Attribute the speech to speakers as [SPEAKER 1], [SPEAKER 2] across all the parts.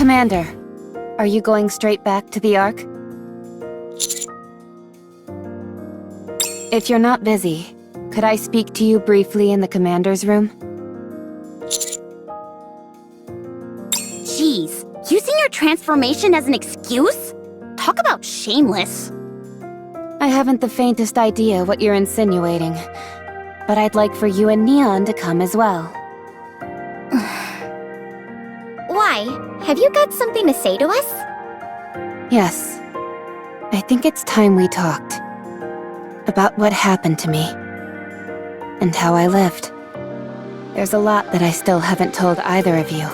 [SPEAKER 1] Commander, are you going straight back to the Ark? If you're not busy, could I speak to you briefly in the Commander's room?
[SPEAKER 2] Jeez, using your transformation as an excuse? Talk about shameless.
[SPEAKER 1] I haven't the faintest idea what you're insinuating, but I'd like for you and Neon to come as well.
[SPEAKER 2] Why? Have you got something to say to us?
[SPEAKER 1] Yes. I think it's time we talked. About what happened to me. And how I lived. There's a lot that I still haven't told either of you.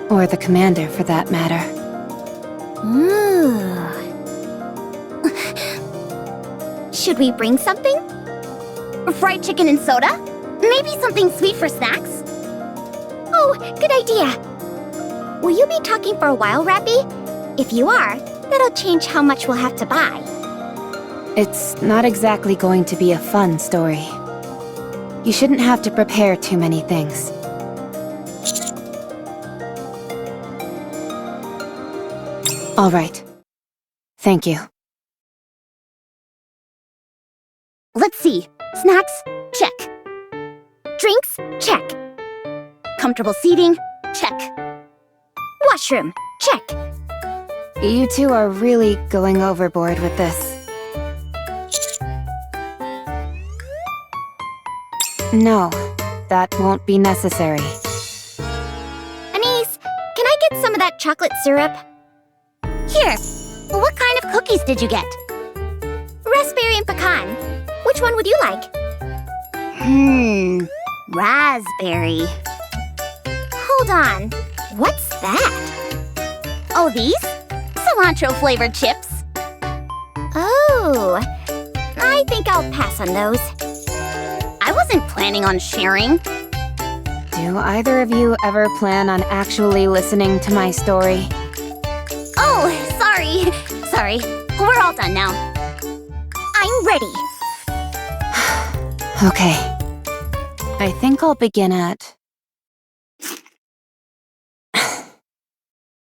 [SPEAKER 1] Or the Commander, for that matter.
[SPEAKER 2] Ooh. Should we bring something? Fried chicken and soda? Maybe something sweet for snacks? Oh, good idea. Will you be talking for a while, Rapi? If you are, that'll change how much we'll have to buy.
[SPEAKER 1] It's not exactly going to be a fun story. You shouldn't have to prepare too many things. All right. Thank you.
[SPEAKER 2] Let's see. Snacks? Check. Drinks? Check. Comfortable seating? Check. Washroom? Check.
[SPEAKER 1] You two are really going overboard with this. No, that won't be necessary.
[SPEAKER 2] Anise, can I get some of that chocolate syrup? Here, what kind of cookies did you get? Raspberry and pecan. Which one would you like? Raspberry. Hold on, what's that? Oh, these? Cilantro-flavored chips. Oh, I think I'll pass on those. I wasn't planning on sharing.
[SPEAKER 1] Do either of you ever plan on actually listening to my story?
[SPEAKER 2] Oh, sorry. Sorry. We're all done now. I'm ready.
[SPEAKER 1] Okay. I think I'll begin at...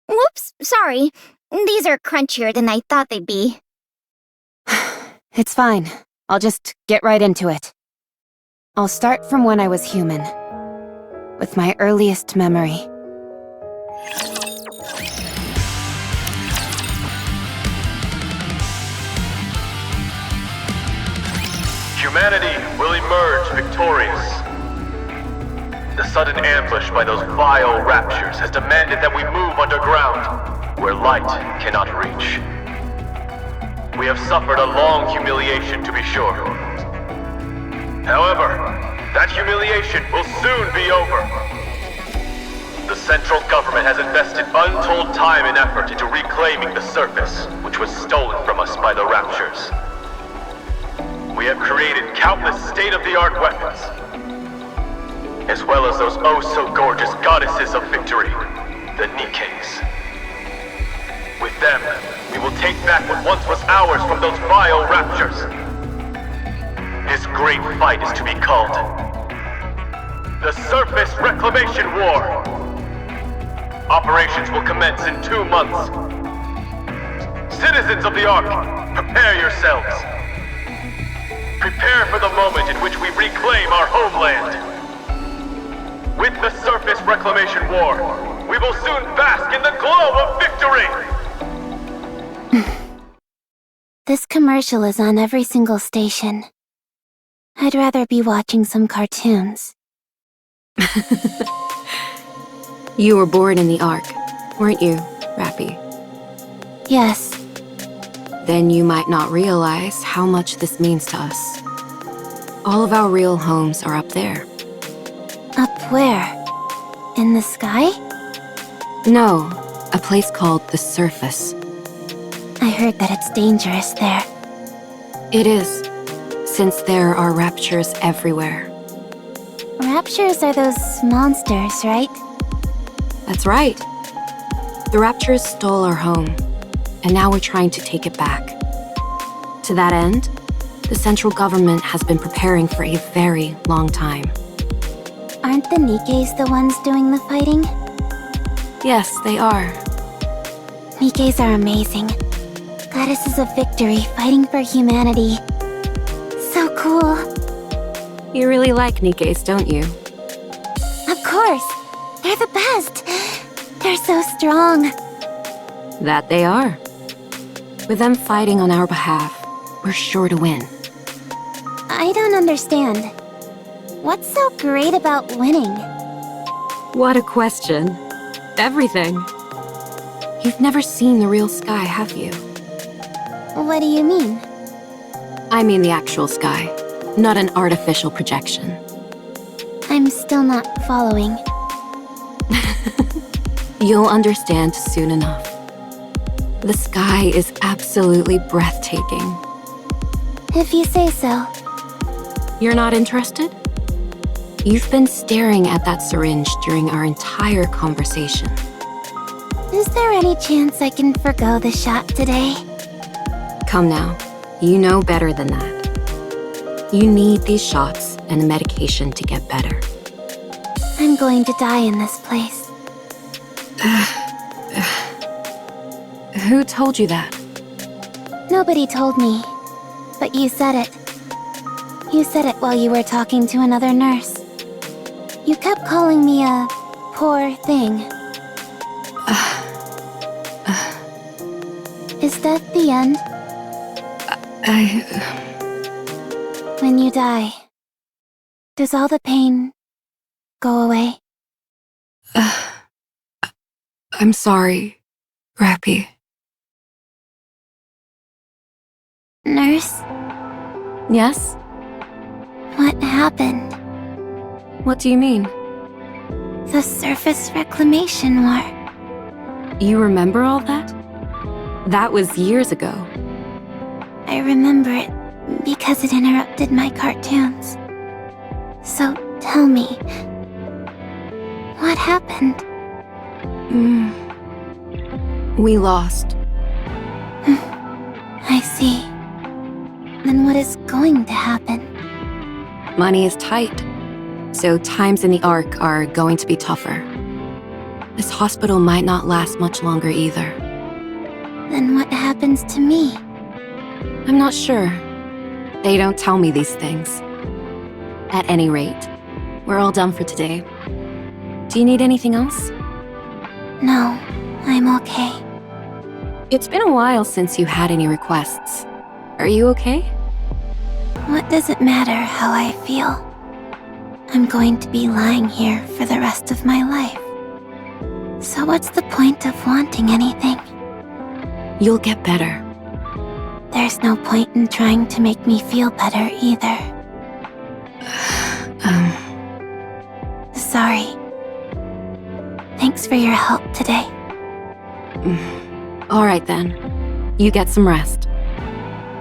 [SPEAKER 2] Whoops, sorry. These are crunchier than I thought they'd be.
[SPEAKER 1] It's fine. I'll just get right into it. I'll start from when I was human, with my earliest memory.
[SPEAKER 3] Humanity will emerge victorious. The sudden ambush by those vile raptures has demanded that we move underground, where light cannot reach. We have suffered a long humiliation, to be sure. However, that humiliation will soon be over. The central government has invested untold time and effort into reclaiming the surface, which was stolen from us by the raptures. We have created countless state-of-the-art weapons, as well as those oh-so-gorgeous goddesses of victory, the NIKKEs. With them, we will take back what once was ours from those vile raptures. This great fight is to be called the Surface Reclamation War. Operations will commence in 2 months. Citizens of the Ark, prepare yourselves. Prepare for the moment in which we reclaim our homeland. With the Surface Reclamation War, we will soon bask in the glow of victory!
[SPEAKER 4] This commercial is on every single station. I'd rather be watching some cartoons.
[SPEAKER 5] You were born in the Ark, weren't you, Rapi?
[SPEAKER 4] Yes.
[SPEAKER 5] Then you might not realize how much this means to us. All of our real homes are up there.
[SPEAKER 4] Up where? In the sky?
[SPEAKER 5] No, a place called the Surface.
[SPEAKER 4] I heard that it's dangerous there.
[SPEAKER 5] It is, since there are raptures everywhere.
[SPEAKER 4] Raptures are those monsters, right?
[SPEAKER 5] That's right. The raptures stole our home, and now we're trying to take it back. To that end, the central government has been preparing for a very long time.
[SPEAKER 4] Aren't the NIKKEs the ones doing the fighting?
[SPEAKER 5] Yes, they are.
[SPEAKER 4] Nikke's are amazing. Goddesses of victory fighting for humanity. So cool.
[SPEAKER 5] You really like Nikke's, don't you?
[SPEAKER 4] Of course. They're the best. They're so strong.
[SPEAKER 5] That they are. With them fighting on our behalf, we're sure to win.
[SPEAKER 4] I don't understand. What's so great about winning?
[SPEAKER 5] What a question. Everything. You've never seen the real sky, have you?
[SPEAKER 4] What do you mean?
[SPEAKER 5] I mean the actual sky, not an artificial projection.
[SPEAKER 4] I'm still not following.
[SPEAKER 5] You'll understand soon enough. The sky is absolutely breathtaking.
[SPEAKER 4] If you say so.
[SPEAKER 5] You're not interested? You've been staring at that syringe during our entire conversation.
[SPEAKER 4] Is there any chance I can forgo the shot today?
[SPEAKER 5] Come now, you know better than that. You need these shots and the medication to get better.
[SPEAKER 4] I'm going to die in this place.
[SPEAKER 5] Who told you that?
[SPEAKER 4] Nobody told me, but you said it. You said it while you were talking to another nurse. You kept calling me a poor thing. Is that the end? When you die, does all the pain go away?
[SPEAKER 5] I'm sorry, Rapi.
[SPEAKER 4] Nurse,
[SPEAKER 5] Yes?
[SPEAKER 4] what happened?
[SPEAKER 5] What do you mean?
[SPEAKER 4] The surface reclamation war.
[SPEAKER 5] You remember all that? That was years ago.
[SPEAKER 4] I remember it because it interrupted my cartoons. So tell me, what happened?
[SPEAKER 5] We lost.
[SPEAKER 4] I see. Then what is going to happen?
[SPEAKER 5] Money is tight, so times in the Ark are going to be tougher. This hospital might not last much longer either.
[SPEAKER 4] Then what happens to me?
[SPEAKER 5] I'm not sure. They don't tell me these things. At any rate, we're all done for today. Do you need anything else?
[SPEAKER 4] No, I'm okay.
[SPEAKER 5] It's been a while since you had any requests. Are you okay?
[SPEAKER 4] What does it matter how I feel? I'm going to be lying here for the rest of my life. So what's the point of wanting anything?
[SPEAKER 5] You'll get better.
[SPEAKER 4] There's no point in trying to make me feel better either. Sorry. Thanks for your help today.
[SPEAKER 5] All right then. You get some rest.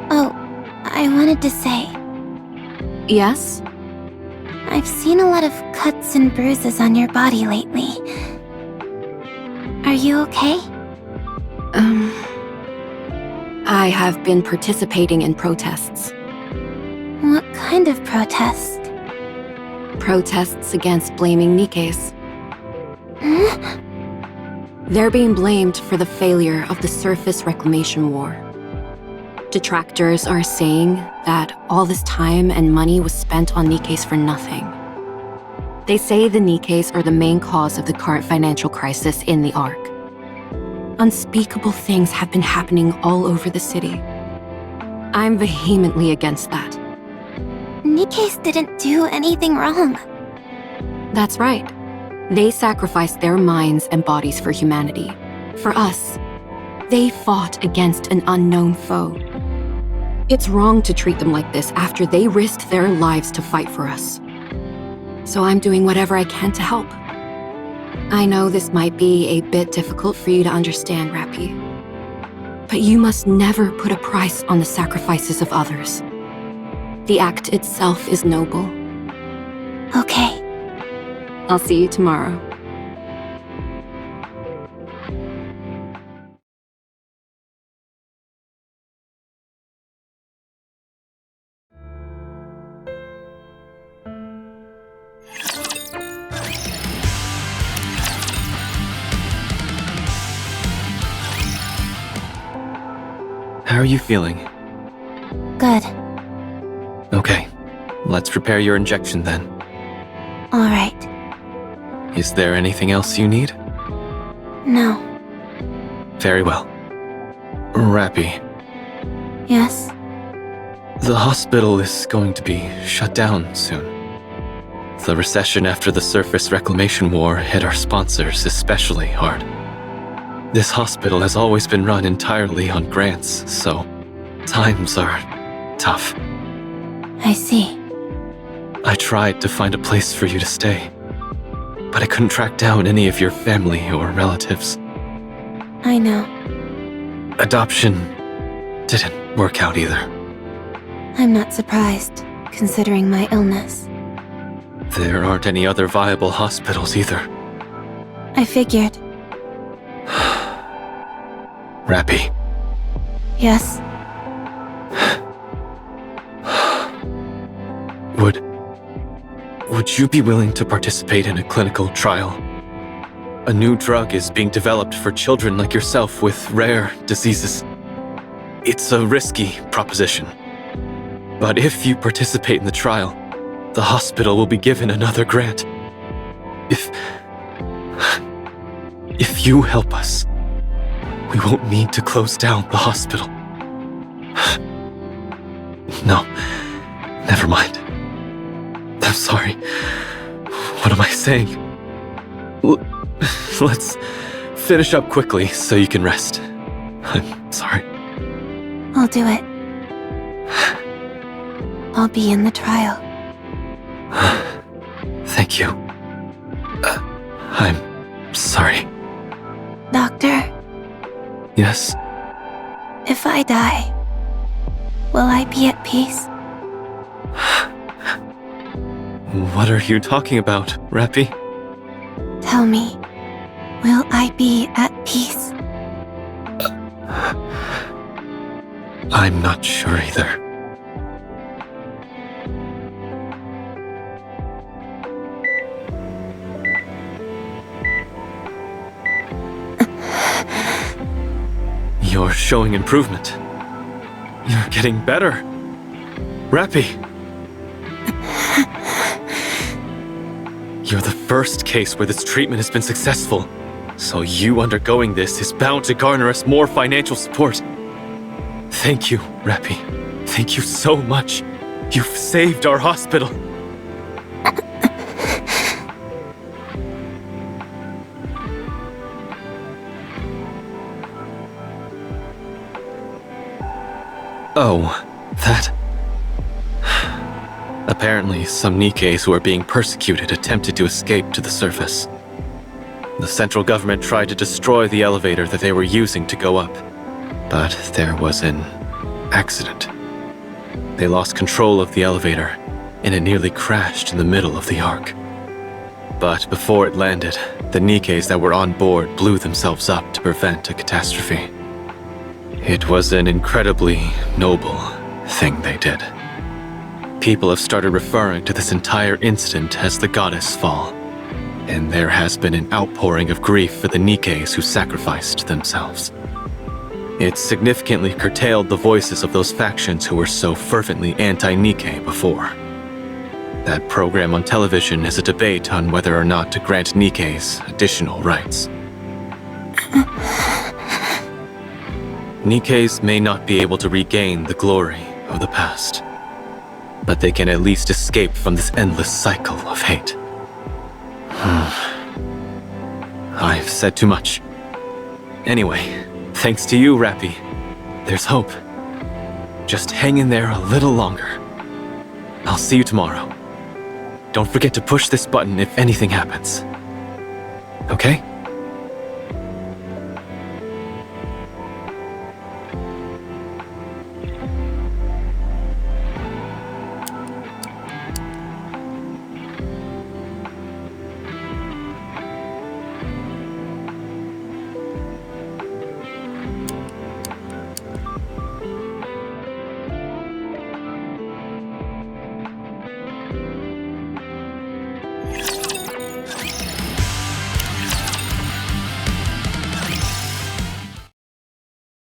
[SPEAKER 4] Oh, I wanted to say,
[SPEAKER 5] Yes?
[SPEAKER 4] I've seen a lot of cuts and bruises on your body lately. Are you okay?
[SPEAKER 5] I have been participating in protests.
[SPEAKER 4] What kind of protest?
[SPEAKER 5] Protests against blaming NIKKE's.
[SPEAKER 4] Huh?
[SPEAKER 5] They're being blamed for the failure of the surface reclamation war. Detractors are saying that all this time and money was spent on NIKKE's for nothing. They say the NIKKE's are the main cause of the current financial crisis in the Ark. Unspeakable things have been happening all over the city. I'm vehemently against that.
[SPEAKER 4] NIKKE's didn't do anything wrong.
[SPEAKER 5] That's right. They sacrificed their minds and bodies for humanity. For us. They fought against an unknown foe. It's wrong to treat them like this after they risked their lives to fight for us. So I'm doing whatever I can to help. I know this might be a bit difficult for you to understand, Rapi. But you must never put a price on the sacrifices of others. The act itself is noble.
[SPEAKER 4] Okay.
[SPEAKER 5] I'll see you tomorrow.
[SPEAKER 6] How are you feeling?
[SPEAKER 4] Good.
[SPEAKER 6] Okay, let's prepare your injection then.
[SPEAKER 4] Alright.
[SPEAKER 6] Is there anything else you need?
[SPEAKER 4] No.
[SPEAKER 6] Very well. Rapi,
[SPEAKER 4] Yes?
[SPEAKER 6] the hospital is going to be shut down soon. The recession after the surface reclamation war hit our sponsors especially hard. This hospital has always been run entirely on grants, so times are tough.
[SPEAKER 4] I see.
[SPEAKER 6] I tried to find a place for you to stay, but I couldn't track down any of your family or relatives.
[SPEAKER 4] I know.
[SPEAKER 6] Adoption didn't work out either.
[SPEAKER 4] I'm not surprised, considering my illness.
[SPEAKER 6] There aren't any other viable hospitals either.
[SPEAKER 4] I figured.
[SPEAKER 6] Rapi,
[SPEAKER 4] Yes?
[SPEAKER 6] would you be willing to participate in a clinical trial? A new drug is being developed for children like yourself with rare diseases. It's a risky proposition. But if you participate in the trial, the hospital will be given another grant. If you help us, we won't need to close down the hospital. No, never mind. I'm sorry. What am I saying? Let's finish up quickly so you can rest. I'm sorry.
[SPEAKER 4] I'll do it. I'll be in the trial.
[SPEAKER 6] Thank you. I'm sorry.
[SPEAKER 4] Doctor,
[SPEAKER 6] Yes?
[SPEAKER 4] if I die, will I be at peace?
[SPEAKER 6] What are you talking about, Rapi?
[SPEAKER 4] Tell me, will I be at peace?
[SPEAKER 6] I'm not sure either. You're showing improvement. You're getting better. Rapi! You're the first case where this treatment has been successful, so you undergoing this is bound to garner us more financial support. Thank you, Rapi. Thank you so much. You've saved our hospital. Oh, that... Apparently, some NIKKEs who are being persecuted attempted to escape to the surface. The central government tried to destroy the elevator that they were using to go up, but there was an accident. They lost control of the elevator, and it nearly crashed in the middle of the arc. But before it landed, the NIKKEs that were on board blew themselves up to prevent a catastrophe. It was an incredibly noble thing they did. People have started referring to this entire incident as the Goddess Fall, and there has been an outpouring of grief for the NIKKEs who sacrificed themselves. It significantly curtailed the voices of those factions who were so fervently anti-NIKKE before. That program on television is a debate on whether or not to grant NIKKEs additional rights. NIKKEs may not be able to regain the glory of the past, but they can at least escape from this endless cycle of hate. I've said too much. Anyway, thanks to you, Rapi, there's hope. Just hang in there a little longer. I'll see you tomorrow. Don't forget to push this button if anything happens. Okay?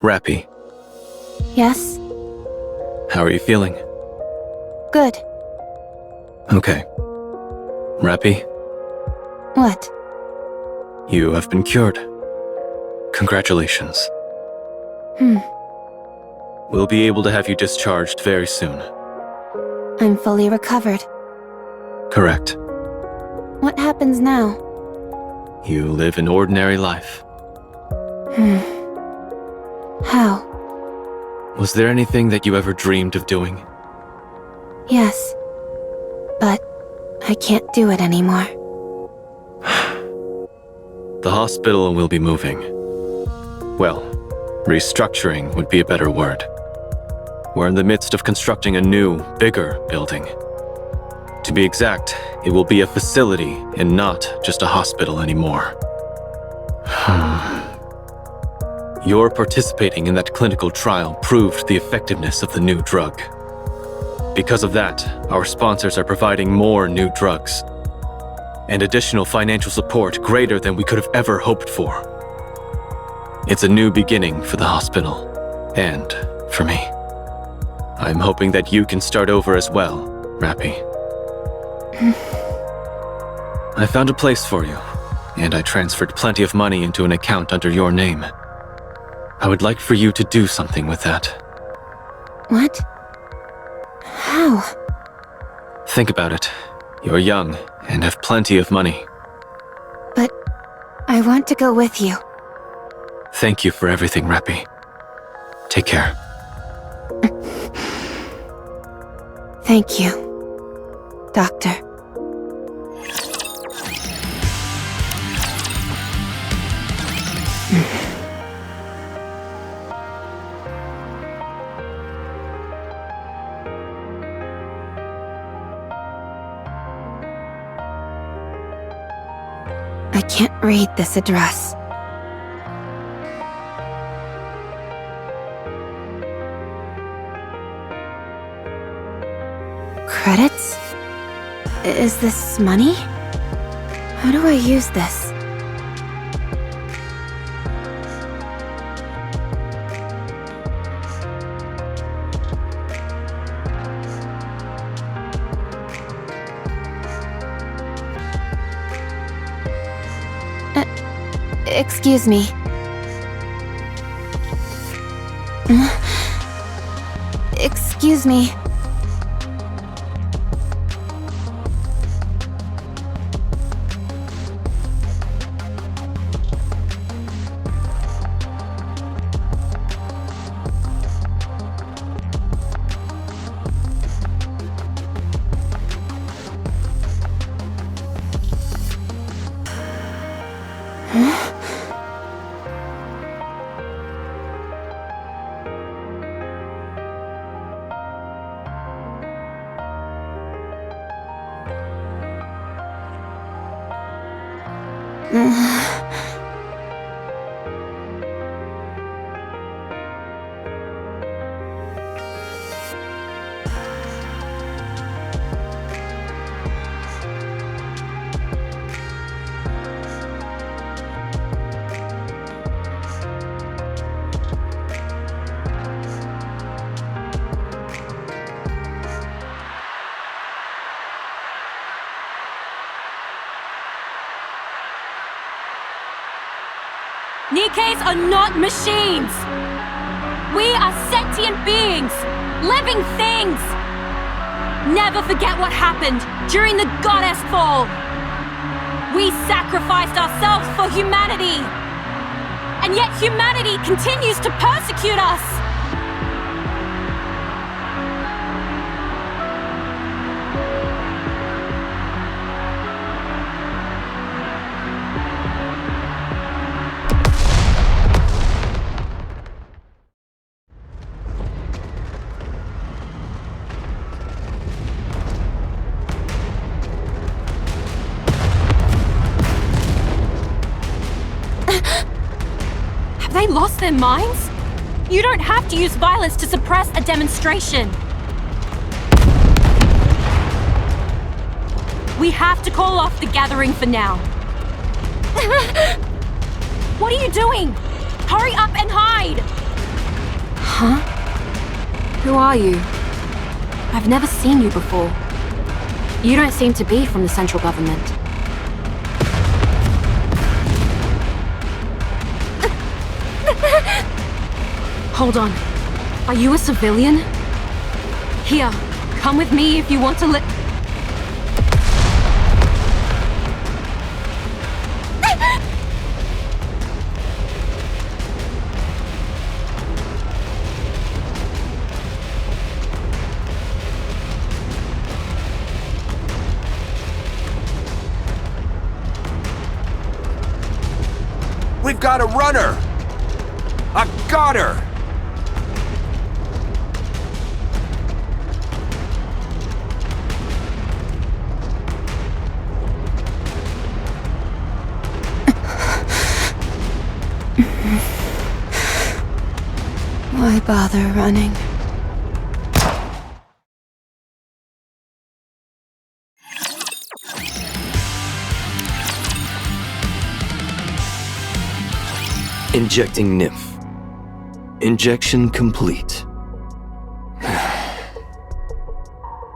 [SPEAKER 6] Rapi,
[SPEAKER 1] Yes?
[SPEAKER 6] How are you feeling?
[SPEAKER 1] Good.
[SPEAKER 6] Okay. Rapi,
[SPEAKER 1] What?
[SPEAKER 6] you have been cured. Congratulations. We'll be able to have you discharged very soon.
[SPEAKER 1] I'm fully recovered.
[SPEAKER 6] Correct.
[SPEAKER 1] What happens now?
[SPEAKER 6] You live an ordinary life.
[SPEAKER 1] How?
[SPEAKER 6] Was there anything that you ever dreamed of doing?
[SPEAKER 1] Yes. But I can't do it anymore.
[SPEAKER 6] The hospital will be moving. Well, restructuring would be a better word. We're in the midst of constructing a new, bigger building. To be exact, it will be a facility and not just a hospital anymore. Your participating in that clinical trial proved the effectiveness of the new drug. Because of that, our sponsors are providing more new drugs and additional financial support greater than we could have ever hoped for. It's a new beginning for the hospital, and for me. I'm hoping that you can start over as well, Rapi. I found a place for you, and I transferred plenty of money into an account under your name. I would like for you to do something with that.
[SPEAKER 1] What? How?
[SPEAKER 6] Think about it. You're young and have plenty of money.
[SPEAKER 1] But I want to go with you.
[SPEAKER 6] Thank you for everything, Rapi. Take care.
[SPEAKER 1] Thank you, Doctor. I can't read this address. Credits? Is this money? How do I use this? Excuse me. Excuse me.
[SPEAKER 7] NIKKEs are not machines! We are sentient beings! Living things! Never forget what happened during the Goddess Fall! We sacrificed ourselves for humanity! And yet humanity continues to persecute us! They lost their minds? You don't have to use violence to suppress a demonstration. We have to call off the gathering for now. What are you doing? Hurry up and hide!
[SPEAKER 1] Huh?
[SPEAKER 5] Who are you? I've never seen you before. You don't seem to be from the central government. Hold on. Are you a civilian? Here, come with me if you want to
[SPEAKER 8] We've got a runner! I got her!
[SPEAKER 1] Why bother running?
[SPEAKER 9] Injecting NIF. Injection complete.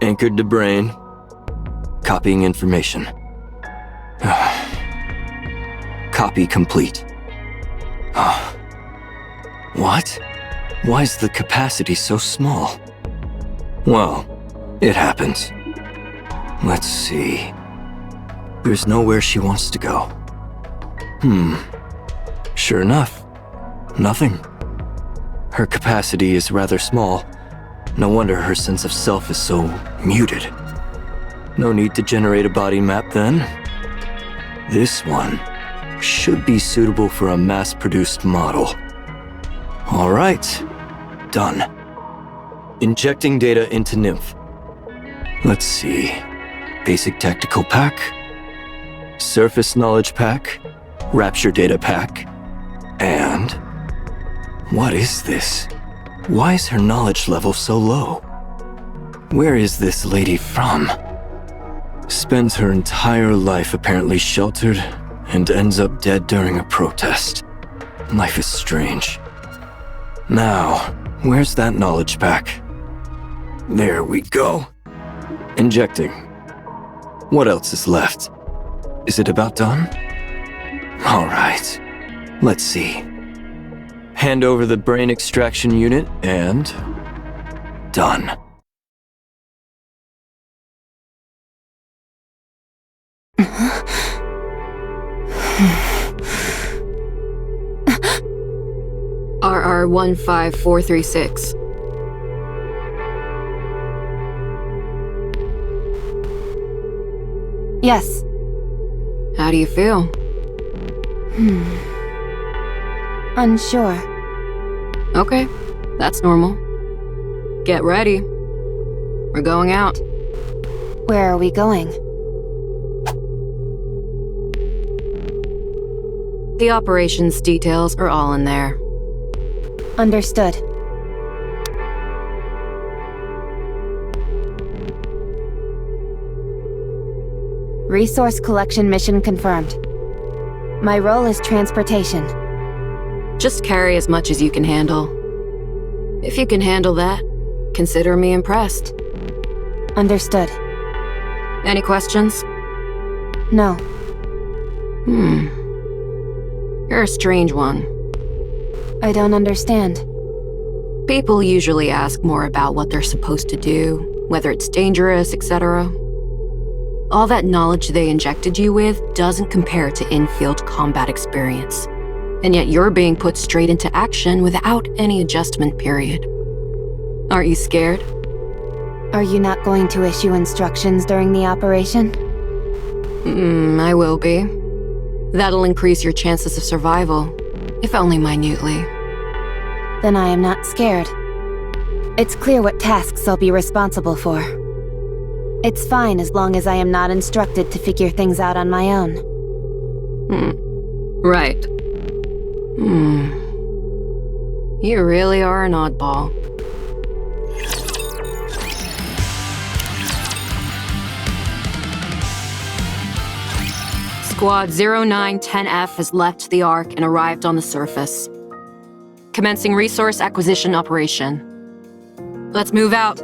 [SPEAKER 9] Anchored to brain. Copying information. Copy complete. What? Why is the capacity so small? Well, it happens. Let's see. There's nowhere she wants to go. Sure enough, nothing. Her capacity is rather small. No wonder her sense of self is so muted. No need to generate a body map then. This one should be suitable for a mass-produced model. All right, done. Injecting data into NIMF. Let's see. Basic Tactical Pack, Surface Knowledge Pack, Rapture Data Pack, and... what is this? Why is her knowledge level so low? Where is this lady from? Spends her entire life apparently sheltered and ends up dead during a protest. Life is strange. Now, where's that knowledge pack? There we go. Injecting. What else is left? Is it about done? All right. Let's see. Hand over the brain extraction unit and... done.
[SPEAKER 5] RR15436.
[SPEAKER 1] Yes.
[SPEAKER 5] How do you feel?
[SPEAKER 1] Unsure.
[SPEAKER 5] Okay, that's normal. Get ready. We're going out.
[SPEAKER 1] Where are we going?
[SPEAKER 5] The operations details are all in there.
[SPEAKER 1] Understood. Resource collection mission confirmed. My role is transportation.
[SPEAKER 5] Just carry as much as you can handle. If you can handle that, consider me impressed.
[SPEAKER 1] Understood.
[SPEAKER 5] Any questions?
[SPEAKER 1] No.
[SPEAKER 5] You're a strange one.
[SPEAKER 1] I don't understand.
[SPEAKER 5] People usually ask more about what they're supposed to do, whether it's dangerous, etc. All that knowledge they injected you with doesn't compare to in-field combat experience. And yet you're being put straight into action without any adjustment period. Aren't you scared?
[SPEAKER 1] Are you not going to issue instructions during the operation?
[SPEAKER 5] I will be. That'll increase your chances of survival, if only minutely.
[SPEAKER 1] Then I am not scared. It's clear what tasks I'll be responsible for. It's fine as long as I am not instructed to figure things out on my own.
[SPEAKER 5] Right. You really are an oddball. Squad 0910F has left the Ark and arrived on the surface. Commencing resource acquisition operation. Let's move out.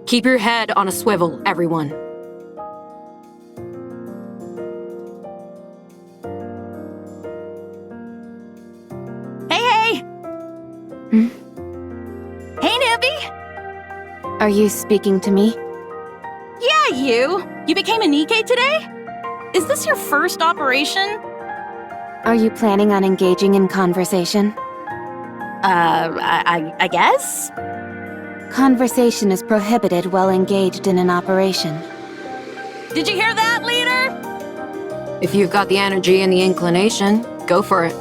[SPEAKER 5] Keep your head on a swivel, everyone.
[SPEAKER 7] Hey!
[SPEAKER 1] Hmm?
[SPEAKER 7] Hey, newbie!
[SPEAKER 1] Are you speaking to me?
[SPEAKER 7] Yeah, you! You became a NIKKE today? Is this your first operation?
[SPEAKER 1] Are you planning on engaging in conversation?
[SPEAKER 7] I guess?
[SPEAKER 1] Conversation is prohibited while engaged in an operation.
[SPEAKER 7] Did you hear that, leader?
[SPEAKER 5] If you've got the energy and the inclination, go for it.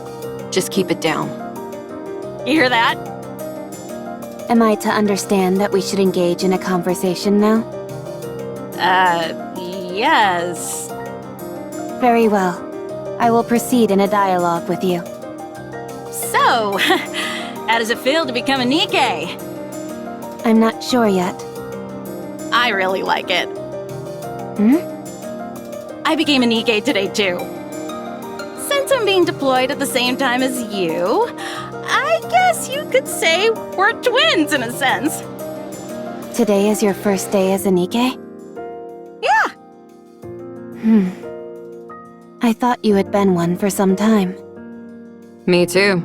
[SPEAKER 5] Just keep it down.
[SPEAKER 7] You hear that?
[SPEAKER 1] Am I to understand that we should engage in a conversation now?
[SPEAKER 7] Yes.
[SPEAKER 1] Very well. I will proceed in a dialogue with you.
[SPEAKER 7] So, how does it feel to become a NIKKE?
[SPEAKER 1] I'm not sure yet.
[SPEAKER 7] I really like it.
[SPEAKER 1] Hmm?
[SPEAKER 7] I became a NIKKE today, too. Since I'm being deployed at the same time as you, I guess you could say we're twins in a sense.
[SPEAKER 1] Today is your first day as a NIKKE?
[SPEAKER 7] Yeah.
[SPEAKER 1] I thought you had been one for some time.
[SPEAKER 5] Me too.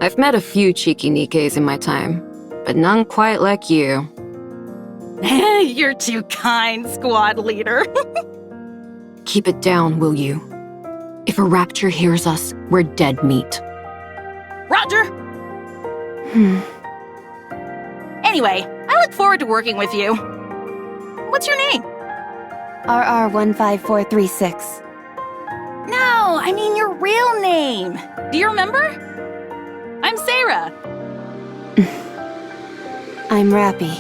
[SPEAKER 5] I've met a few cheeky NIKKEs in my time, but none quite like you.
[SPEAKER 7] You're too kind, squad leader.
[SPEAKER 5] Keep it down, will you? If a rapture hears us, we're dead meat.
[SPEAKER 7] Roger! Anyway, I look forward to working with you. What's your name?
[SPEAKER 1] RR15436.
[SPEAKER 7] No, I mean your real name. Do you remember? I'm Sarah.
[SPEAKER 1] I'm Rapi.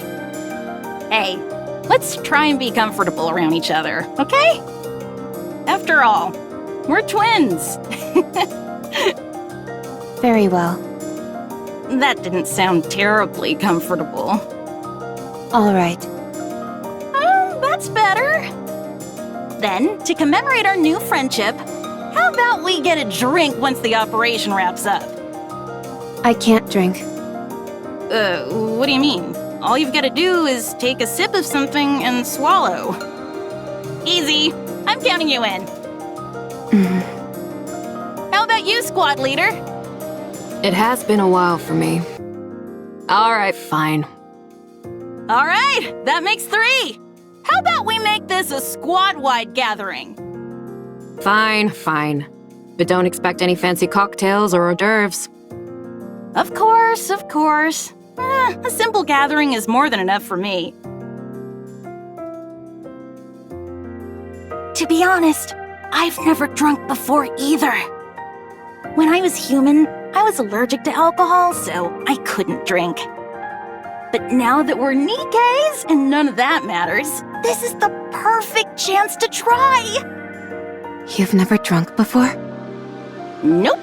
[SPEAKER 7] Hey, let's try and be comfortable around each other, okay? After all, we're twins.
[SPEAKER 1] Very well.
[SPEAKER 7] That didn't sound terribly comfortable.
[SPEAKER 1] All right.
[SPEAKER 7] Oh, that's better. Then, to commemorate our new friendship, how about we get a drink once the operation wraps up?
[SPEAKER 1] I can't drink.
[SPEAKER 7] What do you mean? All you've got to do is take a sip of something and swallow. Easy. I'm counting you in. How about you, squad leader?
[SPEAKER 5] It has been a while for me. All right, fine.
[SPEAKER 7] All right, that makes 3. How about we make this a squad-wide gathering?
[SPEAKER 5] Fine. But don't expect any fancy cocktails or hors d'oeuvres.
[SPEAKER 7] Of course. A simple gathering is more than enough for me. To be honest, I've never drunk before either. When I was human, I was allergic to alcohol, so I couldn't drink. But now that we're NIKKEs and none of that matters, this is the perfect chance to try!
[SPEAKER 1] You've never drunk before?
[SPEAKER 7] Nope.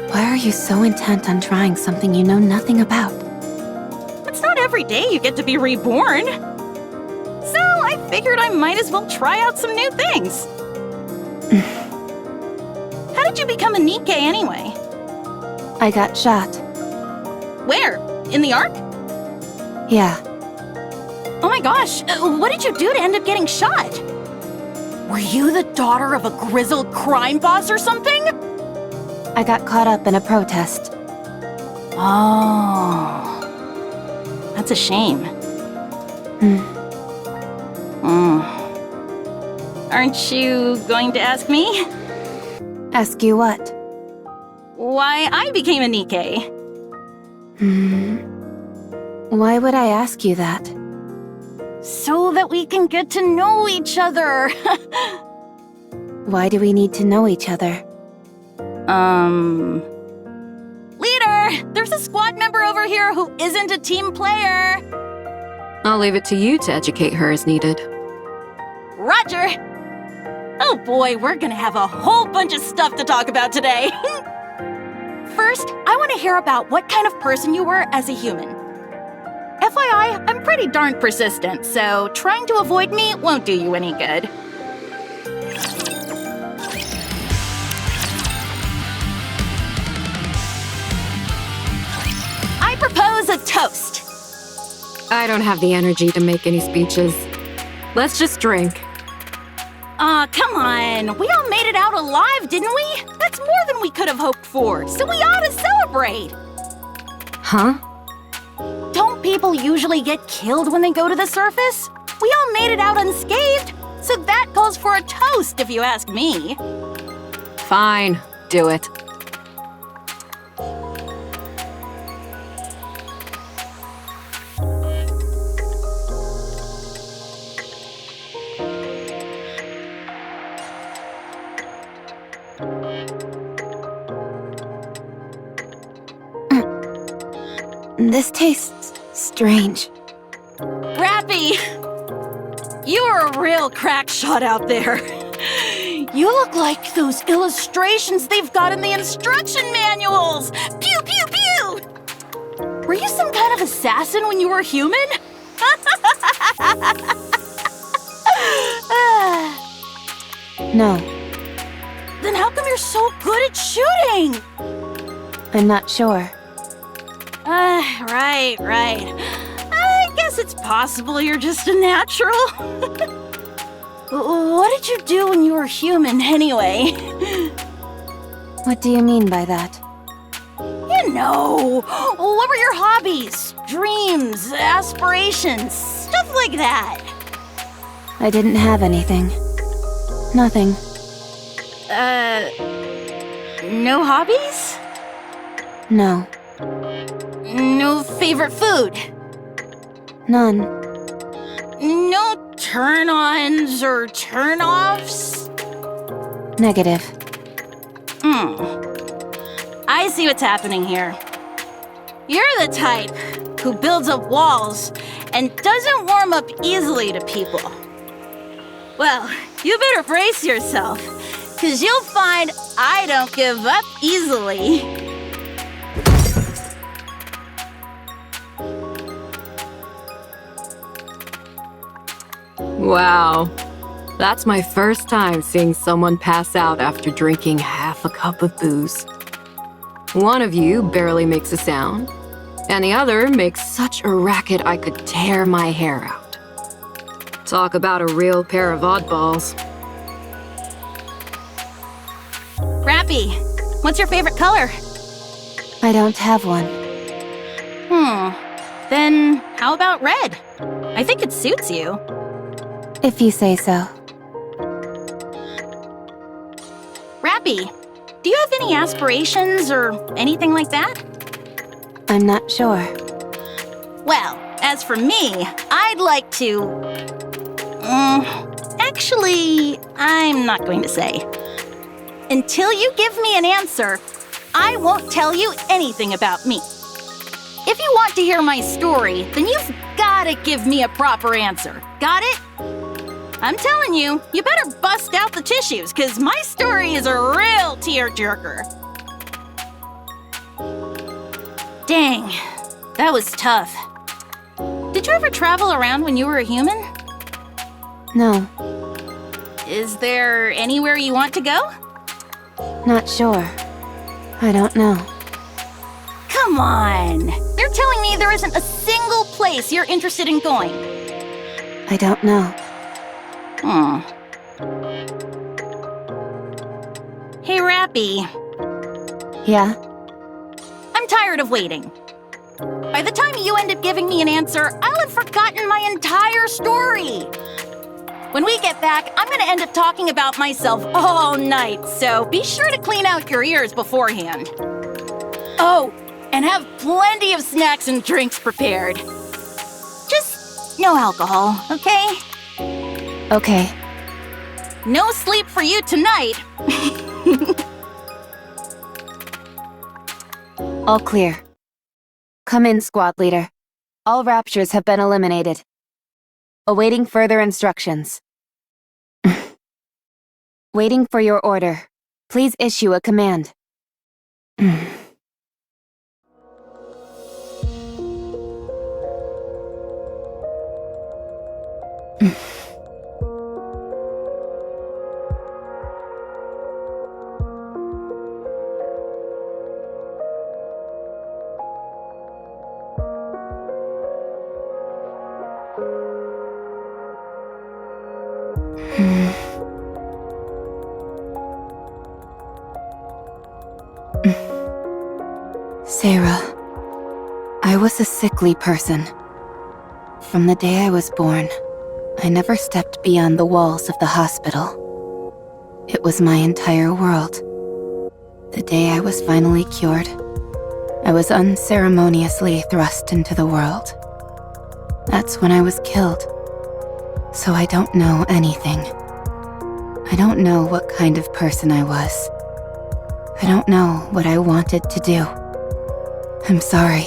[SPEAKER 1] Why are you so intent on trying something you know nothing about?
[SPEAKER 7] It's not every day you get to be reborn. So I figured I might as well try out some new things. How did you become a NIKKE anyway?
[SPEAKER 1] I got shot.
[SPEAKER 7] Where? In the Ark?
[SPEAKER 1] Yeah.
[SPEAKER 7] Oh my gosh, what did you do to end up getting shot? Were you the daughter of a grizzled crime boss or something?
[SPEAKER 1] I got caught up in a protest.
[SPEAKER 7] Oh. That's a shame. Aren't you going to ask me?
[SPEAKER 1] Ask you what?
[SPEAKER 7] Why I became a NIKKE.
[SPEAKER 1] Why would I ask you that?
[SPEAKER 7] So that we can get to know each other.
[SPEAKER 1] Why do we need to know each other?
[SPEAKER 7] Leader, there's a squad member over here who isn't a team player.
[SPEAKER 5] I'll leave it to you to educate her as needed.
[SPEAKER 7] Roger. Oh boy, we're gonna have a whole bunch of stuff to talk about today. First, I want to hear about what kind of person you were as a human. FYI, I'm pretty darn persistent, so trying to avoid me won't do you any good. I propose a toast.
[SPEAKER 5] I don't have the energy to make any speeches. Let's just drink.
[SPEAKER 7] Aw, come on. We all made it out alive, didn't we? That's more than we could have hoped for, so we ought to celebrate.
[SPEAKER 5] Huh?
[SPEAKER 7] Don't people usually get killed when they go to the surface? We all made it out unscathed, so that calls for a toast, if you ask me.
[SPEAKER 5] Fine, do it.
[SPEAKER 1] This tastes strange.
[SPEAKER 7] Rapi! You're a real crack shot out there. You look like those illustrations they've got in the instruction manuals! Pew, pew, pew! Were you some kind of assassin when you were human?
[SPEAKER 1] No,
[SPEAKER 7] Then how come you're so good at shooting?
[SPEAKER 1] I'm not sure.
[SPEAKER 7] Right. I guess it's possible you're just a natural. What did you do when you were human, anyway?
[SPEAKER 1] What do you mean by that?
[SPEAKER 7] You know, what were your hobbies, dreams, aspirations, stuff like that?
[SPEAKER 1] I didn't have anything. Nothing.
[SPEAKER 7] No hobbies?
[SPEAKER 1] No.
[SPEAKER 7] No favorite food?
[SPEAKER 1] None.
[SPEAKER 7] No turn-ons or turn-offs?
[SPEAKER 1] Negative.
[SPEAKER 7] I see what's happening here. You're the type who builds up walls and doesn't warm up easily to people. Well, you better brace yourself, 'cause you'll find I don't give up easily.
[SPEAKER 5] Wow. That's my first time seeing someone pass out after drinking half a cup of booze. One of you barely makes a sound, and the other makes such a racket I could tear my hair out. Talk about a real pair of oddballs.
[SPEAKER 7] Rapi, what's your favorite color?
[SPEAKER 1] I don't have one.
[SPEAKER 7] Then how about red? I think it suits you.
[SPEAKER 1] If you say so.
[SPEAKER 7] Rapi, do you have any aspirations or anything like that?
[SPEAKER 1] I'm not sure.
[SPEAKER 7] Well, as for me, I'd like to... actually, I'm not going to say. Until you give me an answer, I won't tell you anything about me. If you want to hear my story, then you've gotta give me a proper answer. Got it? I'm telling you, you better bust out the tissues, 'cause my story is a real tearjerker. Dang, that was tough. Did you ever travel around when you were a human?
[SPEAKER 1] No,
[SPEAKER 7] Is there anywhere you want to go?
[SPEAKER 1] not sure. I don't know.
[SPEAKER 7] Come on! You're telling me there isn't a single place you're interested in going?
[SPEAKER 1] I don't know.
[SPEAKER 7] Hey, Rapi.
[SPEAKER 1] Yeah?
[SPEAKER 7] I'm tired of waiting. By the time you end up giving me an answer, I'll have forgotten my entire story. When we get back, I'm gonna end up talking about myself all night, so be sure to clean out your ears beforehand. Oh, and have plenty of snacks and drinks prepared. Just no alcohol, okay?
[SPEAKER 1] Okay.
[SPEAKER 7] No sleep for you tonight.
[SPEAKER 1] All clear. Come in, squad leader. All raptures have been eliminated. Awaiting further instructions. Waiting for your order. Please issue a command. Sarah, I was a sickly person. From the day I was born, I never stepped beyond the walls of the hospital. It was my entire world. The day I was finally cured, I was unceremoniously thrust into the world. That's when I was killed. So I don't know anything. I don't know what kind of person I was. I don't know what I wanted to do. I'm sorry.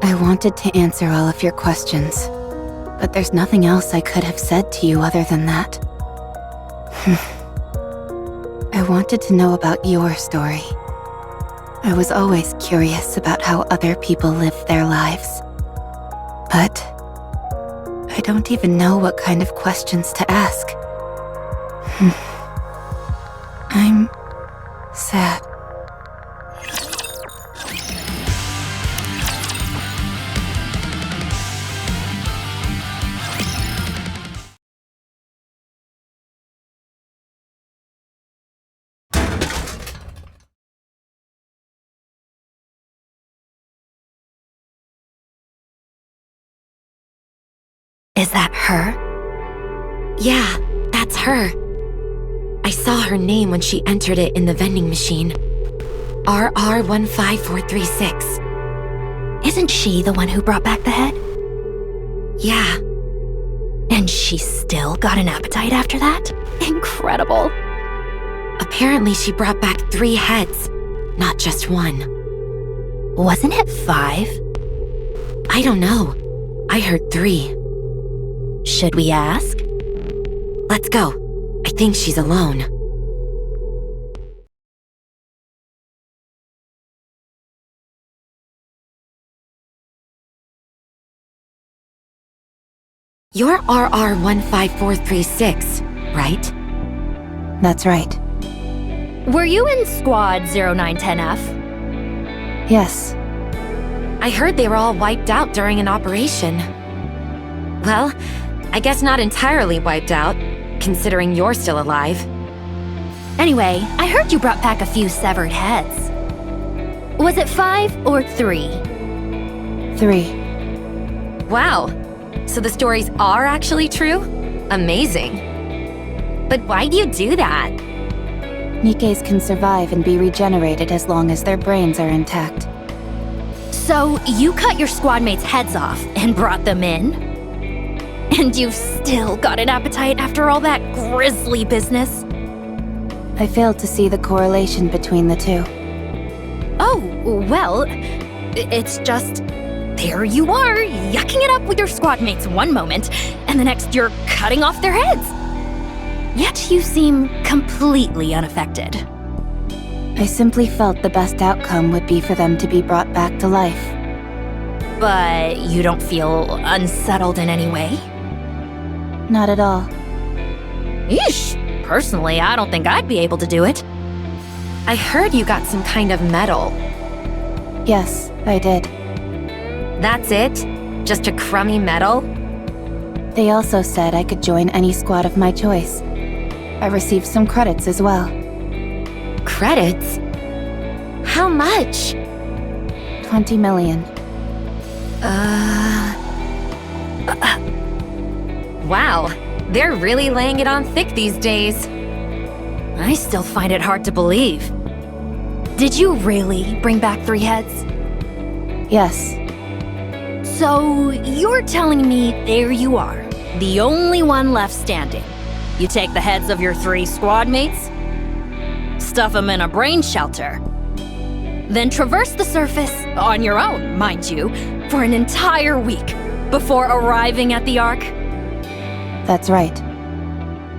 [SPEAKER 1] I wanted to answer all of your questions, but there's nothing else I could have said to you other than that. I wanted to know about your story. I was always curious about how other people lived their lives. But I don't even know what kind of questions to ask. I'm sad.
[SPEAKER 5] Is that her? Yeah, that's her. I saw her name when she entered it in the vending machine. RR15436.
[SPEAKER 7] Isn't she the one who brought back the head?
[SPEAKER 5] Yeah.
[SPEAKER 7] And she still got an appetite after that? Incredible.
[SPEAKER 5] Apparently she brought back 3 heads, not just 1.
[SPEAKER 7] Wasn't it 5?
[SPEAKER 5] I don't know. I heard 3.
[SPEAKER 7] Should we ask?
[SPEAKER 5] Let's go. I think she's alone. You're RR15436, right?
[SPEAKER 1] That's right.
[SPEAKER 7] Were you in Squad 0910F?
[SPEAKER 1] Yes.
[SPEAKER 5] I heard they were all wiped out during an operation. Well, I guess not entirely wiped out, considering you're still alive.
[SPEAKER 7] Anyway, I heard you brought back a few severed heads. Was it 5 or 3?
[SPEAKER 1] 3.
[SPEAKER 5] Wow. So the stories are actually true? Amazing. But why do you do that?
[SPEAKER 1] Nikkes can survive and be regenerated as long as their brains are intact.
[SPEAKER 7] So you cut your squad mates' heads off and brought them in? And you've still got an appetite after all that grisly business?
[SPEAKER 1] I failed to see the correlation between the two.
[SPEAKER 7] Oh, well, it's just... there you are, yucking it up with your squad mates one moment, and the next you're cutting off their heads. Yet you seem completely unaffected.
[SPEAKER 1] I simply felt the best outcome would be for them to be brought back to life.
[SPEAKER 7] But you don't feel unsettled in any way?
[SPEAKER 1] Not at all.
[SPEAKER 7] Eesh, personally, I don't think I'd be able to do it.
[SPEAKER 5] I heard you got some kind of medal.
[SPEAKER 1] Yes, I did.
[SPEAKER 5] That's it? Just a crummy medal?
[SPEAKER 1] They also said I could join any squad of my choice. I received some credits as well.
[SPEAKER 5] Credits? How much?
[SPEAKER 1] 20 million.
[SPEAKER 5] Wow, they're really laying it on thick these days.
[SPEAKER 7] I still find it hard to believe. Did you really bring back 3 heads?
[SPEAKER 1] Yes.
[SPEAKER 7] So, you're telling me there you are, the only one left standing. You take the heads of your 3 squad mates, stuff them in a brain shelter, then traverse the surface, on your own, mind you, for an entire week before arriving at the Ark?
[SPEAKER 1] That's right.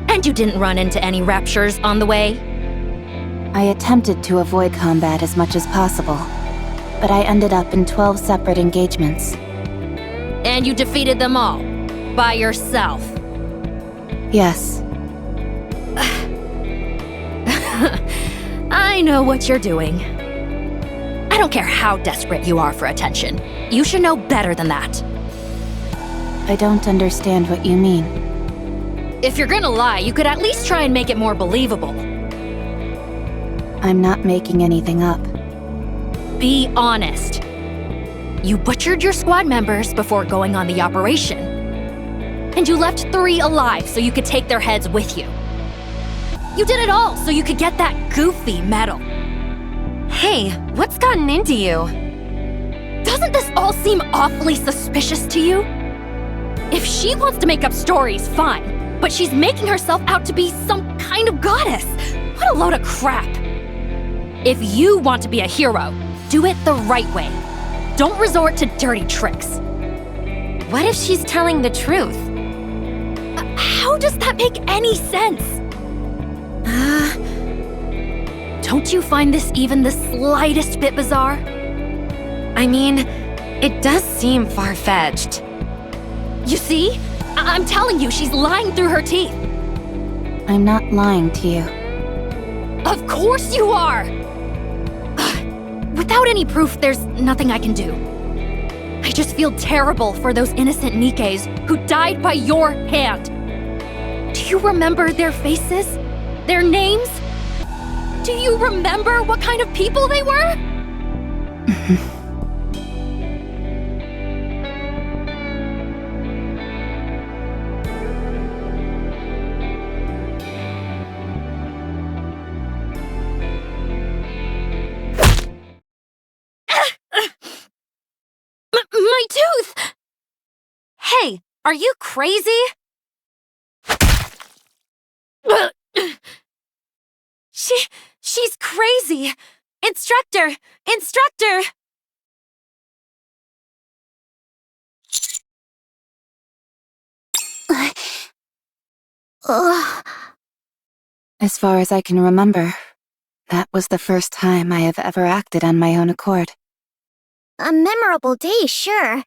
[SPEAKER 7] And you didn't run into any raptures on the way?
[SPEAKER 1] I attempted to avoid combat as much as possible, but I ended up in 12 separate engagements.
[SPEAKER 7] And you defeated them all, by yourself?
[SPEAKER 1] Yes.
[SPEAKER 7] I know what you're doing. I don't care how desperate you are for attention. You should know better than that.
[SPEAKER 1] I don't understand what you mean.
[SPEAKER 7] If you're gonna lie, you could at least try and make it more believable.
[SPEAKER 1] I'm not making anything up.
[SPEAKER 7] Be honest. You butchered your squad members before going on the operation. And you left 3 alive so you could take their heads with you. You did it all so you could get that goofy medal.
[SPEAKER 5] Hey, what's gotten into you?
[SPEAKER 7] Doesn't this all seem awfully suspicious to you? If she wants to make up stories, fine. But she's making herself out to be some kind of goddess. What a load of crap. If you want to be a hero, do it the right way. Don't resort to dirty tricks.
[SPEAKER 5] What if she's telling the truth?
[SPEAKER 7] How does that make any sense? Don't you find this even the slightest bit bizarre?
[SPEAKER 5] I mean, it does seem far-fetched.
[SPEAKER 7] You see? I'm telling you, she's lying through her teeth.
[SPEAKER 1] I'm not lying to you.
[SPEAKER 7] Of course you are! Without any proof, there's nothing I can do. I just feel terrible for those innocent Nikkes who died by your hand. Do you remember their faces? Their names? Do you remember what kind of people they were? My tooth!
[SPEAKER 5] Hey, are you crazy? She's crazy! Instructor! Instructor!
[SPEAKER 1] As far as I can remember, that was the first time I have ever acted on my own accord.
[SPEAKER 2] A memorable day, sure.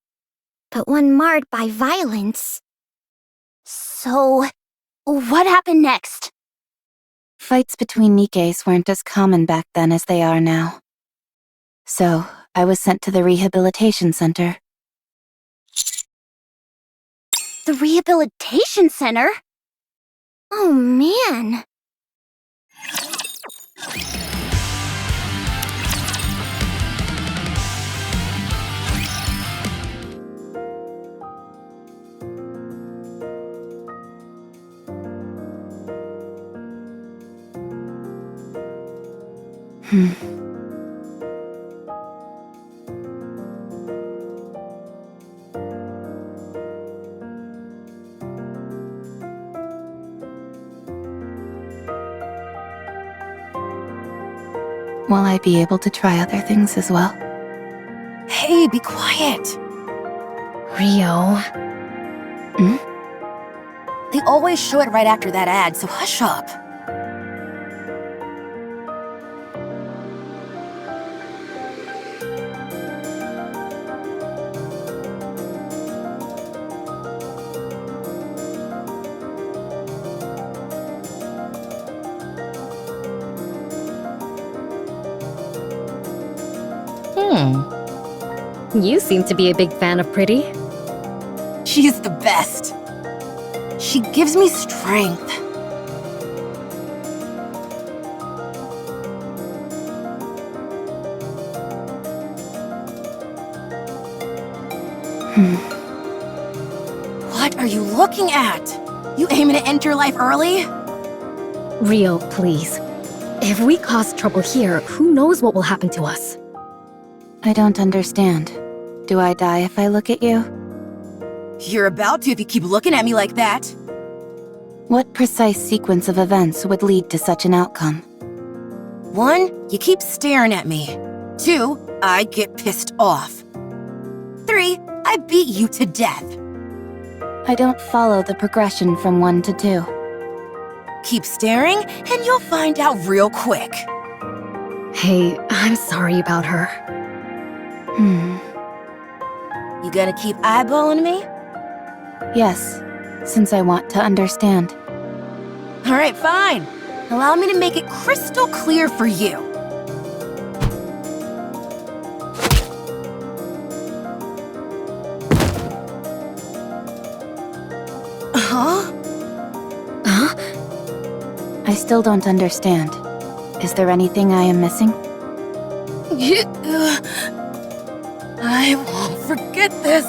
[SPEAKER 2] But one marred by violence. So, what happened next?
[SPEAKER 1] Fights between Nikkes weren't as common back then as they are now. So, I was sent to the rehabilitation center.
[SPEAKER 2] The rehabilitation center? Oh man.
[SPEAKER 1] Will I be able to try other things as well?
[SPEAKER 10] Hey, be quiet. Rio. They always show it right after that ad, so hush up.
[SPEAKER 11] You seem to be a big fan of Pretty.
[SPEAKER 10] She's the best. She gives me strength. What are you looking at? You aiming to end your life early?
[SPEAKER 11] Rio, please. If we cause trouble here, who knows what will happen to us?
[SPEAKER 1] I don't understand. Do I die if I look at you?
[SPEAKER 10] You're about to if you keep looking at me like that.
[SPEAKER 1] What precise sequence of events would lead to such an outcome?
[SPEAKER 10] 1, you keep staring at me. 2, I get pissed off. 3, I beat you to death.
[SPEAKER 1] I don't follow the progression from 1 to 2.
[SPEAKER 10] Keep staring, and you'll find out real quick.
[SPEAKER 11] Hey, I'm sorry about her.
[SPEAKER 10] You gonna keep eyeballing me?
[SPEAKER 1] Yes, since I want to understand.
[SPEAKER 10] Alright, fine. Allow me to make it crystal clear for you. Huh?
[SPEAKER 1] I still don't understand. Is there anything I am missing?
[SPEAKER 10] I won't forget this.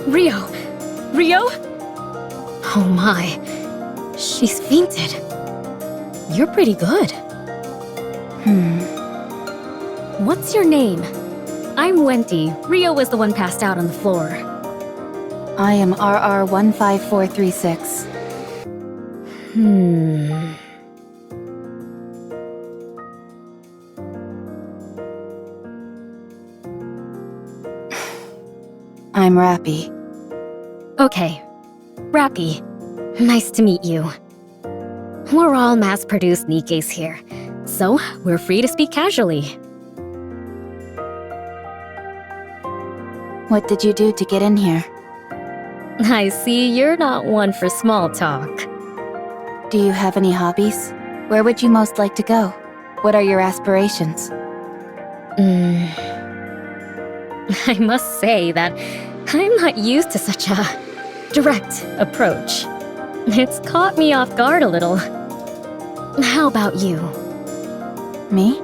[SPEAKER 11] Rio! Rio? Oh my. She's fainted. You're pretty good. What's your name? I'm Wendy. Rio was the one passed out on the floor.
[SPEAKER 1] I am RR15436. I'm Rapi.
[SPEAKER 11] Okay. Rapi. Nice to meet you. We're all mass-produced Nikkes here, so we're free to speak casually.
[SPEAKER 1] What did you do to get in here?
[SPEAKER 11] I see you're not one for small talk.
[SPEAKER 1] Do you have any hobbies? Where would you most like to go? What are your aspirations?
[SPEAKER 11] I must say that I'm not used to such a direct approach. It's caught me off guard a little. How about you?
[SPEAKER 1] Me?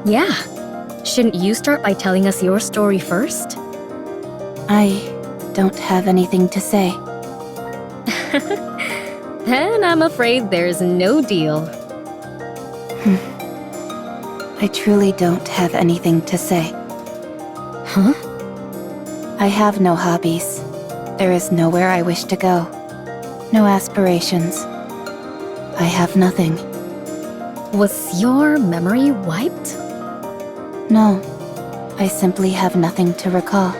[SPEAKER 11] Yeah. Shouldn't you start by telling us your story first?
[SPEAKER 1] I don't have anything to say.
[SPEAKER 11] Then I'm afraid there's no deal.
[SPEAKER 1] I truly don't have anything to say.
[SPEAKER 11] Huh?
[SPEAKER 1] I have no hobbies. There is nowhere I wish to go. No aspirations. I have nothing.
[SPEAKER 11] Was your memory wiped?
[SPEAKER 1] No. I simply have nothing to recall.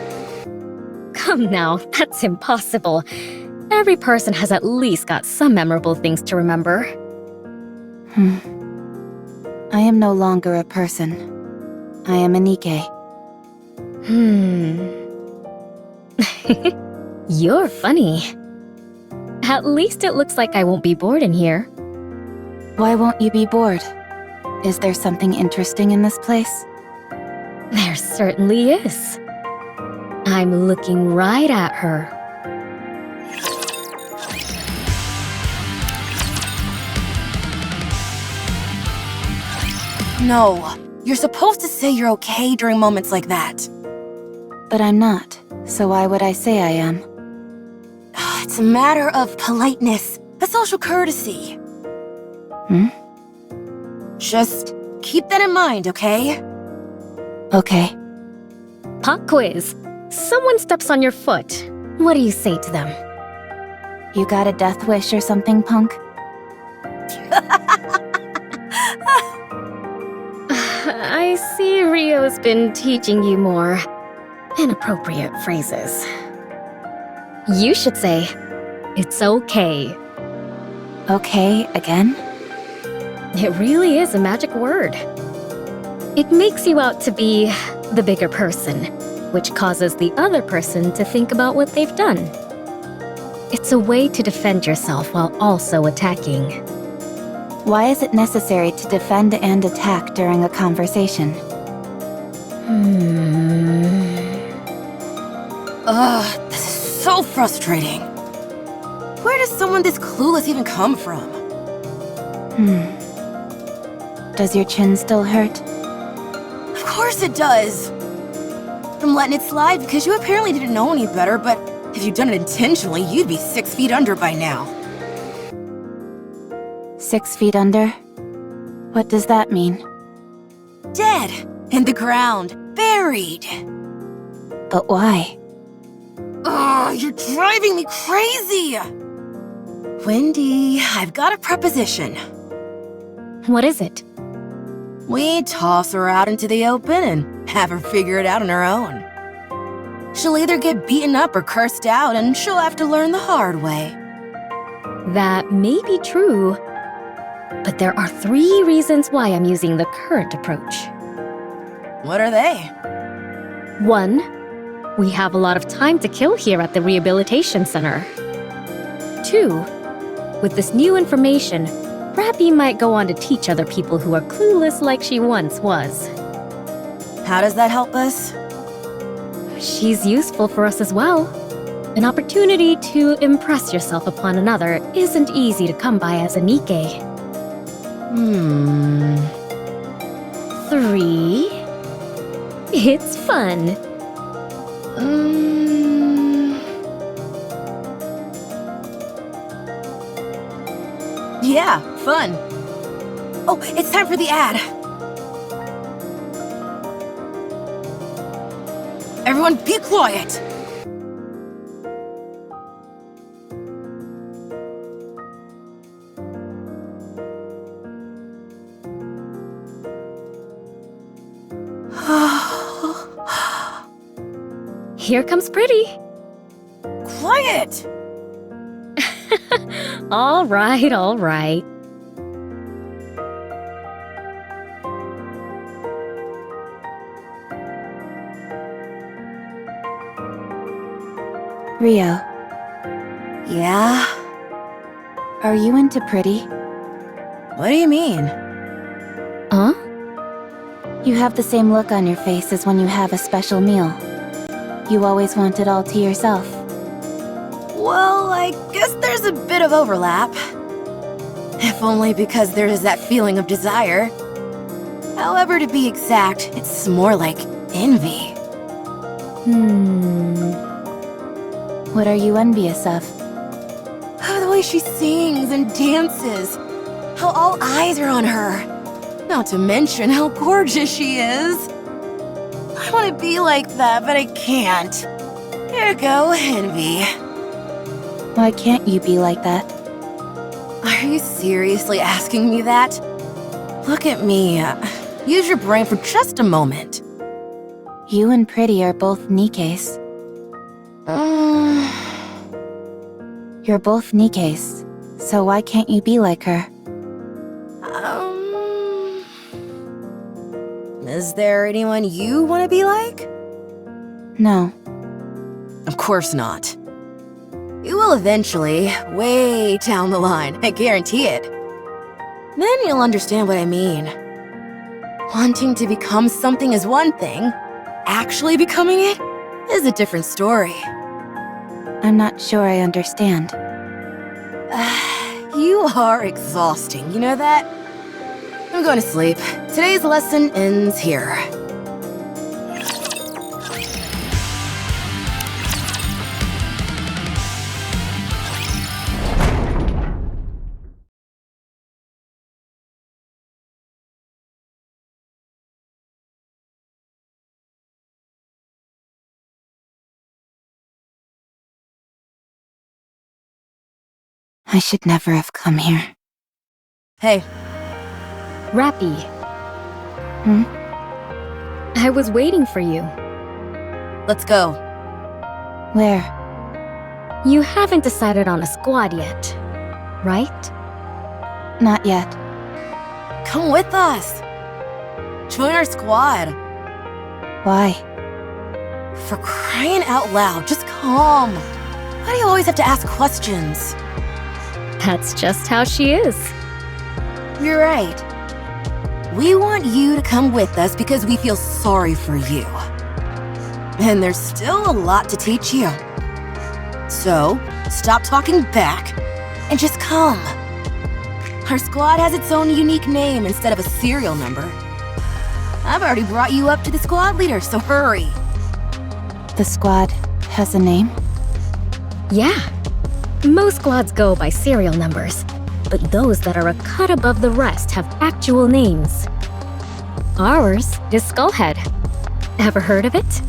[SPEAKER 11] Come now, that's impossible. Every person has at least got some memorable things to remember.
[SPEAKER 1] I am no longer a person. I am a Nikke.
[SPEAKER 11] You're funny. At least it looks like I won't be bored in here.
[SPEAKER 1] Why won't you be bored? Is there something interesting in this place?
[SPEAKER 11] There certainly is. I'm looking right at her.
[SPEAKER 10] No, you're supposed to say you're okay during moments like that.
[SPEAKER 1] But I'm not, so why would I say I am?
[SPEAKER 10] It's a matter of politeness, a social courtesy. Just keep that in mind, okay?
[SPEAKER 1] Okay.
[SPEAKER 11] Pop quiz. Someone steps on your foot. What do you say to them?
[SPEAKER 1] You got a death wish or something, punk?
[SPEAKER 11] I see Rio's been teaching you more inappropriate phrases. You should say, "It's okay."
[SPEAKER 1] Okay, again?
[SPEAKER 11] It really is a magic word. It makes you out to be the bigger person, which causes the other person to think about what they've done. It's a way to defend yourself while also attacking.
[SPEAKER 1] Why is it necessary to defend and attack during a conversation?
[SPEAKER 10] Ugh, this is so frustrating. Where does someone this clueless even come from?
[SPEAKER 1] Does your chin still hurt?
[SPEAKER 10] Of course it does. I'm letting it slide because you apparently didn't know any better, but if you'd done it intentionally, you'd be 6 feet under by now.
[SPEAKER 1] 6 feet under? What does that mean?
[SPEAKER 10] Dead. In the ground. Buried.
[SPEAKER 1] But why?
[SPEAKER 10] Ugh, you're driving me crazy! Wendy, I've got a proposition.
[SPEAKER 11] What is it?
[SPEAKER 10] We toss her out into the open and have her figure it out on her own. She'll either get beaten up or cursed out, and she'll have to learn the hard way.
[SPEAKER 11] That may be true, but there are 3 reasons why I'm using the current approach.
[SPEAKER 10] What are they?
[SPEAKER 11] 1, we have a lot of time to kill here at the rehabilitation center. 2, with this new information, Rapi might go on to teach other people who are clueless like she once was.
[SPEAKER 10] How does that help us?
[SPEAKER 11] She's useful for us as well. An opportunity to impress yourself upon another isn't easy to come by as a Nikke. 3. It's fun.
[SPEAKER 10] Yeah, fun. Oh, it's time for the ad. Everyone be quiet.
[SPEAKER 11] Here comes Pretty.
[SPEAKER 10] Quiet.
[SPEAKER 11] All right, all right.
[SPEAKER 1] Rio,
[SPEAKER 10] Yeah?
[SPEAKER 1] are you into Pretty?
[SPEAKER 10] What do you mean?
[SPEAKER 11] Huh?
[SPEAKER 1] You have the same look on your face as when you have a special meal. You always want it all to yourself.
[SPEAKER 10] Well, I guess there's a bit of overlap. If only because there is that feeling of desire. However, to be exact, it's more like envy.
[SPEAKER 1] What are you envious of?
[SPEAKER 10] Oh, the way she sings and dances. How all eyes are on her. Not to mention how gorgeous she is. I want to be like that, but I can't. Here you go, envy.
[SPEAKER 1] Why can't you be like that?
[SPEAKER 10] Are you seriously asking me that? Look at me. Use your brain for just a moment.
[SPEAKER 1] You and Pretty are both Nikkes. You're both Nikkes, so why can't you be like her?
[SPEAKER 10] Is there anyone you want to be like?
[SPEAKER 1] No.
[SPEAKER 10] Of course not. You will eventually, way down the line, I guarantee it. Then you'll understand what I mean. Wanting to become something is one thing. Actually becoming it is a different story.
[SPEAKER 1] I'm not sure I understand.
[SPEAKER 10] You are exhausting, you know that? I'm going to sleep. Today's lesson ends here.
[SPEAKER 1] I should never have come here.
[SPEAKER 10] Hey.
[SPEAKER 11] Rapi,
[SPEAKER 1] Hmm?
[SPEAKER 11] I was waiting for you.
[SPEAKER 10] Let's go.
[SPEAKER 1] Where?
[SPEAKER 11] You haven't decided on a squad yet, right?
[SPEAKER 1] Not yet.
[SPEAKER 10] Come with us. Join our squad.
[SPEAKER 1] Why?
[SPEAKER 10] For crying out loud, just come. Why do you always have to ask questions?
[SPEAKER 11] That's just how she is.
[SPEAKER 10] You're right. We want you to come with us because we feel sorry for you. And there's still a lot to teach you. So, stop talking back and just come. Our squad has its own unique name instead of a serial number. I've already brought you up to the squad leader, so hurry.
[SPEAKER 1] The squad has a name?
[SPEAKER 11] Yeah. Most squads go by serial numbers, but those that are a cut above the rest have actual names. Ours is Skullhead. Ever heard of it?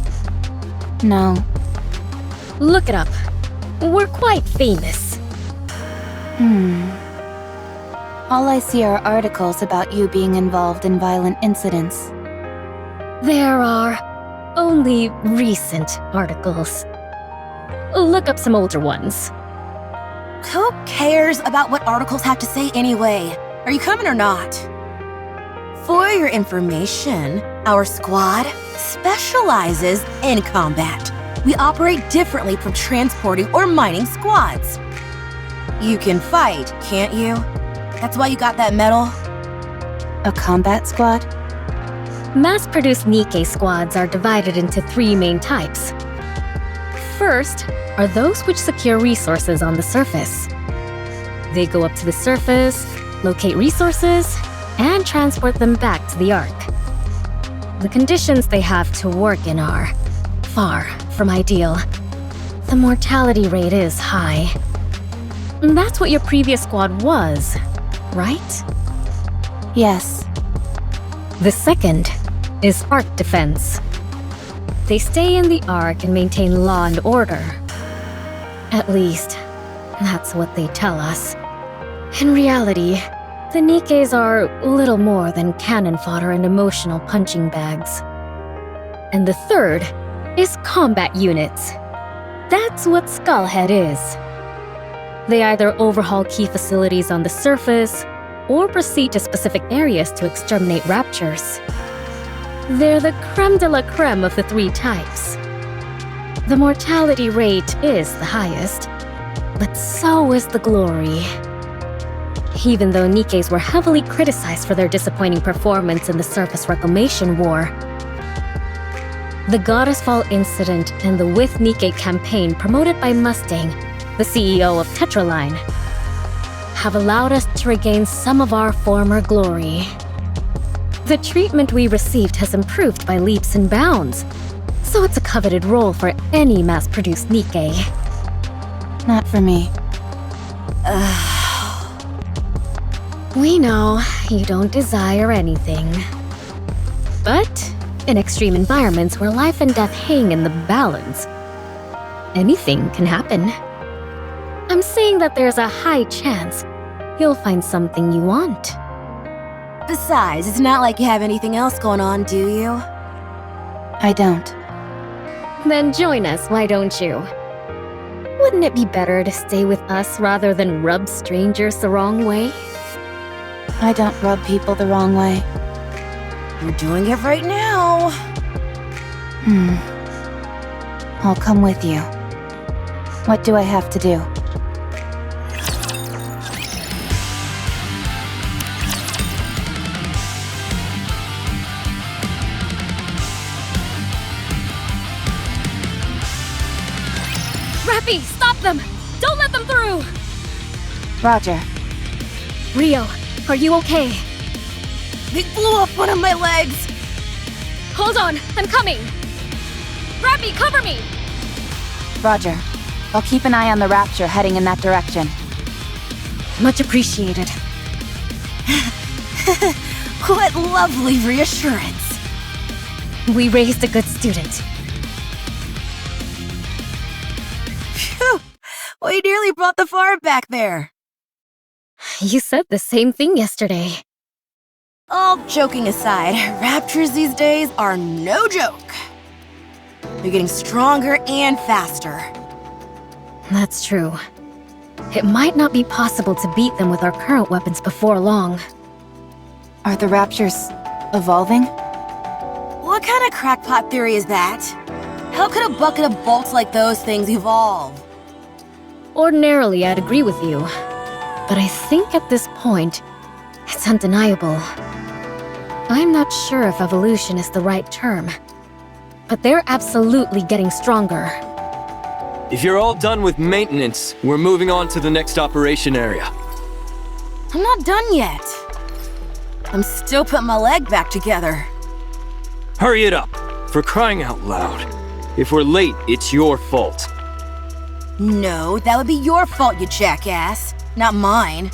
[SPEAKER 1] No.
[SPEAKER 11] Look it up. We're quite famous.
[SPEAKER 1] All I see are articles about you being involved in violent incidents.
[SPEAKER 11] There are only recent articles. Look up some older ones.
[SPEAKER 10] Who cares about what articles have to say anyway? Are you coming or not? For your information, our squad specializes in combat. We operate differently from transporting or mining squads. You can fight, can't you? That's why you got that medal?
[SPEAKER 1] A combat squad?
[SPEAKER 11] Mass-produced Nikke squads are divided into 3 main types. First are those which secure resources on the surface. They go up to the surface, locate resources, and transport them back to the Ark. The conditions they have to work in are far from ideal. The mortality rate is high. And that's what your previous squad was, right?
[SPEAKER 1] Yes.
[SPEAKER 11] The second is Ark defense. They stay in the Ark and maintain law and order. At least, that's what they tell us. In reality, the NIKKEs are little more than cannon fodder and emotional punching bags. And the third is combat units. That's what Skullhead is. They either overhaul key facilities on the surface, or proceed to specific areas to exterminate raptures. They're the creme de la creme of the three types. The mortality rate is the highest, but so is the glory. Even though NIKKEs were heavily criticized for their disappointing performance in the Surface Reclamation War, the Goddess Fall incident and the With NIKKE campaign promoted by Mustang, the CEO of Tetraline, have allowed us to regain some of our former glory. The treatment we received has improved by leaps and bounds, so it's a coveted role for any mass-produced NIKKE.
[SPEAKER 1] Not for me.
[SPEAKER 11] We know you don't desire anything. But in extreme environments where life and death hang in the balance, anything can happen. I'm saying that there's a high chance you'll find something you want.
[SPEAKER 10] Besides, it's not like you have anything else going on, do you?
[SPEAKER 1] I don't.
[SPEAKER 11] Then join us, why don't you? Wouldn't it be better to stay with us rather than rub strangers the wrong way?
[SPEAKER 1] I don't rub people the wrong way.
[SPEAKER 10] You're doing it right now.
[SPEAKER 1] I'll come with you. What do I have to do?
[SPEAKER 7] Rapi, stop them! Don't let them through!
[SPEAKER 1] Roger.
[SPEAKER 11] Rio, are you okay?
[SPEAKER 10] They blew off one of my legs!
[SPEAKER 7] Hold on, I'm coming! Rapi, cover me!
[SPEAKER 1] Roger. I'll keep an eye on the Rapture heading in that direction.
[SPEAKER 11] Much appreciated.
[SPEAKER 10] What lovely reassurance.
[SPEAKER 11] We raised a good student.
[SPEAKER 10] Phew! We nearly brought the farm back there.
[SPEAKER 11] You said the same thing yesterday.
[SPEAKER 10] All joking aside, raptors these days are no joke. They're getting stronger and faster.
[SPEAKER 11] That's true. It might not be possible to beat them with our current weapons before long.
[SPEAKER 1] Are the Raptures evolving?
[SPEAKER 10] What kind of crackpot theory is that? How could a bucket of bolts like those things evolve?
[SPEAKER 11] Ordinarily, I'd agree with you. But I think at this point, it's undeniable. I'm not sure if evolution is the right term, but they're absolutely getting stronger.
[SPEAKER 9] If you're all done with maintenance, we're moving on to the next operation area.
[SPEAKER 10] I'm not done yet. I'm still putting my leg back together.
[SPEAKER 9] Hurry it up, for crying out loud. If we're late, it's your fault.
[SPEAKER 10] No, that would be your fault, you jackass, not mine.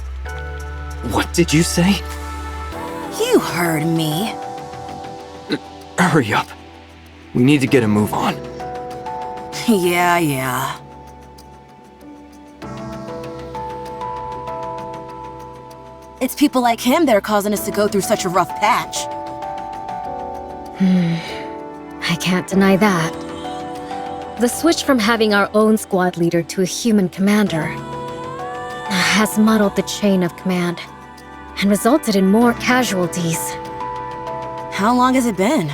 [SPEAKER 9] What did you say?
[SPEAKER 10] You heard me.
[SPEAKER 9] Hurry up. We need to get a move on.
[SPEAKER 10] Yeah. It's people like him that are causing us to go through such a rough patch.
[SPEAKER 11] I can't deny that. The switch from having our own squad leader to a human commander has muddled the chain of command and resulted in more casualties.
[SPEAKER 10] How long has it been?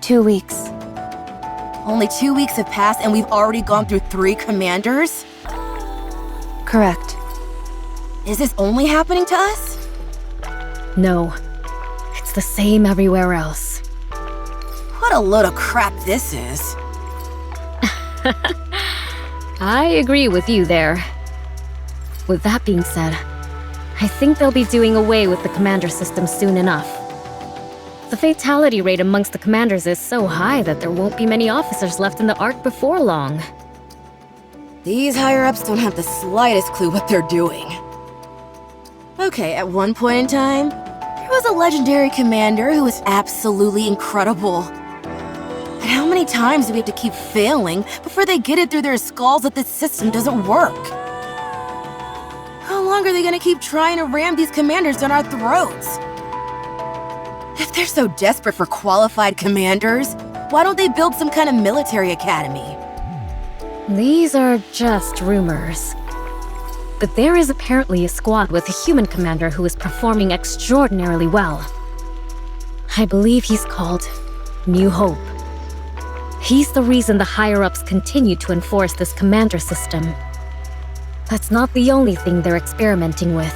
[SPEAKER 1] 2 weeks.
[SPEAKER 10] Only 2 weeks have passed and we've already gone through 3 commanders?
[SPEAKER 1] Correct.
[SPEAKER 10] Is this only happening to us?
[SPEAKER 11] No, it's the same everywhere else.
[SPEAKER 10] What a load of crap this is.
[SPEAKER 11] I agree with you there. With that being said, I think they'll be doing away with the commander system soon enough. The fatality rate amongst the commanders is so high that there won't be many officers left in the Ark before long.
[SPEAKER 10] These higher-ups don't have the slightest clue what they're doing. Okay, at one point in time, there was a legendary commander who was absolutely incredible. But how many times do we have to keep failing before they get it through their skulls that this system doesn't work? How long are they gonna keep trying to ram these commanders down our throats? If they're so desperate for qualified commanders, why don't they build some kind of military academy?
[SPEAKER 11] These are just rumors. But there is apparently a squad with a human commander who is performing extraordinarily well. I believe he's called New Hope. He's the reason the higher-ups continue to enforce this commander system. That's not the only thing they're experimenting with.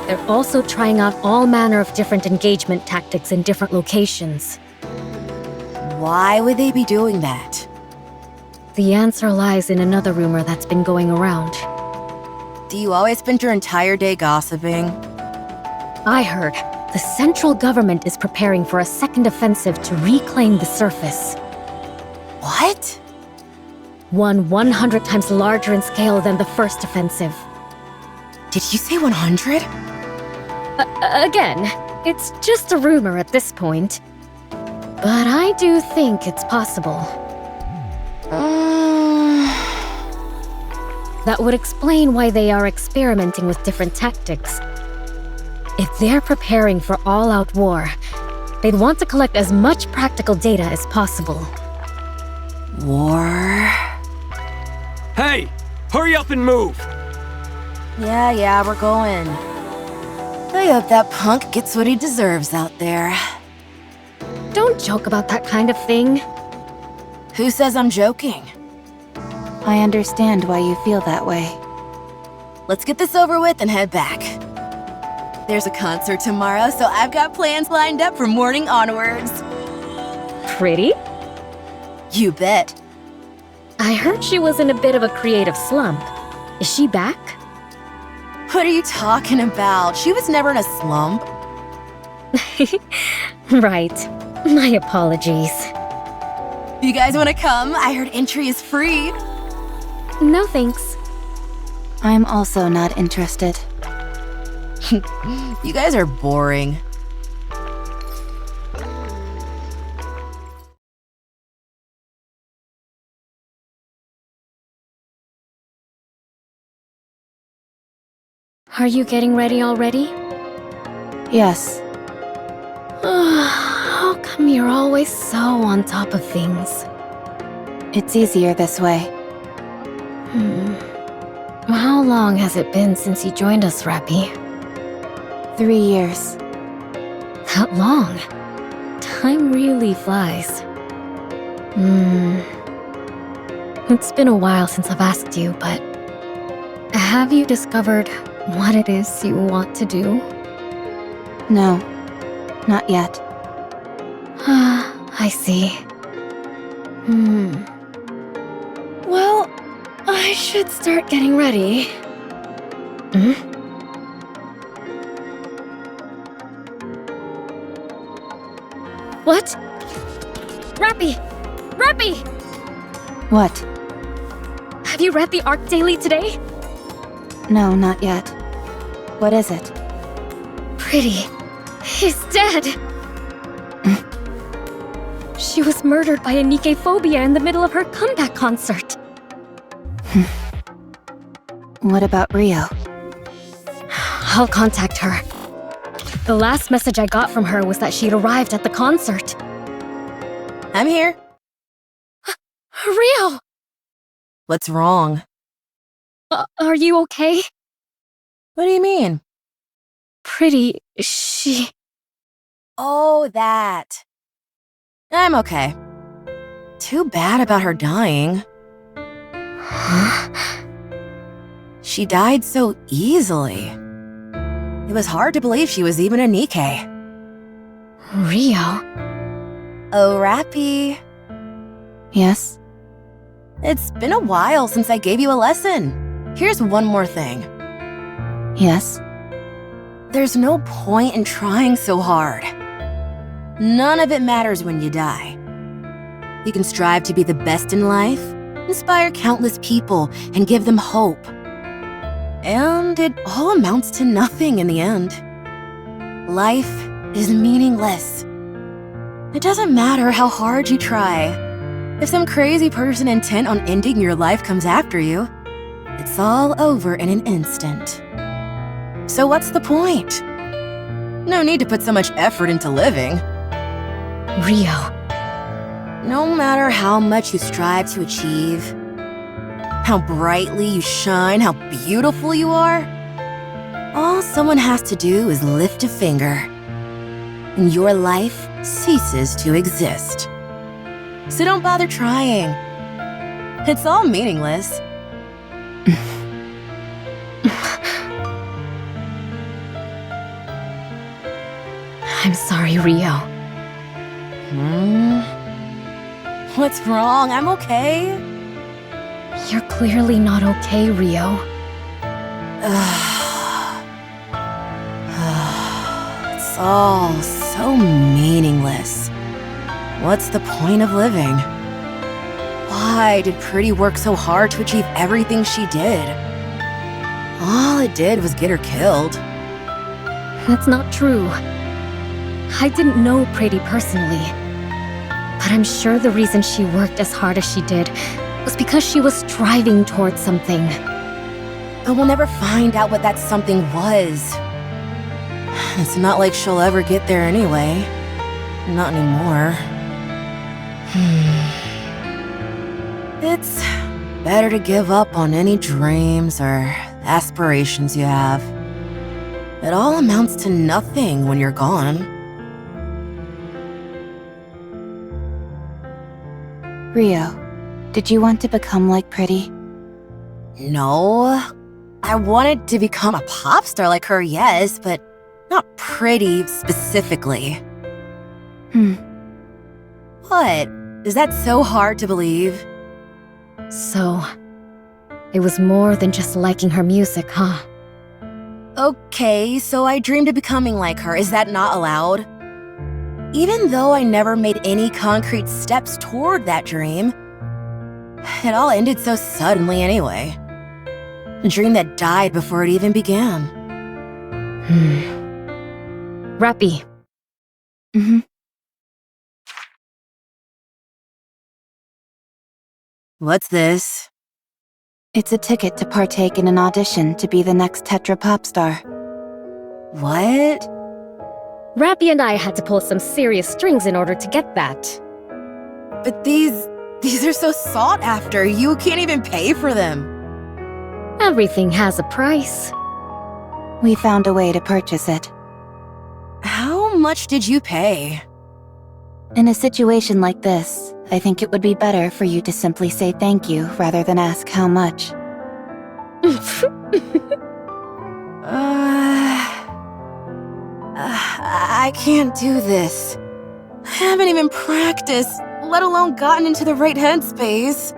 [SPEAKER 11] They're also trying out all manner of different engagement tactics in different locations.
[SPEAKER 10] Why would they be doing that?
[SPEAKER 11] The answer lies in another rumor that's been going around.
[SPEAKER 10] Do you always spend your entire day gossiping?
[SPEAKER 11] I heard the central government is preparing for a second offensive to reclaim the surface.
[SPEAKER 10] What?
[SPEAKER 11] One 100 times larger in scale than the first offensive.
[SPEAKER 10] Did you say 100?
[SPEAKER 11] Again, it's just a rumor at this point. But I do think it's possible. That would explain why they are experimenting with different tactics. If they're preparing for all-out war, they'd want to collect as much practical data as possible.
[SPEAKER 10] War?
[SPEAKER 8] Hey! Hurry up and move!
[SPEAKER 10] Yeah, we're going. I hope that punk gets what he deserves out there.
[SPEAKER 11] Don't joke about that kind of thing.
[SPEAKER 10] Who says I'm joking?
[SPEAKER 1] I understand why you feel that way.
[SPEAKER 10] Let's get this over with and head back. There's a concert tomorrow, so I've got plans lined up from morning onwards.
[SPEAKER 11] Pretty?
[SPEAKER 10] You bet.
[SPEAKER 11] I heard she was in a bit of a creative slump. Is she back?
[SPEAKER 10] What are you talking about? She was never in a slump.
[SPEAKER 11] Right. My apologies.
[SPEAKER 10] You guys want to come? I heard entry is free.
[SPEAKER 11] No thanks.
[SPEAKER 1] I'm also not interested.
[SPEAKER 10] You guys are boring.
[SPEAKER 11] Are you getting ready already?
[SPEAKER 1] Yes.
[SPEAKER 11] How come you're always so on top of things?
[SPEAKER 1] It's easier this way.
[SPEAKER 11] How long has it been since you joined us, Rapi?
[SPEAKER 1] 3 years.
[SPEAKER 11] That long? Time really flies. It's been a while since I've asked you, but have you discovered what it is you want to do?
[SPEAKER 1] No, not yet.
[SPEAKER 11] I see. Well, I should start getting ready. What? Rapi! Rapi!
[SPEAKER 1] What?
[SPEAKER 11] Have you read the Ark Daily today?
[SPEAKER 1] No, not yet. What is it?
[SPEAKER 11] Pretty is dead. She was murdered by a NIKKE phobia in the middle of her comeback concert.
[SPEAKER 1] What about Rio?
[SPEAKER 11] I'll contact her. The last message I got from her was that she'd arrived at the concert.
[SPEAKER 10] I'm here.
[SPEAKER 11] Rio!
[SPEAKER 10] What's wrong?
[SPEAKER 11] Are you okay?
[SPEAKER 10] What do you mean?
[SPEAKER 11] Pretty, she...
[SPEAKER 10] Oh, that. I'm okay. Too bad about her dying. She died so easily. It was hard to believe she was even a NIKKE.
[SPEAKER 11] Rio?
[SPEAKER 10] Oh, Rapi.
[SPEAKER 1] Yes?
[SPEAKER 10] It's been a while since I gave you a lesson. Here's one more thing.
[SPEAKER 1] Yes?
[SPEAKER 10] There's no point in trying so hard. None of it matters when you die. You can strive to be the best in life, inspire countless people, and give them hope. And it all amounts to nothing in the end. Life is meaningless. It doesn't matter how hard you try. If some crazy person intent on ending your life comes after you, it's all over in an instant. So what's the point? No need to put so much effort into living.
[SPEAKER 11] Rio.
[SPEAKER 10] No matter how much you strive to achieve, how brightly you shine, how beautiful you are, all someone has to do is lift a finger, and your life ceases to exist. So don't bother trying. It's all meaningless.
[SPEAKER 11] I'm sorry, Rio.
[SPEAKER 10] What's wrong? I'm okay.
[SPEAKER 11] You're clearly not okay, Rio.
[SPEAKER 10] It's all so meaningless. What's the point of living? Why did Pretty work so hard to achieve everything she did? All it did was get her killed.
[SPEAKER 11] That's not true. I didn't know Pretty personally, but I'm sure the reason she worked as hard as she did was because she was striving towards something.
[SPEAKER 10] But we'll never find out what that something was. It's not like she'll ever get there anyway. Not anymore. It's better to give up on any dreams or aspirations you have. It all amounts to nothing when you're gone.
[SPEAKER 1] Rio, did you want to become like Pretty?
[SPEAKER 10] No. I wanted to become a pop star like her, yes, but not Pretty specifically. What? Is that so hard to believe?
[SPEAKER 11] So, it was more than just liking her music, huh?
[SPEAKER 10] Okay, so I dreamed of becoming like her. Is that not allowed? Even though I never made any concrete steps toward that dream, it all ended so suddenly anyway. A dream that died before it even began.
[SPEAKER 11] Rapi.
[SPEAKER 10] What's this?
[SPEAKER 1] It's a ticket to partake in an audition to be the next Tetra pop star.
[SPEAKER 10] What?
[SPEAKER 11] Rapi and I had to pull some serious strings in order to get that.
[SPEAKER 10] But these are so sought after. You can't even pay for them.
[SPEAKER 11] Everything has a price.
[SPEAKER 1] We found a way to purchase it.
[SPEAKER 10] How much did you pay?
[SPEAKER 1] In a situation like this, I think it would be better for you to simply say thank you rather than ask how much.
[SPEAKER 10] I can't do this. I haven't even practiced, let alone gotten into the right headspace.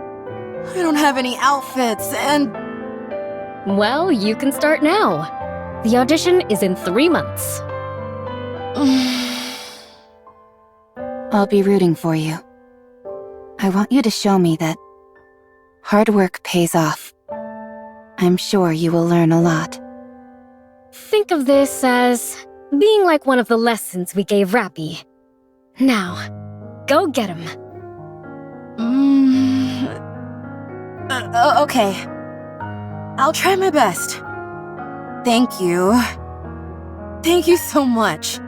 [SPEAKER 10] I don't have any outfits, and...
[SPEAKER 11] Well, you can start now. The audition is in 3 months.
[SPEAKER 1] I'll be rooting for you. I want you to show me that hard work pays off. I'm sure you will learn a lot.
[SPEAKER 11] Think of this as being like one of the lessons we gave Rapi. Now, go get him.
[SPEAKER 10] Okay. I'll try my best. Thank you. Thank you so much.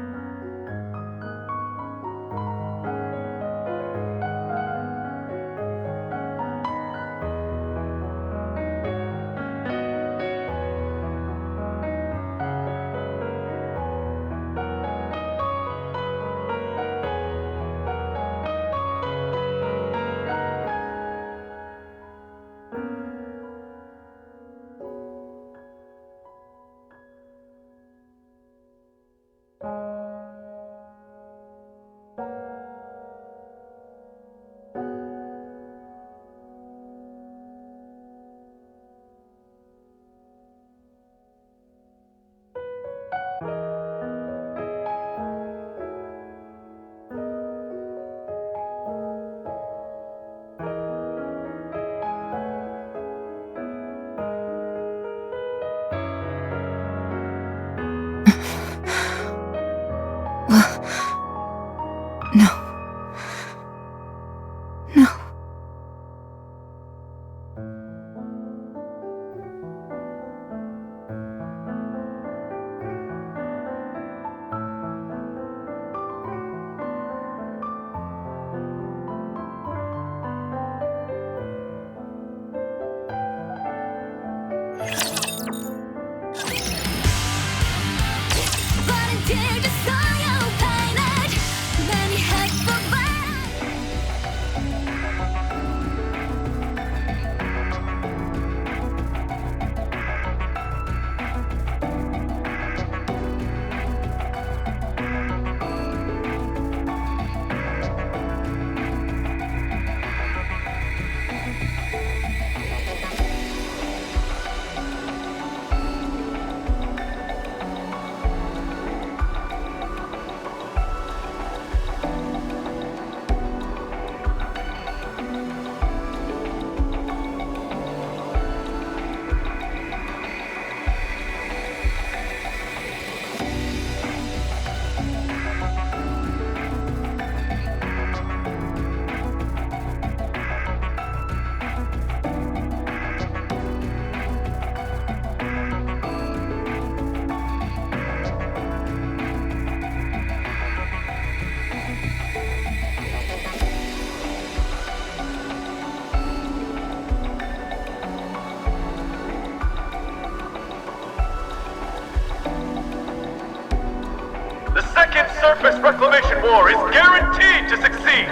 [SPEAKER 3] The second surface reclamation war is guaranteed to succeed.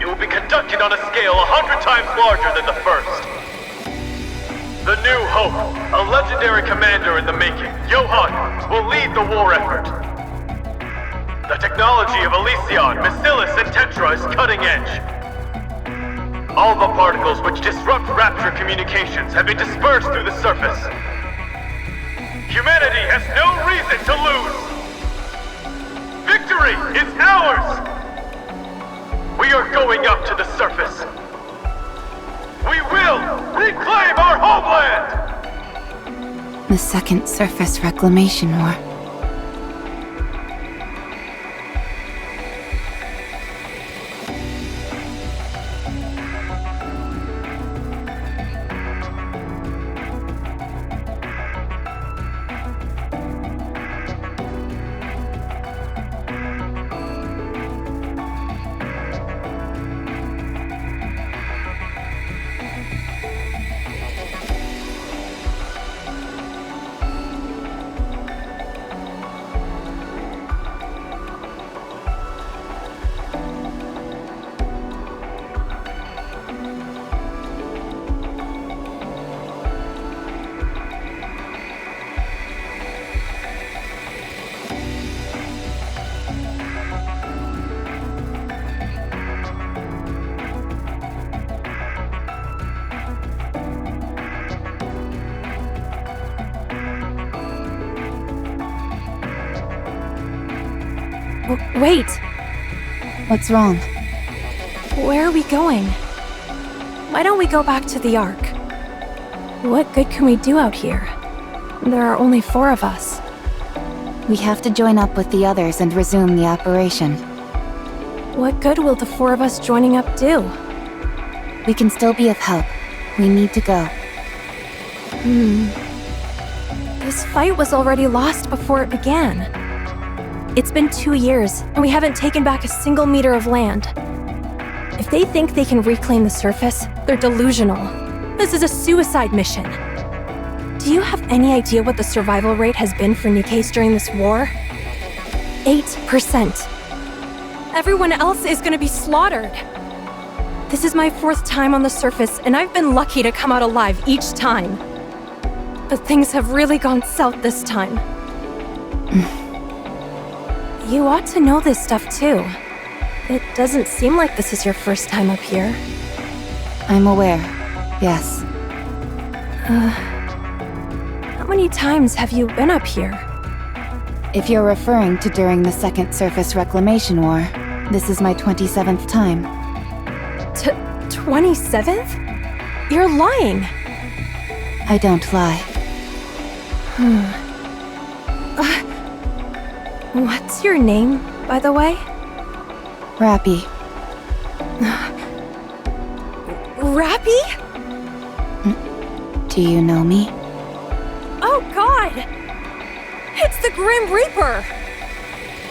[SPEAKER 3] It will be conducted on a scale 100 times larger than the first. The New Hope, a legendary commander in the making, Johan, will lead the war effort. The technology of Elysion, Bacillus, and Tetra is cutting edge. All the particles which disrupt Rapture communications have been dispersed through the surface. Humanity has no reason to lose! Victory is ours! We are going up to the surface. We will reclaim our homeland!
[SPEAKER 1] The second surface reclamation war.
[SPEAKER 5] Wait!
[SPEAKER 1] What's wrong?
[SPEAKER 5] Where are we going? Why don't we go back to the Ark? What good can we do out here? There are only 4 of us.
[SPEAKER 1] We have to join up with the others and resume the operation.
[SPEAKER 5] What good will the 4 of us joining up do?
[SPEAKER 1] We can still be of help. We need to go.
[SPEAKER 5] This fight was already lost before it began. It's been 2 years, and we haven't taken back a single meter of land. If they think they can reclaim the surface, they're delusional. This is a suicide mission. Do you have any idea what the survival rate has been for NIKKEs during this war? 8%. Everyone else is gonna be slaughtered. This is my 4th time on the surface, and I've been lucky to come out alive each time. But things have really gone south this time. You ought to know this stuff too. It doesn't seem like this is your first time up here.
[SPEAKER 1] I'm aware, yes.
[SPEAKER 5] How many times have you been up here?
[SPEAKER 1] If you're referring to during the second surface reclamation war, this is my 27th time.
[SPEAKER 5] 27th? You're lying!
[SPEAKER 1] I don't lie.
[SPEAKER 5] What's your name, by the way?
[SPEAKER 1] Rapi.
[SPEAKER 5] Rapi?
[SPEAKER 1] Do you know me?
[SPEAKER 5] Oh god! It's the Grim Reaper!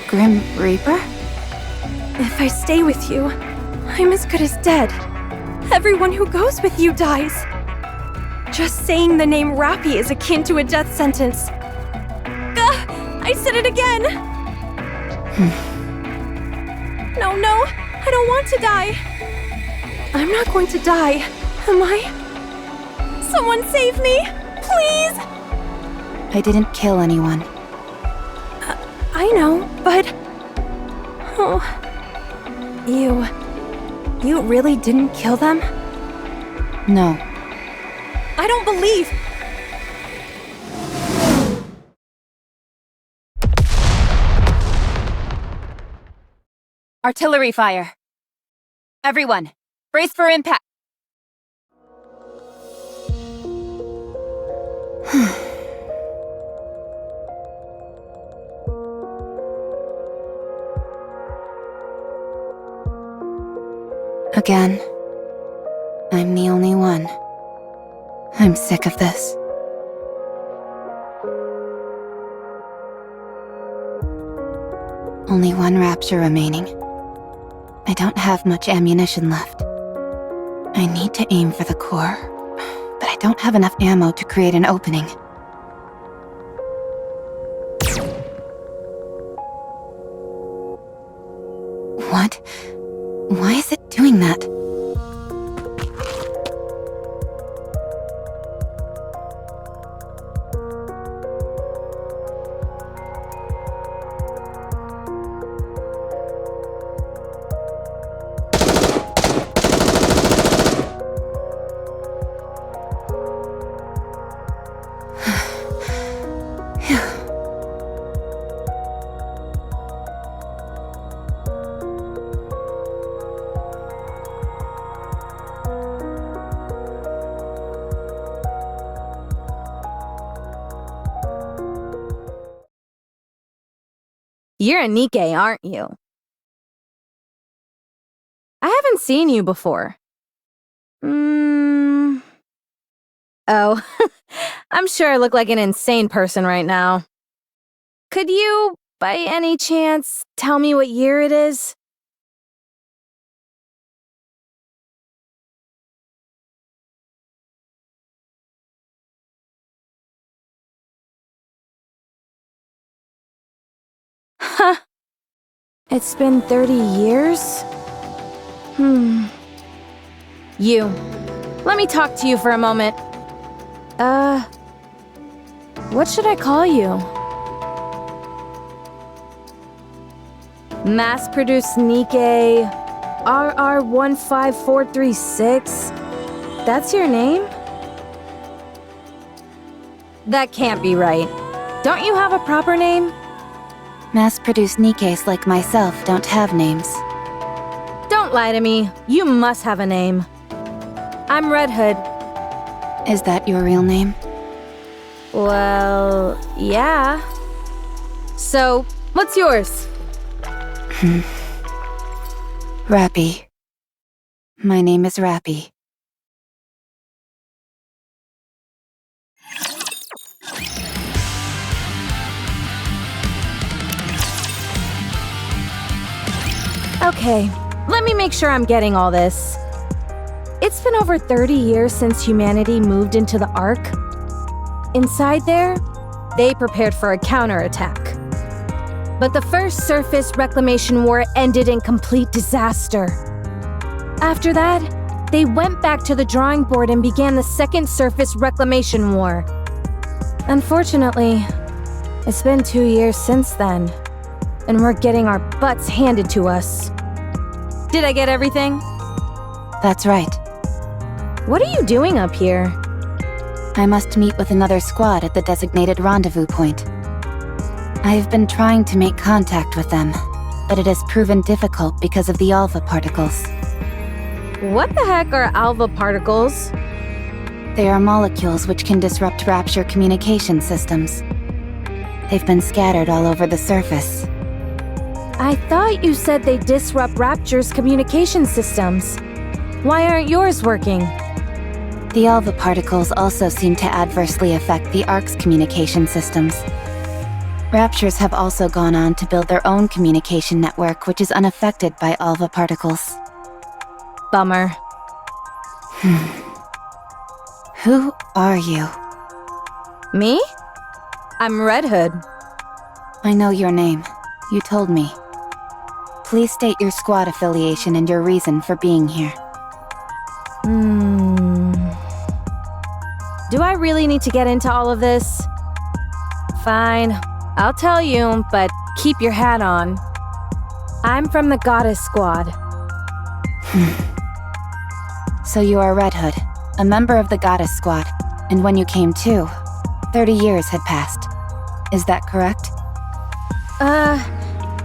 [SPEAKER 1] Grim Reaper?
[SPEAKER 5] If I stay with you, I'm as good as dead. Everyone who goes with you dies. Just saying the name Rapi is akin to a death sentence. I
[SPEAKER 7] I said it again! No, I don't want to die. I'm not going to die, am I? Someone save me, please!
[SPEAKER 1] I didn't kill anyone.
[SPEAKER 7] I know, but... Oh... You really didn't kill them?
[SPEAKER 1] No.
[SPEAKER 7] I don't believe...
[SPEAKER 1] Artillery fire. Everyone, brace for impact. Again. I'm the only one. I'm sick of this. Only one Rapture remaining. I don't have much ammunition left. I need to aim for the core, but I don't have enough ammo to create an opening. What? Why is it doing that?
[SPEAKER 12] You're a NIKKE, aren't you? I haven't seen you before. Oh, I'm sure I look like an insane person right now. Could you, by any chance, tell me what year it is? Huh. It's been 30 years? You. Let me talk to you for a moment. What should I call you? Mass-produced NIKKE RR15436. That's your name? That can't be right. Don't you have a proper name?
[SPEAKER 1] Mass-produced NIKKEs like myself don't have names.
[SPEAKER 12] Don't lie to me. You must have a name. I'm Red Hood.
[SPEAKER 1] Is that your real name?
[SPEAKER 12] Well, yeah. So, what's yours?
[SPEAKER 1] Rapi. My name is Rapi.
[SPEAKER 12] Okay, let me make sure I'm getting all this. It's been over 30 years since humanity moved into the Ark. Inside there, they prepared for a counterattack. But the first surface reclamation war ended in complete disaster. After that, they went back to the drawing board and began the second surface reclamation war. Unfortunately, it's been 2 years since then, and we're getting our butts handed to us. Did I get everything?
[SPEAKER 1] That's right.
[SPEAKER 12] What are you doing up here?
[SPEAKER 1] I must meet with another squad at the designated rendezvous point. I have been trying to make contact with them, but it has proven difficult because of the alpha particles.
[SPEAKER 12] What the heck are alpha particles?
[SPEAKER 1] They are molecules which can disrupt Rapture communication systems. They've been scattered all over the surface.
[SPEAKER 12] I thought you said they disrupt Rapture's communication systems. Why aren't yours working?
[SPEAKER 1] The alpha particles also seem to adversely affect the Ark's communication systems. Raptures have also gone on to build their own communication network which is unaffected by alpha particles.
[SPEAKER 12] Bummer.
[SPEAKER 1] Who are you?
[SPEAKER 12] Me? I'm Red Hood.
[SPEAKER 1] I know your name. You told me. Please state your squad affiliation and your reason for being here.
[SPEAKER 12] Do I really need to get into all of this? Fine, I'll tell you, but keep your hat on. I'm from the Goddess Squad.
[SPEAKER 1] So you are Red Hood, a member of the Goddess Squad, and when you came to, 30 years had passed. Is that correct?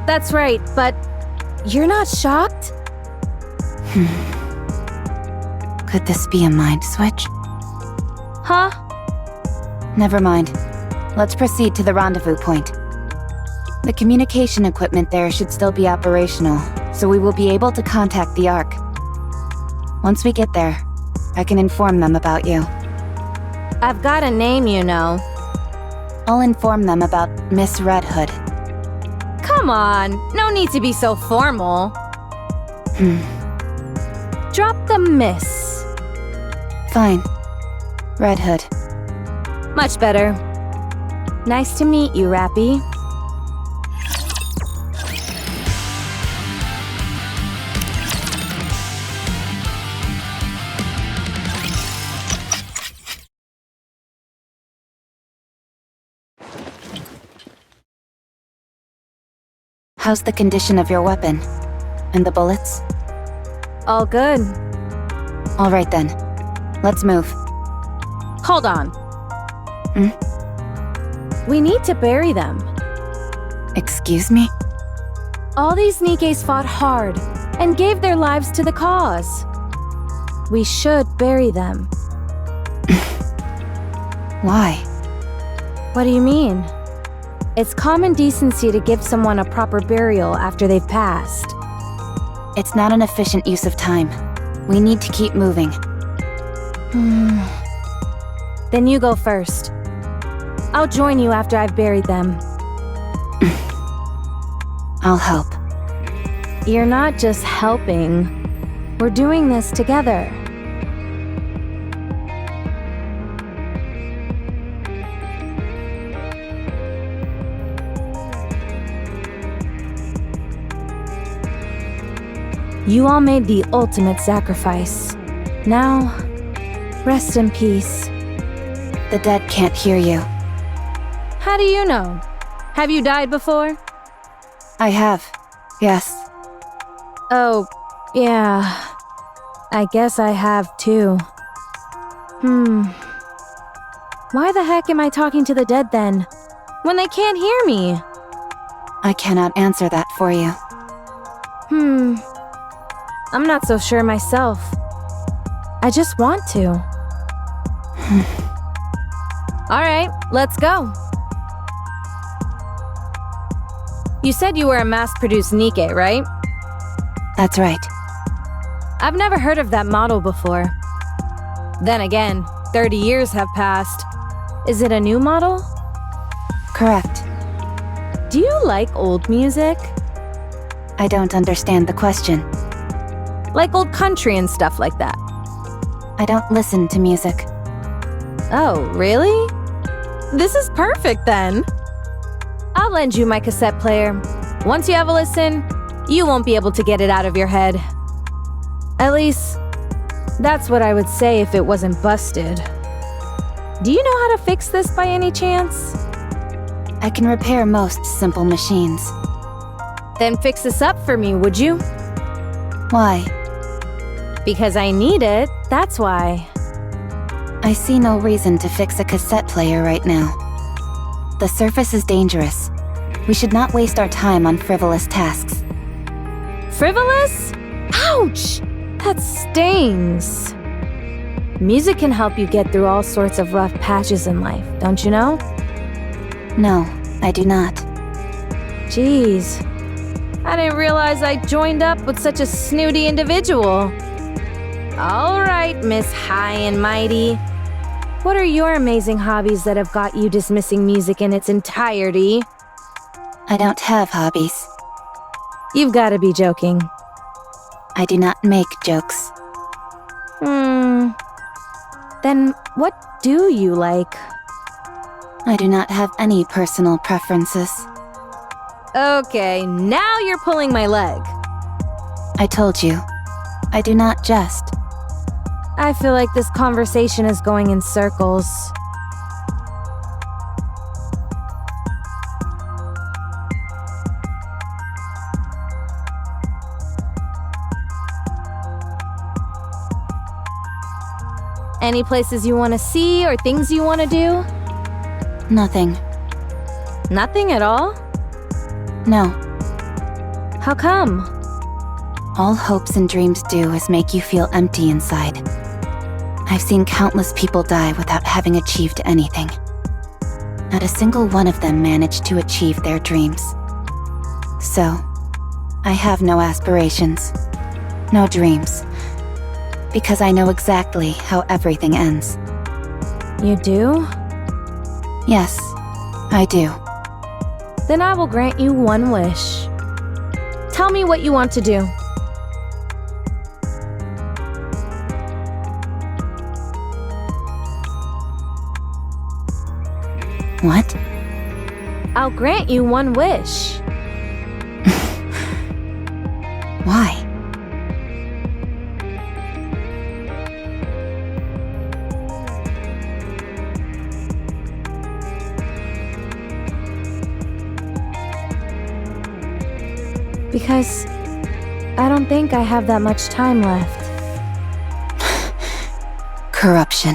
[SPEAKER 12] That's right, but you're not shocked?
[SPEAKER 1] Could this be a mind switch?
[SPEAKER 12] Huh?
[SPEAKER 1] Never mind. Let's proceed to the rendezvous point. The communication equipment there should still be operational, so we will be able to contact the Ark. Once we get there, I can inform them about you.
[SPEAKER 12] I've got a name, you know.
[SPEAKER 1] I'll inform them about Miss Red Hood.
[SPEAKER 12] Come on, no need to be so formal. Drop the miss.
[SPEAKER 1] Fine. Red Hood.
[SPEAKER 12] Much better. Nice to meet you, Rapi.
[SPEAKER 1] How's the condition of your weapon? And the bullets?
[SPEAKER 12] All good.
[SPEAKER 1] All right then. Let's move.
[SPEAKER 12] Hold on. We need to bury them.
[SPEAKER 1] Excuse me?
[SPEAKER 12] All these Nikkes fought hard and gave their lives to the cause. We should bury them.
[SPEAKER 1] Why?
[SPEAKER 12] What do you mean? It's common decency to give someone a proper burial after they've passed.
[SPEAKER 1] It's not an efficient use of time. We need to keep moving.
[SPEAKER 12] Then you go first. I'll join you after I've buried them.
[SPEAKER 1] I'll help.
[SPEAKER 12] You're not just helping. We're doing this together. You all made the ultimate sacrifice. Now, rest in peace.
[SPEAKER 1] The dead can't hear you.
[SPEAKER 12] How do you know? Have you died before?
[SPEAKER 1] I have. Yes.
[SPEAKER 12] Oh, yeah. I guess I have too. Why the heck am I talking to the dead then? When they can't hear me?
[SPEAKER 1] I cannot answer that for you.
[SPEAKER 12] I'm not so sure myself. I just want to. Alright, let's go. You said you were a mass-produced Nikke, right?
[SPEAKER 1] That's right.
[SPEAKER 12] I've never heard of that model before. Then again, 30 years have passed. Is it a new model?
[SPEAKER 1] Correct.
[SPEAKER 12] Do you like old music?
[SPEAKER 1] I don't understand the question.
[SPEAKER 12] Like old country and stuff like that.
[SPEAKER 1] I don't listen to music.
[SPEAKER 12] Oh, really? This is perfect then. I'll lend you my cassette player. Once you have a listen, you won't be able to get it out of your head. At least, that's what I would say if it wasn't busted. Do you know how to fix this by any chance?
[SPEAKER 1] I can repair most simple machines.
[SPEAKER 12] Then fix this up for me, would you?
[SPEAKER 1] Why?
[SPEAKER 12] Because I need it, that's why.
[SPEAKER 1] I see no reason to fix a cassette player right now. The surface is dangerous. We should not waste our time on frivolous tasks.
[SPEAKER 12] Frivolous? Ouch! That stings. Music can help you get through all sorts of rough patches in life, don't you know?
[SPEAKER 1] No, I do not.
[SPEAKER 12] Jeez. I didn't realize I joined up with such a snooty individual. All right, Miss High and Mighty. What are your amazing hobbies that have got you dismissing music in its entirety?
[SPEAKER 1] I don't have hobbies.
[SPEAKER 12] You've got to be joking.
[SPEAKER 1] I do not make jokes.
[SPEAKER 12] Then what do you like?
[SPEAKER 1] I do not have any personal preferences.
[SPEAKER 12] Okay, now you're pulling my leg.
[SPEAKER 1] I told you, I do not jest.
[SPEAKER 12] I feel like this conversation is going in circles. Any places you want to see or things you want to do?
[SPEAKER 1] Nothing.
[SPEAKER 12] Nothing at all?
[SPEAKER 1] No.
[SPEAKER 12] How come?
[SPEAKER 1] All hopes and dreams do is make you feel empty inside. I've seen countless people die without having achieved anything. Not a single one of them managed to achieve their dreams. So, I have no aspirations, no dreams, because I know exactly how everything ends.
[SPEAKER 12] You do?
[SPEAKER 1] Yes, I do.
[SPEAKER 12] Then I will grant you one wish. Tell me what you want to do.
[SPEAKER 1] What?
[SPEAKER 12] I'll grant you one wish.
[SPEAKER 1] Why?
[SPEAKER 12] Because I don't think I have that much time left.
[SPEAKER 1] Corruption.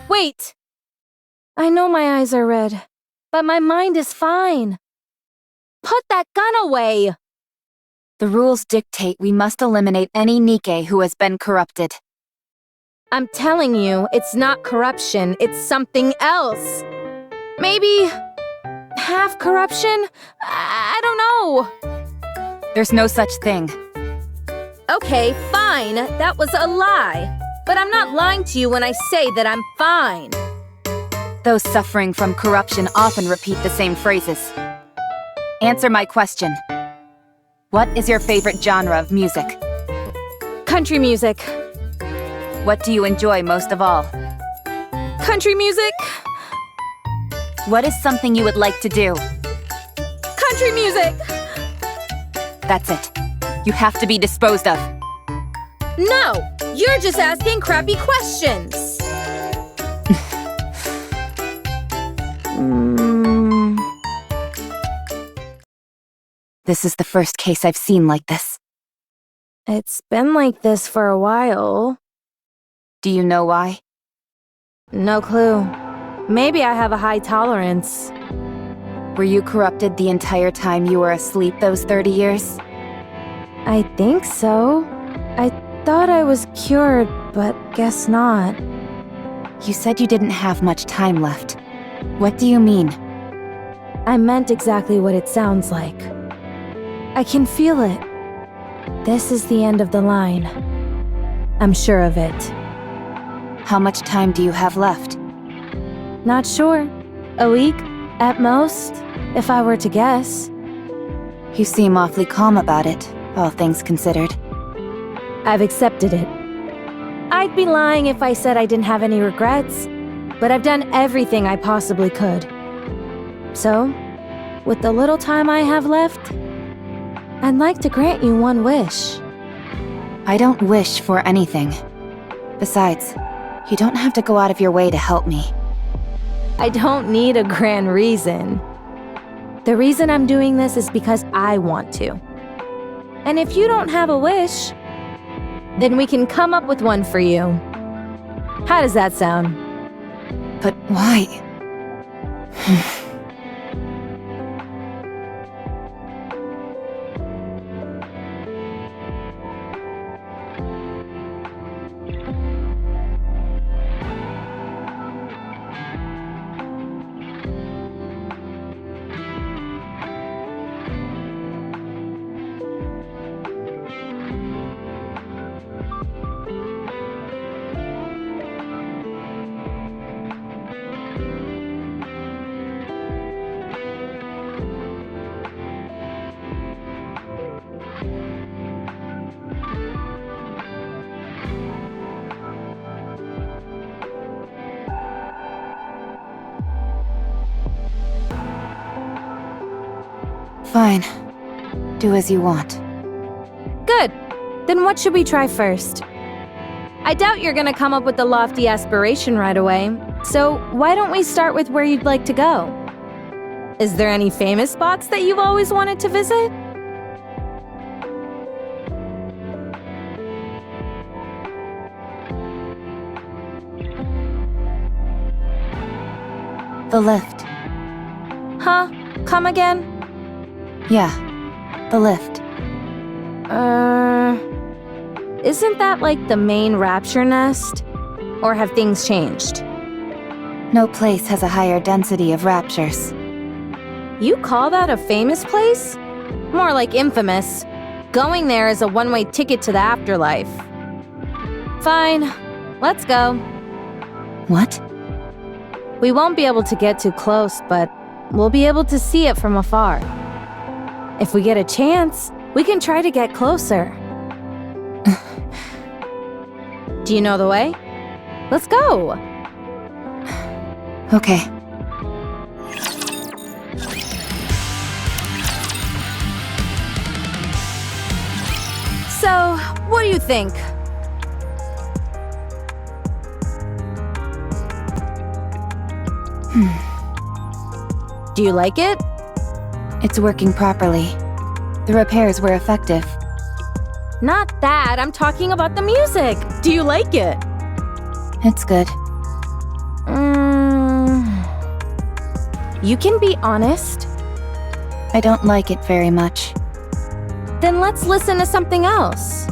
[SPEAKER 12] Wait! I know my eyes are red, but my mind is fine. Put that gun away!
[SPEAKER 1] The rules dictate we must eliminate any NIKKE who has been corrupted.
[SPEAKER 12] I'm telling you, it's not corruption, it's something else. Maybe half corruption? I don't know.
[SPEAKER 1] There's no such thing.
[SPEAKER 12] Okay, fine, that was a lie. But I'm not lying to you when I say that I'm fine.
[SPEAKER 1] Those suffering from corruption often repeat the same phrases. Answer my question. What is your favorite genre of music?
[SPEAKER 12] Country music.
[SPEAKER 1] What do you enjoy most of all?
[SPEAKER 12] Country music.
[SPEAKER 1] What is something you would like to do?
[SPEAKER 12] Country music!
[SPEAKER 1] That's it. You have to be disposed of.
[SPEAKER 12] No! You're just asking crappy questions!
[SPEAKER 1] This is the first case I've seen like this.
[SPEAKER 12] It's been like this for a while.
[SPEAKER 1] Do you know why?
[SPEAKER 12] No clue. Maybe I have a high tolerance.
[SPEAKER 1] Were you corrupted the entire time you were asleep those 30 years?
[SPEAKER 12] I think so. I thought I was cured, but guess not.
[SPEAKER 1] You said you didn't have much time left. What do you mean?
[SPEAKER 12] I meant exactly what it sounds like. I can feel it. This is the end of the line. I'm sure of it.
[SPEAKER 1] How much time do you have left?
[SPEAKER 12] Not sure. A week, at most, if I were to guess.
[SPEAKER 1] You seem awfully calm about it, all things considered.
[SPEAKER 12] I've accepted it. I'd be lying if I said I didn't have any regrets, but I've done everything I possibly could. So, with the little time I have left, I'd like to grant you one wish.
[SPEAKER 1] I don't wish for anything. Besides, you don't have to go out of your way to help me.
[SPEAKER 12] I don't need a grand reason. The reason I'm doing this is because I want to. And if you don't have a wish, then we can come up with one for you. How does that sound?
[SPEAKER 1] But why? Fine. Do as you want.
[SPEAKER 12] Good. Then what should we try first? I doubt you're gonna come up with the lofty aspiration right away, so why don't we start with where you'd like to go? Is there any famous spots that you've always wanted to visit?
[SPEAKER 1] The lift.
[SPEAKER 12] Huh? Come again?
[SPEAKER 1] Yeah, the lift.
[SPEAKER 12] Isn't that like the main rapture nest? Or have things changed?
[SPEAKER 1] No place has a higher density of raptures.
[SPEAKER 12] You call that a famous place? More like infamous. Going there is a one-way ticket to the afterlife. Fine, let's go.
[SPEAKER 1] What?
[SPEAKER 12] We won't be able to get too close, but we'll be able to see it from afar. If we get a chance, we can try to get closer. Do you know the way? Let's go!
[SPEAKER 1] Okay.
[SPEAKER 12] So, what do you think? Do you like it?
[SPEAKER 1] It's working properly. The repairs were effective.
[SPEAKER 12] Not that, I'm talking about the music. Do you like it?
[SPEAKER 1] It's good.
[SPEAKER 12] You can be honest.
[SPEAKER 1] I don't like it very much.
[SPEAKER 12] Then let's listen to something else.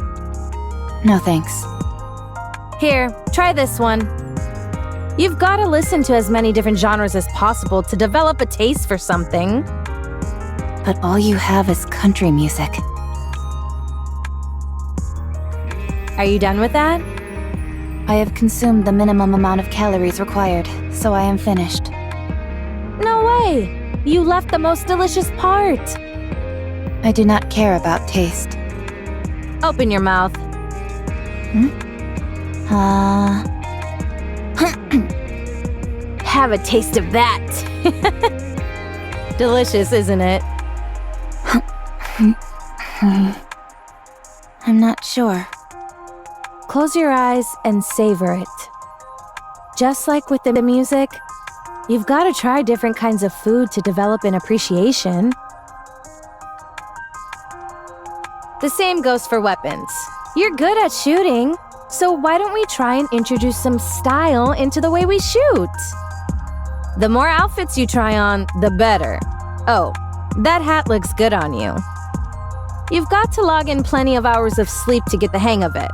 [SPEAKER 1] No thanks.
[SPEAKER 12] Here, try this one. You've got to listen to as many different genres as possible to develop a taste for something.
[SPEAKER 1] But all you have is country music.
[SPEAKER 12] Are you done with that?
[SPEAKER 1] I have consumed the minimum amount of calories required, so I am finished.
[SPEAKER 12] No way! You left the most delicious part!
[SPEAKER 1] I do not care about taste.
[SPEAKER 12] Open your mouth. Have a taste of that! Delicious, isn't it?
[SPEAKER 1] I'm not sure.
[SPEAKER 12] Close your eyes and savor it. Just like with the music, you've got to try different kinds of food to develop an appreciation. The same goes for weapons. You're good at shooting, so why don't we try and introduce some style into the way we shoot? The more outfits you try on, the better. Oh, that hat looks good on you. You've got to log in plenty of hours of sleep to get the hang of it.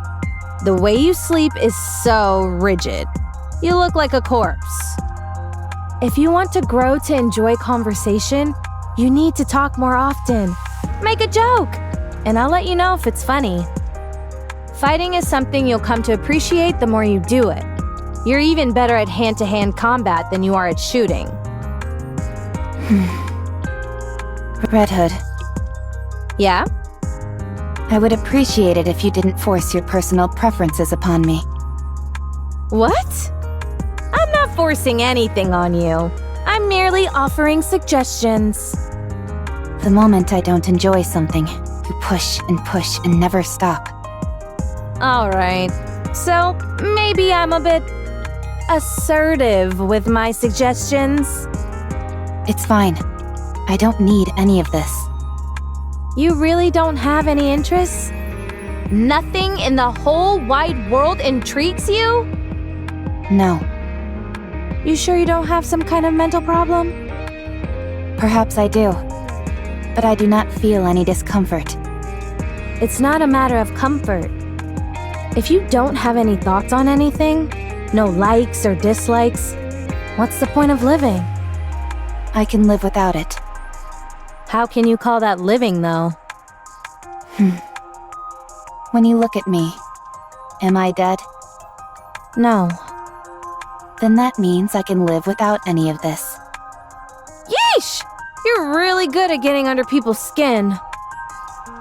[SPEAKER 12] The way you sleep is so rigid. You look like a corpse. If you want to grow to enjoy conversation, you need to talk more often. Make a joke, and I'll let you know if it's funny. Fighting is something you'll come to appreciate the more you do it. You're even better at hand-to-hand combat than you are at shooting.
[SPEAKER 1] Red Hood.
[SPEAKER 12] Yeah?
[SPEAKER 1] I would appreciate it if you didn't force your personal preferences upon me.
[SPEAKER 12] What? I'm not forcing anything on you. I'm merely offering suggestions.
[SPEAKER 1] The moment I don't enjoy something, you push and never stop.
[SPEAKER 12] Alright, so maybe I'm a bit assertive with my suggestions.
[SPEAKER 1] It's fine. I don't need any of this.
[SPEAKER 12] You really don't have any interests? Nothing in the whole wide world intrigues you?
[SPEAKER 1] No.
[SPEAKER 12] You sure you don't have some kind of mental problem?
[SPEAKER 1] Perhaps I do. But I do not feel any discomfort.
[SPEAKER 12] It's not a matter of comfort. If you don't have any thoughts on anything, no likes or dislikes, what's the point of living?
[SPEAKER 1] I can live without it.
[SPEAKER 12] How can you call that living, though?
[SPEAKER 1] When you look at me, am I dead?
[SPEAKER 12] No.
[SPEAKER 1] Then that means I can live without any of this.
[SPEAKER 12] Yeesh! You're really good at getting under people's skin.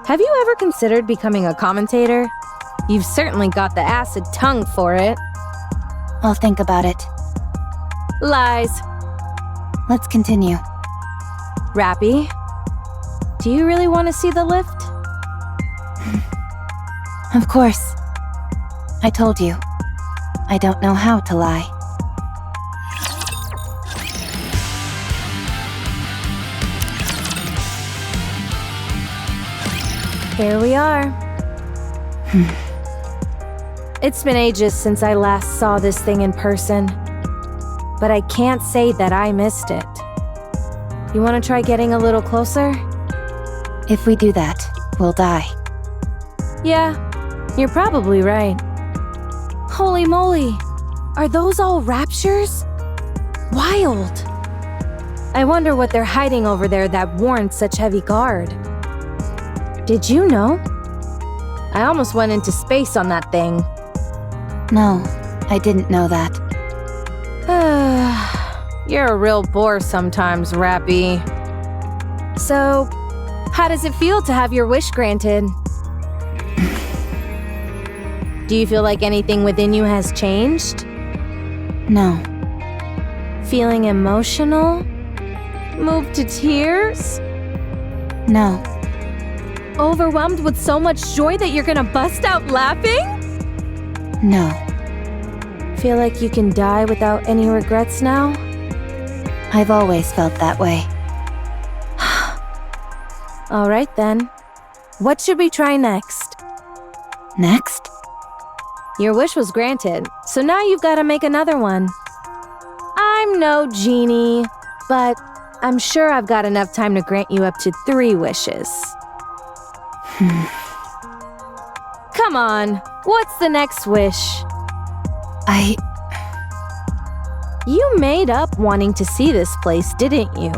[SPEAKER 12] Have you ever considered becoming a commentator? You've certainly got the acid tongue for it.
[SPEAKER 1] I'll think about it.
[SPEAKER 12] Lies.
[SPEAKER 1] Let's continue.
[SPEAKER 12] Rapi, Do you really want to see the lift?
[SPEAKER 1] Of course. I told you. I don't know how to lie.
[SPEAKER 12] Here we are. It's been ages since I last saw this thing in person, but I can't say that I missed it. You want to try getting a little closer?
[SPEAKER 1] If we do that, we'll die.
[SPEAKER 12] Yeah, you're probably right. Holy moly, are those all raptures? Wild. I wonder what they're hiding over there that warrants such heavy guard. Did you know? I almost went into space on that thing.
[SPEAKER 1] No, I didn't know that.
[SPEAKER 12] You're a real bore sometimes, Rapi. So, how does it feel to have your wish granted? Do you feel like anything within you has changed?
[SPEAKER 1] No.
[SPEAKER 12] Feeling emotional? Moved to tears?
[SPEAKER 1] No.
[SPEAKER 12] Overwhelmed with so much joy that you're gonna bust out laughing?
[SPEAKER 1] No.
[SPEAKER 12] Feel like you can die without any regrets now?
[SPEAKER 1] I've always felt that way.
[SPEAKER 12] Alright then. What should we try next?
[SPEAKER 1] Next?
[SPEAKER 12] Your wish was granted, so now you've got to make another one. I'm no genie, but I'm sure I've got enough time to grant you up to 3 wishes. Come on, what's the next wish? You made up wanting to see this place, didn't you?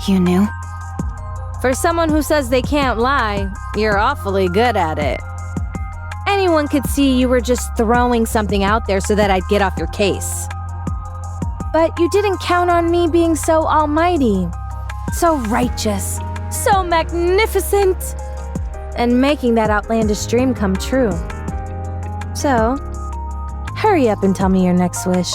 [SPEAKER 1] You knew?
[SPEAKER 12] For someone who says they can't lie, you're awfully good at it. Anyone could see you were just throwing something out there so that I'd get off your case. But you didn't count on me being so almighty, so righteous, so magnificent, and making that outlandish dream come true. So, hurry up and tell me your next wish.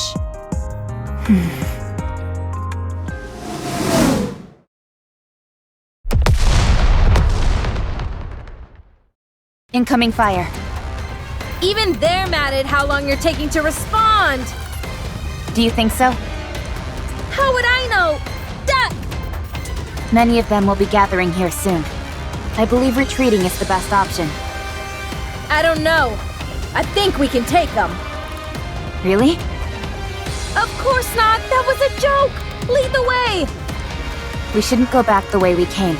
[SPEAKER 1] Incoming fire.
[SPEAKER 12] Even they're mad at how long you're taking to respond!
[SPEAKER 1] Do you think so?
[SPEAKER 12] How would I know?
[SPEAKER 1] Many of them will be gathering here soon. I believe retreating is the best option.
[SPEAKER 12] I don't know. I think we can take them.
[SPEAKER 1] Really?
[SPEAKER 12] Of course not! That was a joke! Lead the way!
[SPEAKER 1] We shouldn't go back the way we came.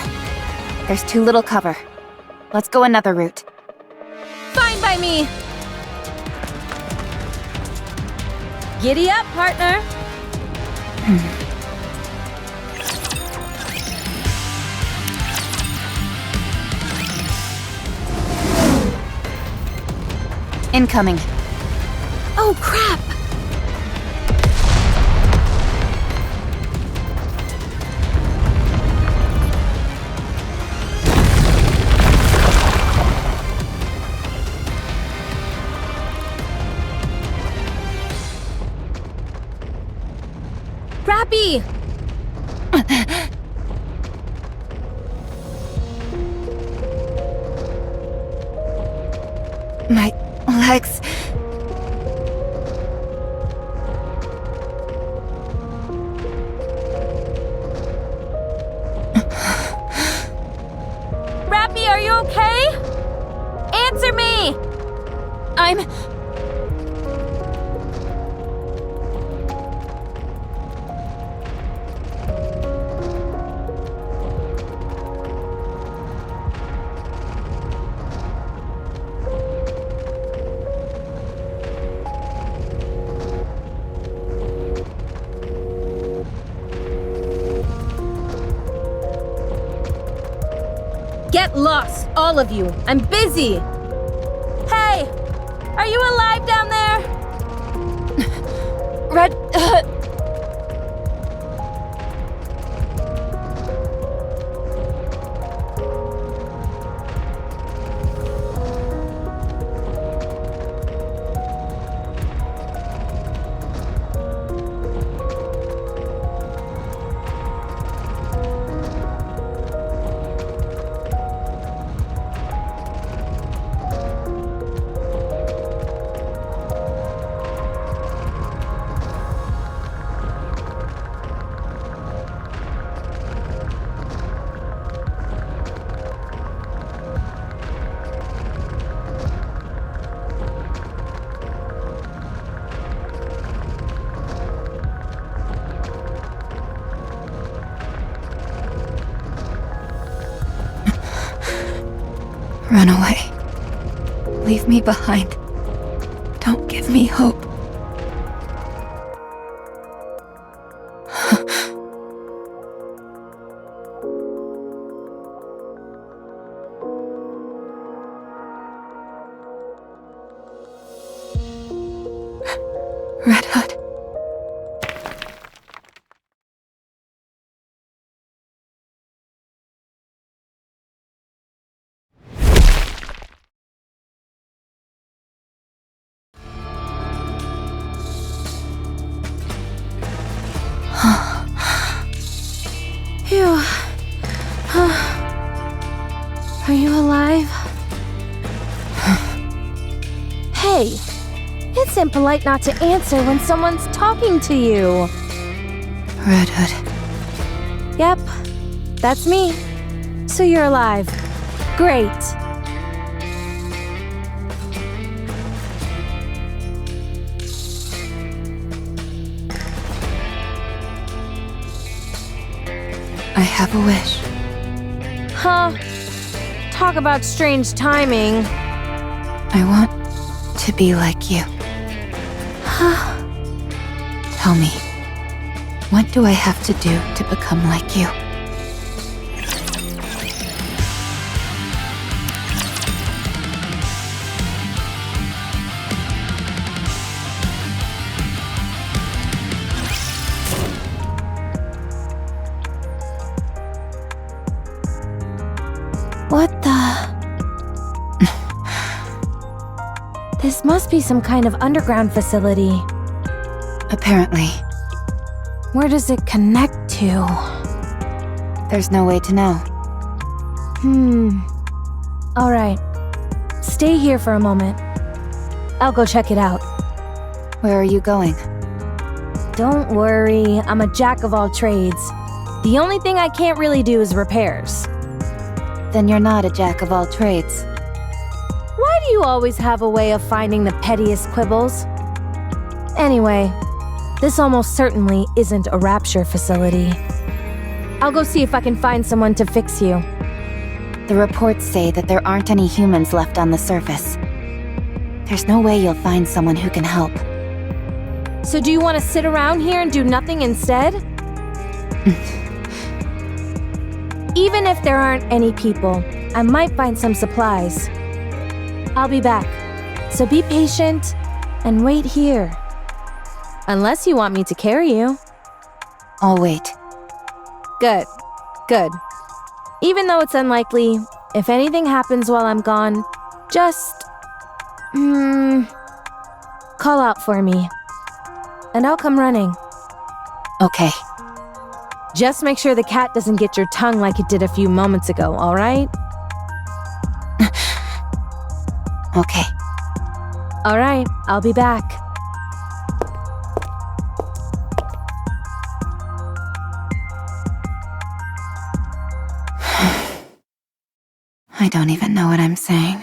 [SPEAKER 1] There's too little cover. Let's go another route.
[SPEAKER 12] Fine by me! Giddy up, partner!
[SPEAKER 1] Incoming.
[SPEAKER 12] Oh, crap! Rapi!
[SPEAKER 1] My legs...
[SPEAKER 12] Rapi, are you okay? Answer me!
[SPEAKER 1] I'm...
[SPEAKER 12] Get lost, all of you. I'm busy. Hey, are you alive down there?
[SPEAKER 1] Red... Run away. Leave me behind. Don't give me hope. Red Hood.
[SPEAKER 12] Phew. Are you alive? Hey, it's impolite not to answer when someone's talking to you.
[SPEAKER 1] Red Hood.
[SPEAKER 12] Yep, that's me. So you're alive. Great.
[SPEAKER 1] I have a wish.
[SPEAKER 12] Huh? Talk about strange timing.
[SPEAKER 1] I want to be like you. Tell me, what do I have to do to become like you?
[SPEAKER 12] What the? This must be some kind of underground facility.
[SPEAKER 1] Apparently.
[SPEAKER 12] Where does it connect to?
[SPEAKER 1] There's no way to know.
[SPEAKER 12] Alright. Stay here for a moment. I'll go check it out.
[SPEAKER 1] Where are you going?
[SPEAKER 12] Don't worry, I'm a jack of all trades. The only thing I can't really do is repairs.
[SPEAKER 1] Then you're not a jack of all trades.
[SPEAKER 12] Why do you always have a way of finding the pettiest quibbles? Anyway, this almost certainly isn't a rapture facility. I'll go see if I can find someone to fix you.
[SPEAKER 1] The reports say that there aren't any humans left on the surface. There's no way you'll find someone who can help.
[SPEAKER 12] So do you want to sit around here and do nothing instead? Even if there aren't any people, I might find some supplies. I'll be back, so be patient and wait here. Unless you want me to carry you.
[SPEAKER 1] I'll wait.
[SPEAKER 12] Good, good. Even though it's unlikely, if anything happens while I'm gone, just... call out for me. And I'll come running.
[SPEAKER 1] Okay.
[SPEAKER 12] Just make sure the cat doesn't get your tongue like it did a few moments ago, alright?
[SPEAKER 1] Okay.
[SPEAKER 12] Alright, I'll be back.
[SPEAKER 1] I don't even know what I'm saying.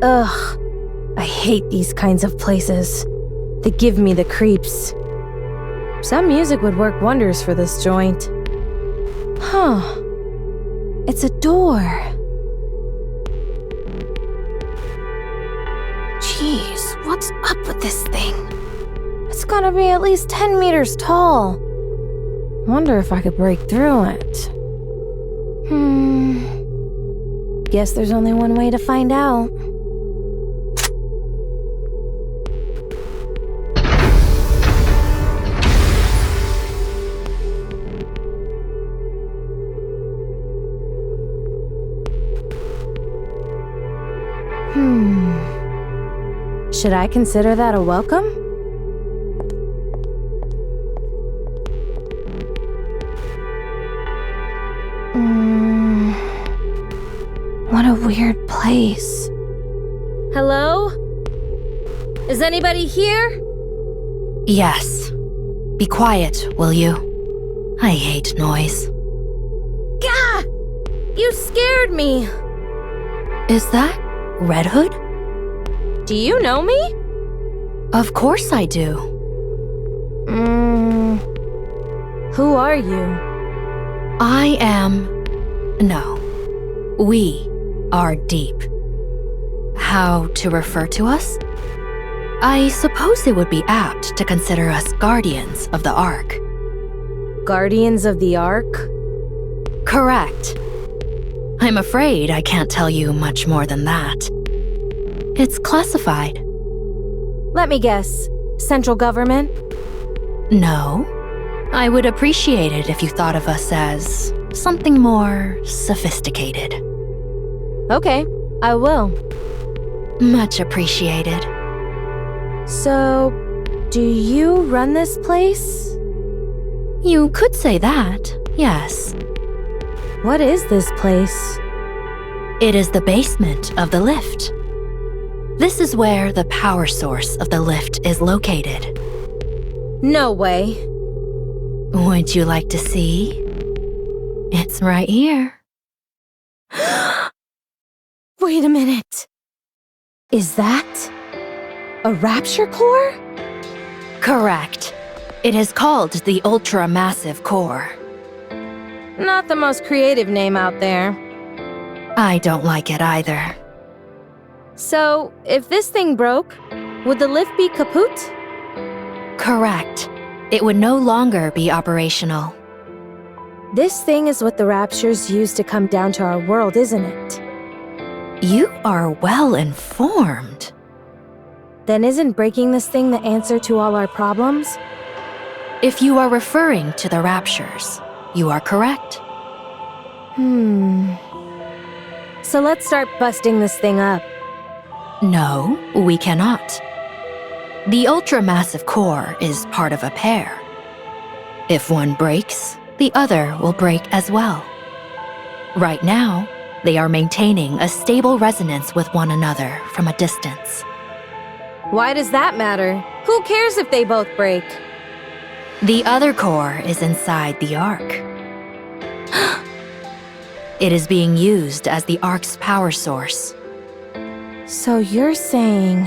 [SPEAKER 12] Ugh. I hate these kinds of places. They give me the creeps. Some music would work wonders for this joint. Huh. It's a door. Jeez, what's up with this thing? It's gotta be at least 10 meters tall. Wonder if I could break through it. Guess there's only one way to find out. Should I consider that a welcome? What a weird place. Hello? Is anybody here?
[SPEAKER 5] Yes. Be quiet, will you? I hate noise.
[SPEAKER 12] Gah! You scared me.
[SPEAKER 5] Is that Red Hood?
[SPEAKER 12] Do you know me?
[SPEAKER 5] Of course I do.
[SPEAKER 12] Who are you?
[SPEAKER 5] I am... No. We are deep. How to refer to us? I suppose it would be apt to consider us guardians of the Ark.
[SPEAKER 12] Guardians of the Ark?
[SPEAKER 5] Correct. I'm afraid I can't tell you much more than that. It's classified.
[SPEAKER 12] Let me guess. Central government?
[SPEAKER 5] No. I would appreciate it if you thought of us as something more sophisticated.
[SPEAKER 12] Okay, I will.
[SPEAKER 5] Much appreciated.
[SPEAKER 12] So, do you run this place?
[SPEAKER 5] You could say that, yes.
[SPEAKER 12] What is this place?
[SPEAKER 5] It is the basement of the lift. This is where the power source of the lift is located.
[SPEAKER 12] No way.
[SPEAKER 5] Would you like to see? It's right here.
[SPEAKER 12] Wait a minute. Is that a rapture core?
[SPEAKER 5] Correct. It is called the Ultra-Massive Core.
[SPEAKER 12] Not the most creative name out there.
[SPEAKER 5] I don't like it either.
[SPEAKER 12] So, if this thing broke, would the lift be kaput?
[SPEAKER 5] Correct. It would no longer be operational.
[SPEAKER 12] This thing is what the Raptures use to come down to our world, isn't it?
[SPEAKER 5] You are well informed.
[SPEAKER 12] Then isn't breaking this thing the answer to all our problems?
[SPEAKER 5] If you are referring to the Raptures, you are correct.
[SPEAKER 12] So let's start busting this thing up.
[SPEAKER 5] No, we cannot. The ultra-massive core is part of a pair. If one breaks, the other will break as well. Right now, they are maintaining a stable resonance with one another from a distance.
[SPEAKER 12] Why does that matter? Who cares if they both break?
[SPEAKER 5] The other core is inside the Ark. It is being used as the Ark's power source.
[SPEAKER 12] So you're saying...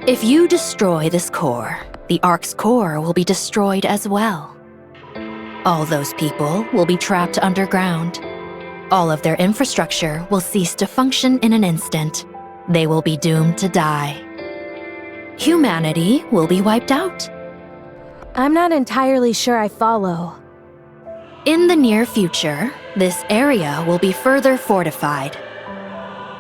[SPEAKER 5] If you destroy this core, the Ark's core will be destroyed as well. All those people will be trapped underground. All of their infrastructure will cease to function in an instant. They will be doomed to die. Humanity will be wiped out.
[SPEAKER 12] I'm not entirely sure I follow.
[SPEAKER 5] In the near future, this area will be further fortified.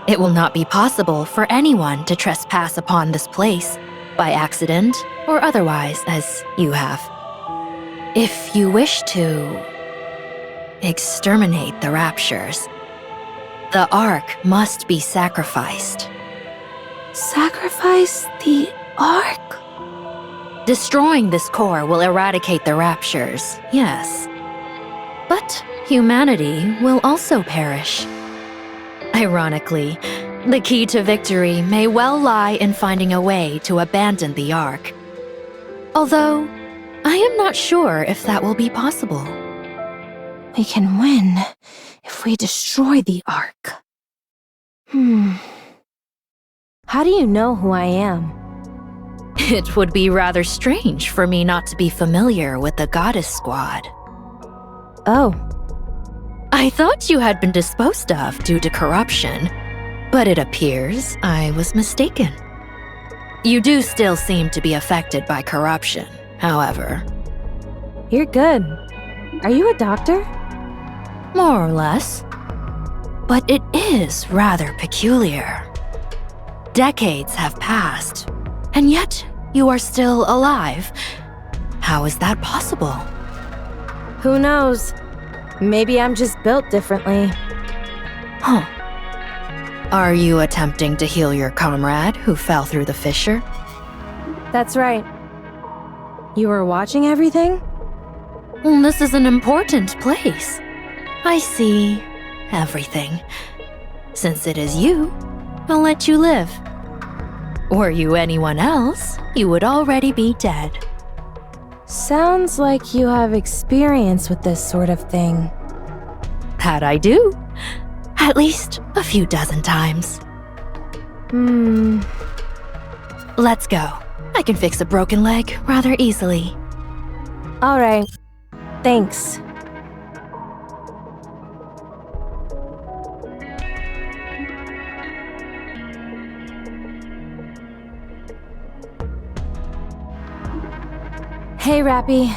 [SPEAKER 5] It will not be possible for anyone to trespass upon this place, by accident or otherwise, as you have. If you wish to exterminate the Raptures, the Ark must be sacrificed.
[SPEAKER 12] Sacrifice the Ark?
[SPEAKER 5] Destroying this core will eradicate the Raptures, yes. But humanity will also perish. Ironically, the key to victory may well lie in finding a way to abandon the Ark. Although, I am not sure if that will be possible.
[SPEAKER 12] We can win if we destroy the Ark. How do you know who I am?
[SPEAKER 5] It would be rather strange for me not to be familiar with the Goddess Squad.
[SPEAKER 12] Oh.
[SPEAKER 5] I thought you had been disposed of due to corruption, but it appears I was mistaken. You do still seem to be affected by corruption, however.
[SPEAKER 12] You're good. Are you a doctor?
[SPEAKER 5] More or less. But it is rather peculiar. Decades have passed, and yet you are still alive. How is that possible?
[SPEAKER 12] Who knows? Maybe I'm just built differently.
[SPEAKER 5] Huh. Are you attempting to heal your comrade who fell through the fissure?
[SPEAKER 12] That's right. You were watching everything?
[SPEAKER 5] Well, this is an important place. I see everything. Since it is you, I'll let you live. Were you anyone else, you would already be dead.
[SPEAKER 12] Sounds like you have experience with this sort of thing.
[SPEAKER 5] That I do. At least a few dozen times.
[SPEAKER 12] Let's go.
[SPEAKER 5] I can fix a broken leg rather easily.
[SPEAKER 12] All right. Thanks. Hey, Rapi.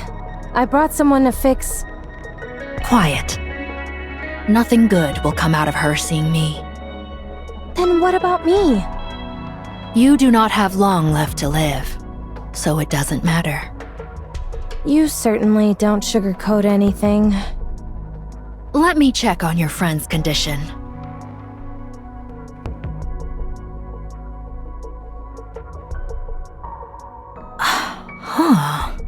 [SPEAKER 12] I brought someone to fix...
[SPEAKER 13] Quiet. Nothing good will come out of her seeing me.
[SPEAKER 12] Then what about me?
[SPEAKER 13] You do not have long left to live, so it doesn't matter.
[SPEAKER 12] You certainly don't sugarcoat anything.
[SPEAKER 13] Let me check on your friend's condition. Huh.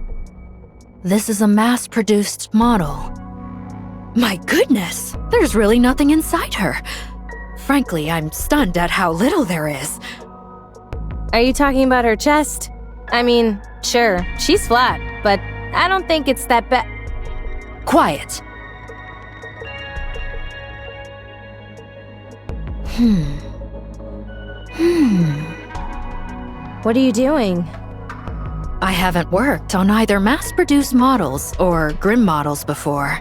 [SPEAKER 13] This is a mass-produced model. My goodness, there's really nothing inside her. Frankly, I'm stunned at how little there is.
[SPEAKER 12] Are you talking about her chest? I mean, sure, she's flat, but I don't think it's that bad.
[SPEAKER 13] Quiet.
[SPEAKER 12] What are you doing?
[SPEAKER 13] I haven't worked on either mass-produced models or Grim models before.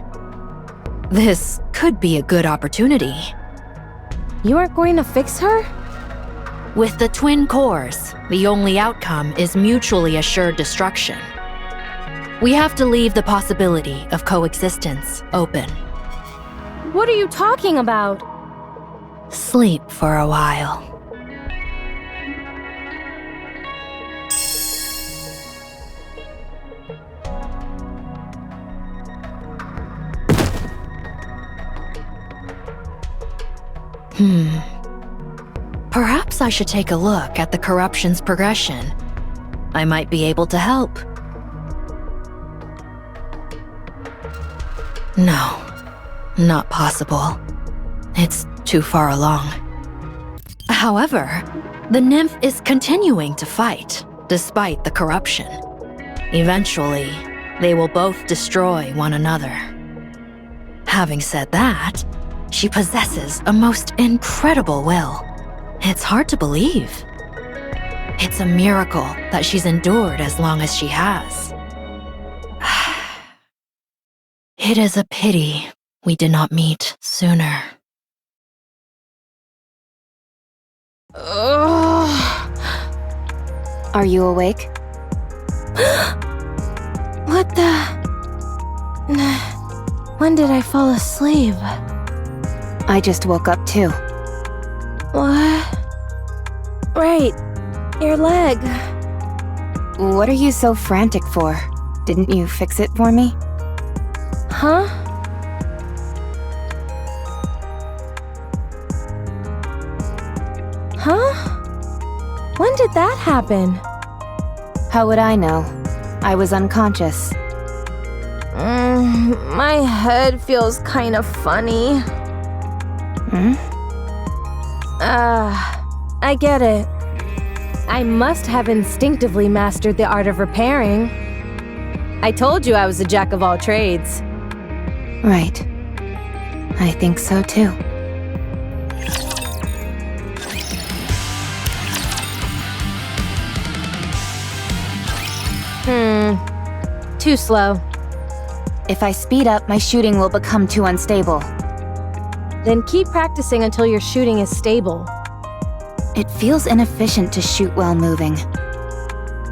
[SPEAKER 13] This could be a good opportunity.
[SPEAKER 12] You aren't going to fix her?
[SPEAKER 13] With the twin cores, the only outcome is mutually assured destruction. We have to leave the possibility of coexistence open.
[SPEAKER 12] What are you talking about?
[SPEAKER 13] Sleep for a while. Perhaps I should take a look at the corruption's progression. I might be able to help. No, not possible. It's too far along. However, the nymph is continuing to fight, despite the corruption. Eventually, they will both destroy one another. Having said that, she possesses a most incredible will. It's hard to believe. It's a miracle that she's endured as long as she has. It is a pity we did not meet sooner.
[SPEAKER 1] Are you awake?
[SPEAKER 12] What the... When did I fall asleep?
[SPEAKER 1] I just woke up too.
[SPEAKER 12] What? Right, your leg.
[SPEAKER 1] What are you so frantic for? Didn't you fix it for me?
[SPEAKER 12] Huh? Huh? When did that happen?
[SPEAKER 1] How would I know? I was unconscious.
[SPEAKER 12] My head feels kind of funny. I get it. I must have instinctively mastered the art of repairing. I told you I was a jack of all trades.
[SPEAKER 1] Right. I think so too.
[SPEAKER 12] Too slow.
[SPEAKER 1] If I speed up, my shooting will become too unstable.
[SPEAKER 12] Then keep practicing until your shooting is stable.
[SPEAKER 1] It feels inefficient to shoot while moving.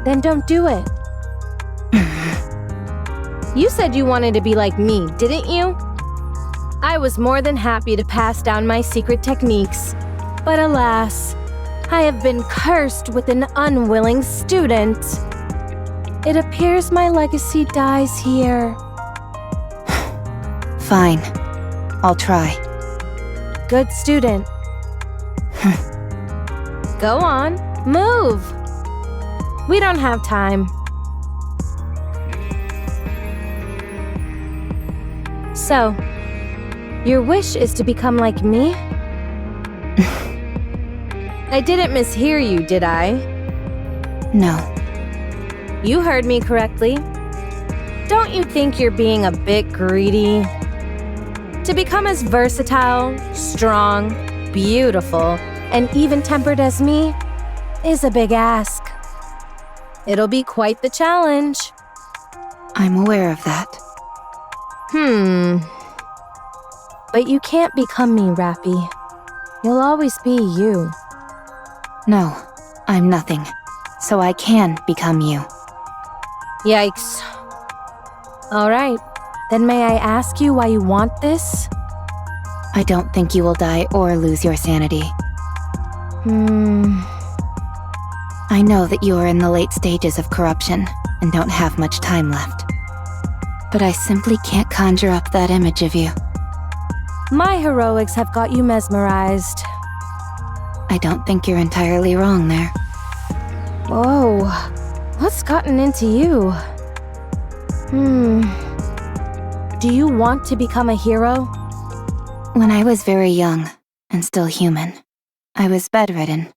[SPEAKER 12] Then don't do it. You said you wanted to be like me, didn't you? I was more than happy to pass down my secret techniques. But alas, I have been cursed with an unwilling student. It appears my legacy dies here.
[SPEAKER 1] Fine. I'll try.
[SPEAKER 12] Good student. Go on, move! We don't have time. So, your wish is to become like me? I didn't mishear you, did I?
[SPEAKER 1] No.
[SPEAKER 12] You heard me correctly. Don't you think you're being a bit greedy? To become as versatile, strong, beautiful, and even-tempered as me is a big ask. It'll be quite the challenge.
[SPEAKER 1] I'm aware of that.
[SPEAKER 12] But you can't become me, Rapi. You'll always be you.
[SPEAKER 1] No, I'm nothing. So I can become you.
[SPEAKER 12] Yikes. Alright, then may I ask you why you want this?
[SPEAKER 1] I don't think you will die or lose your sanity. I know that you are in the late stages of corruption and don't have much time left. But I simply can't conjure up that image of you.
[SPEAKER 12] My heroics have got you mesmerized.
[SPEAKER 1] I don't think you're entirely wrong there.
[SPEAKER 12] Whoa, what's gotten into you? Do you want to become a hero?
[SPEAKER 1] When I was very young, and still human, I was bedridden.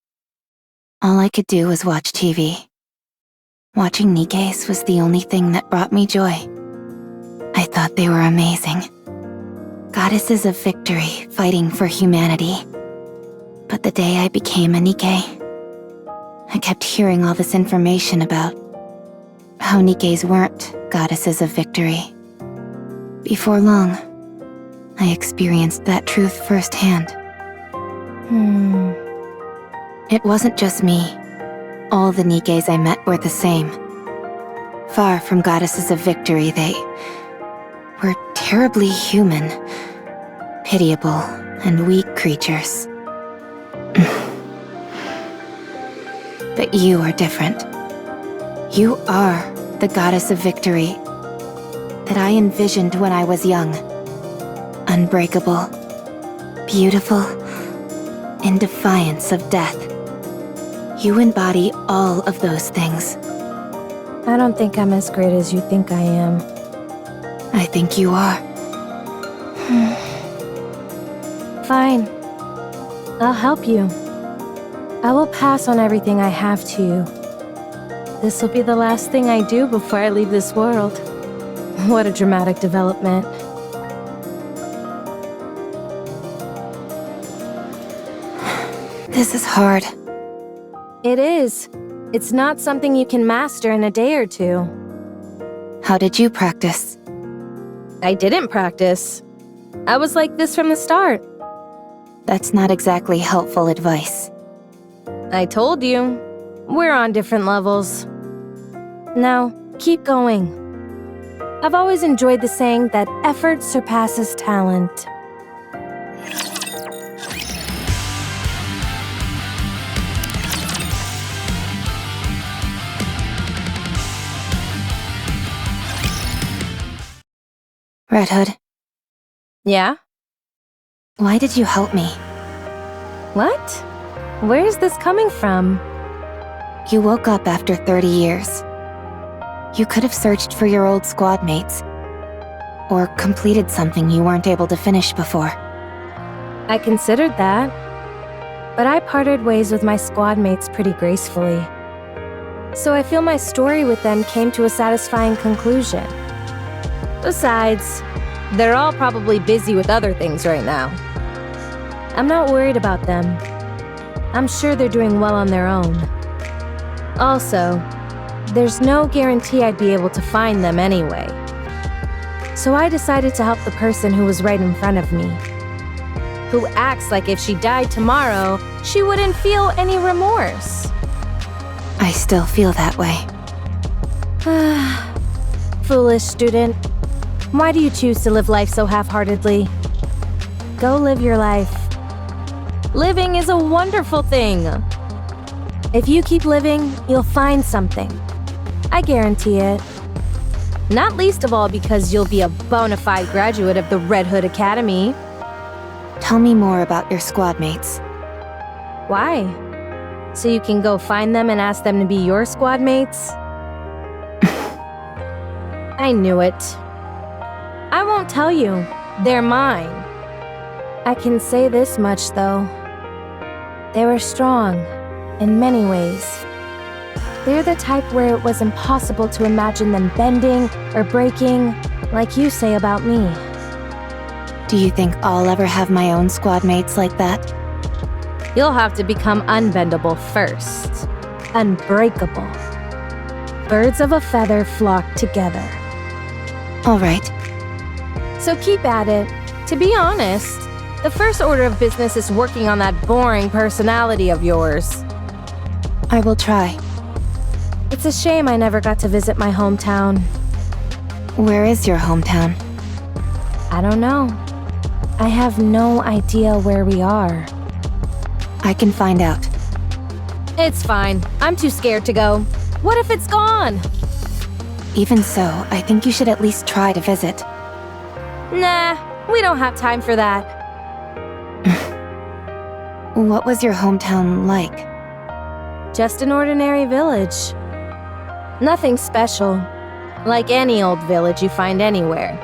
[SPEAKER 1] All I could do was watch TV. Watching Nikke's was the only thing that brought me joy. I thought they were amazing. Goddesses of victory, fighting for humanity. But the day I became a Nikke, I kept hearing all this information about how Nikkes weren't goddesses of victory. Before long, I experienced that truth firsthand. It wasn't just me. All the Nikkes I met were the same. Far from goddesses of victory, they were terribly human, pitiable, and weak creatures. But you are different. You are the goddess of victory that I envisioned when I was young. Unbreakable, beautiful, in defiance of death. You embody all of those things.
[SPEAKER 12] I don't think I'm as great as you think I am.
[SPEAKER 1] I think you are.
[SPEAKER 12] Fine. I'll help you. I will pass on everything I have to you. This will be the last thing I do before I leave this world. What a dramatic development.
[SPEAKER 1] This is hard.
[SPEAKER 12] It is. It's not something you can master in a day or two.
[SPEAKER 1] How did you practice?
[SPEAKER 12] I didn't practice. I was like this from the start.
[SPEAKER 1] That's not exactly helpful advice.
[SPEAKER 12] I told you. We're on different levels. Now, keep going. I've always enjoyed the saying that effort surpasses talent.
[SPEAKER 1] Red Hood,
[SPEAKER 12] Yeah?
[SPEAKER 1] why did you help me?
[SPEAKER 12] What? Where's this coming from?
[SPEAKER 1] You woke up after 30 years. You could have searched for your old squad mates, or completed something you weren't able to finish before.
[SPEAKER 12] I considered that, but I parted ways with my squad mates pretty gracefully. So I feel my story with them came to a satisfying conclusion. Besides, they're all probably busy with other things right now. I'm not worried about them. I'm sure they're doing well on their own. Also, there's no guarantee I'd be able to find them anyway. So I decided to help the person who was right in front of me, who acts like if she died tomorrow, she wouldn't feel any remorse.
[SPEAKER 1] I still feel that way.
[SPEAKER 12] Foolish student. Why do you choose to live life so half-heartedly? Go live your life. Living is a wonderful thing. If you keep living, you'll find something. I guarantee it. Not least of all because you'll be a bona fide graduate of the Red Hood Academy.
[SPEAKER 1] Tell me more about your squad mates.
[SPEAKER 12] Why? So you can go find them and ask them to be your squad mates? I knew it. I won't tell you. They're mine. I can say this much, though. They were strong, in many ways. They're the type where it was impossible to imagine them bending or breaking, like you say about me.
[SPEAKER 1] Do you think I'll ever have my own squad mates like that?
[SPEAKER 12] You'll have to become unbendable first. Unbreakable. Birds of a feather flock together.
[SPEAKER 1] All right.
[SPEAKER 12] So keep at it. To be honest, the first order of business is working on that boring personality of yours.
[SPEAKER 1] I will try.
[SPEAKER 12] It's a shame I never got to visit my hometown.
[SPEAKER 1] Where is your hometown?
[SPEAKER 12] I don't know. I have no idea where we are.
[SPEAKER 1] I can find out.
[SPEAKER 12] It's fine. I'm too scared to go. What if it's gone?
[SPEAKER 1] Even so, I think you should at least try to visit.
[SPEAKER 12] Nah, we don't have time for that.
[SPEAKER 1] What was your hometown like?
[SPEAKER 12] Just an ordinary village. Nothing special. Like any old village you find anywhere.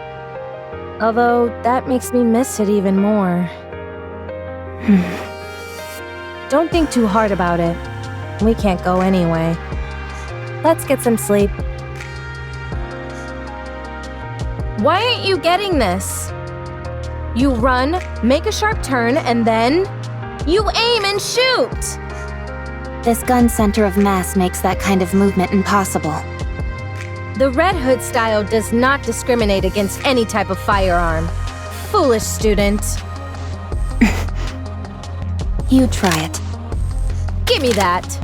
[SPEAKER 12] Although, that makes me miss it even more. Don't think too hard about it. We can't go anyway. Let's get some sleep. Why aren't you getting this? You run, make a sharp turn, and then you aim and shoot!
[SPEAKER 1] This gun center of mass makes that kind of movement impossible.
[SPEAKER 12] The Red Hood style does not discriminate against any type of firearm. Foolish student.
[SPEAKER 1] You try it.
[SPEAKER 12] Give me that.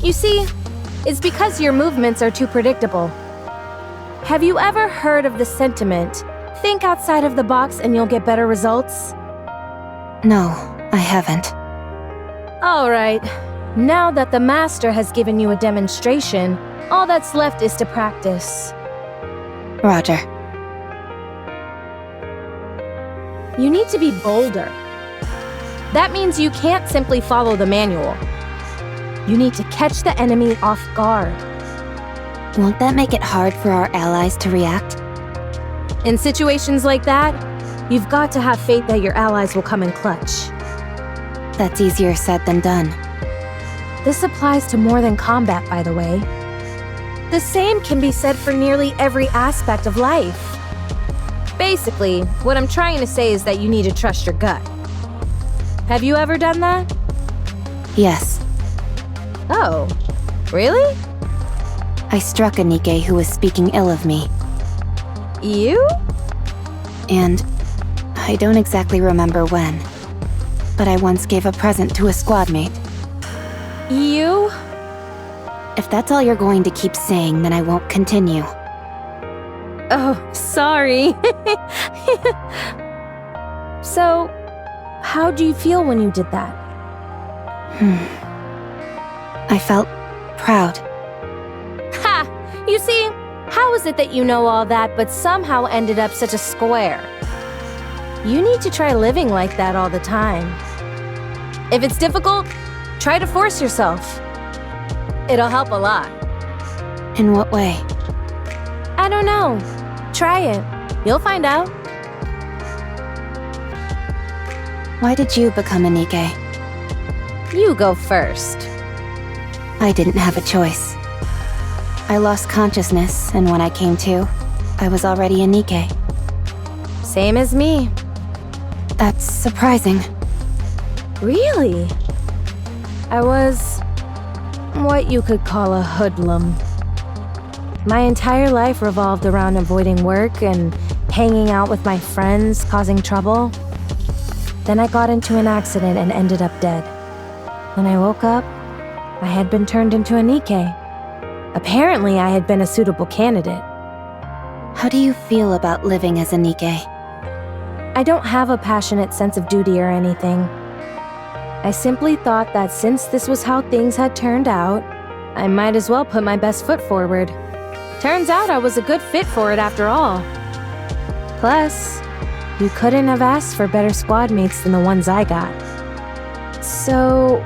[SPEAKER 12] You see, it's because your movements are too predictable. Have you ever heard of the sentiment, think outside of the box and you'll get better results?
[SPEAKER 1] No, I haven't.
[SPEAKER 12] All right. Now that the master has given you a demonstration, all that's left is to practice.
[SPEAKER 1] Roger.
[SPEAKER 12] You need to be bolder. That means you can't simply follow the manual. You need to catch the enemy off guard.
[SPEAKER 1] Won't that make it hard for our allies to react?
[SPEAKER 12] In situations like that, you've got to have faith that your allies will come in clutch.
[SPEAKER 1] That's easier said than done.
[SPEAKER 12] This applies to more than combat, by the way. The same can be said for nearly every aspect of life. Basically, what I'm trying to say is that you need to trust your gut. Have you ever done that?
[SPEAKER 1] Yes.
[SPEAKER 12] Oh, really?
[SPEAKER 1] I struck a NIKKE who was speaking ill of me.
[SPEAKER 12] You?
[SPEAKER 1] And I don't exactly remember when, but I once gave a present to a squad mate.
[SPEAKER 12] You?
[SPEAKER 1] If that's all you're going to keep saying, then I won't continue.
[SPEAKER 12] Oh, sorry. So, how do you feel when you did that?
[SPEAKER 1] I felt proud.
[SPEAKER 12] Ha! You see, how is it that you know all that but somehow ended up such a square? You need to try living like that all the time. If it's difficult, try to force yourself. It'll help a lot.
[SPEAKER 1] In what way?
[SPEAKER 12] I don't know. Try it. You'll find out.
[SPEAKER 1] Why did you become a NIKKE?
[SPEAKER 12] You go first.
[SPEAKER 1] I didn't have a choice. I lost consciousness, and when I came to, I was already a NIKKE.
[SPEAKER 12] Same as me.
[SPEAKER 1] That's surprising.
[SPEAKER 12] Really? I was what you could call a hoodlum. My entire life revolved around avoiding work and hanging out with my friends, causing trouble. Then I got into an accident and ended up dead. When I woke up, I had been turned into a NIKKE. Apparently, I had been a suitable candidate.
[SPEAKER 1] How do you feel about living as a NIKKE?
[SPEAKER 12] I don't have a passionate sense of duty or anything. I simply thought that since this was how things had turned out, I might as well put my best foot forward. Turns out I was a good fit for it after all. Plus, you couldn't have asked for better squad mates than the ones I got. So,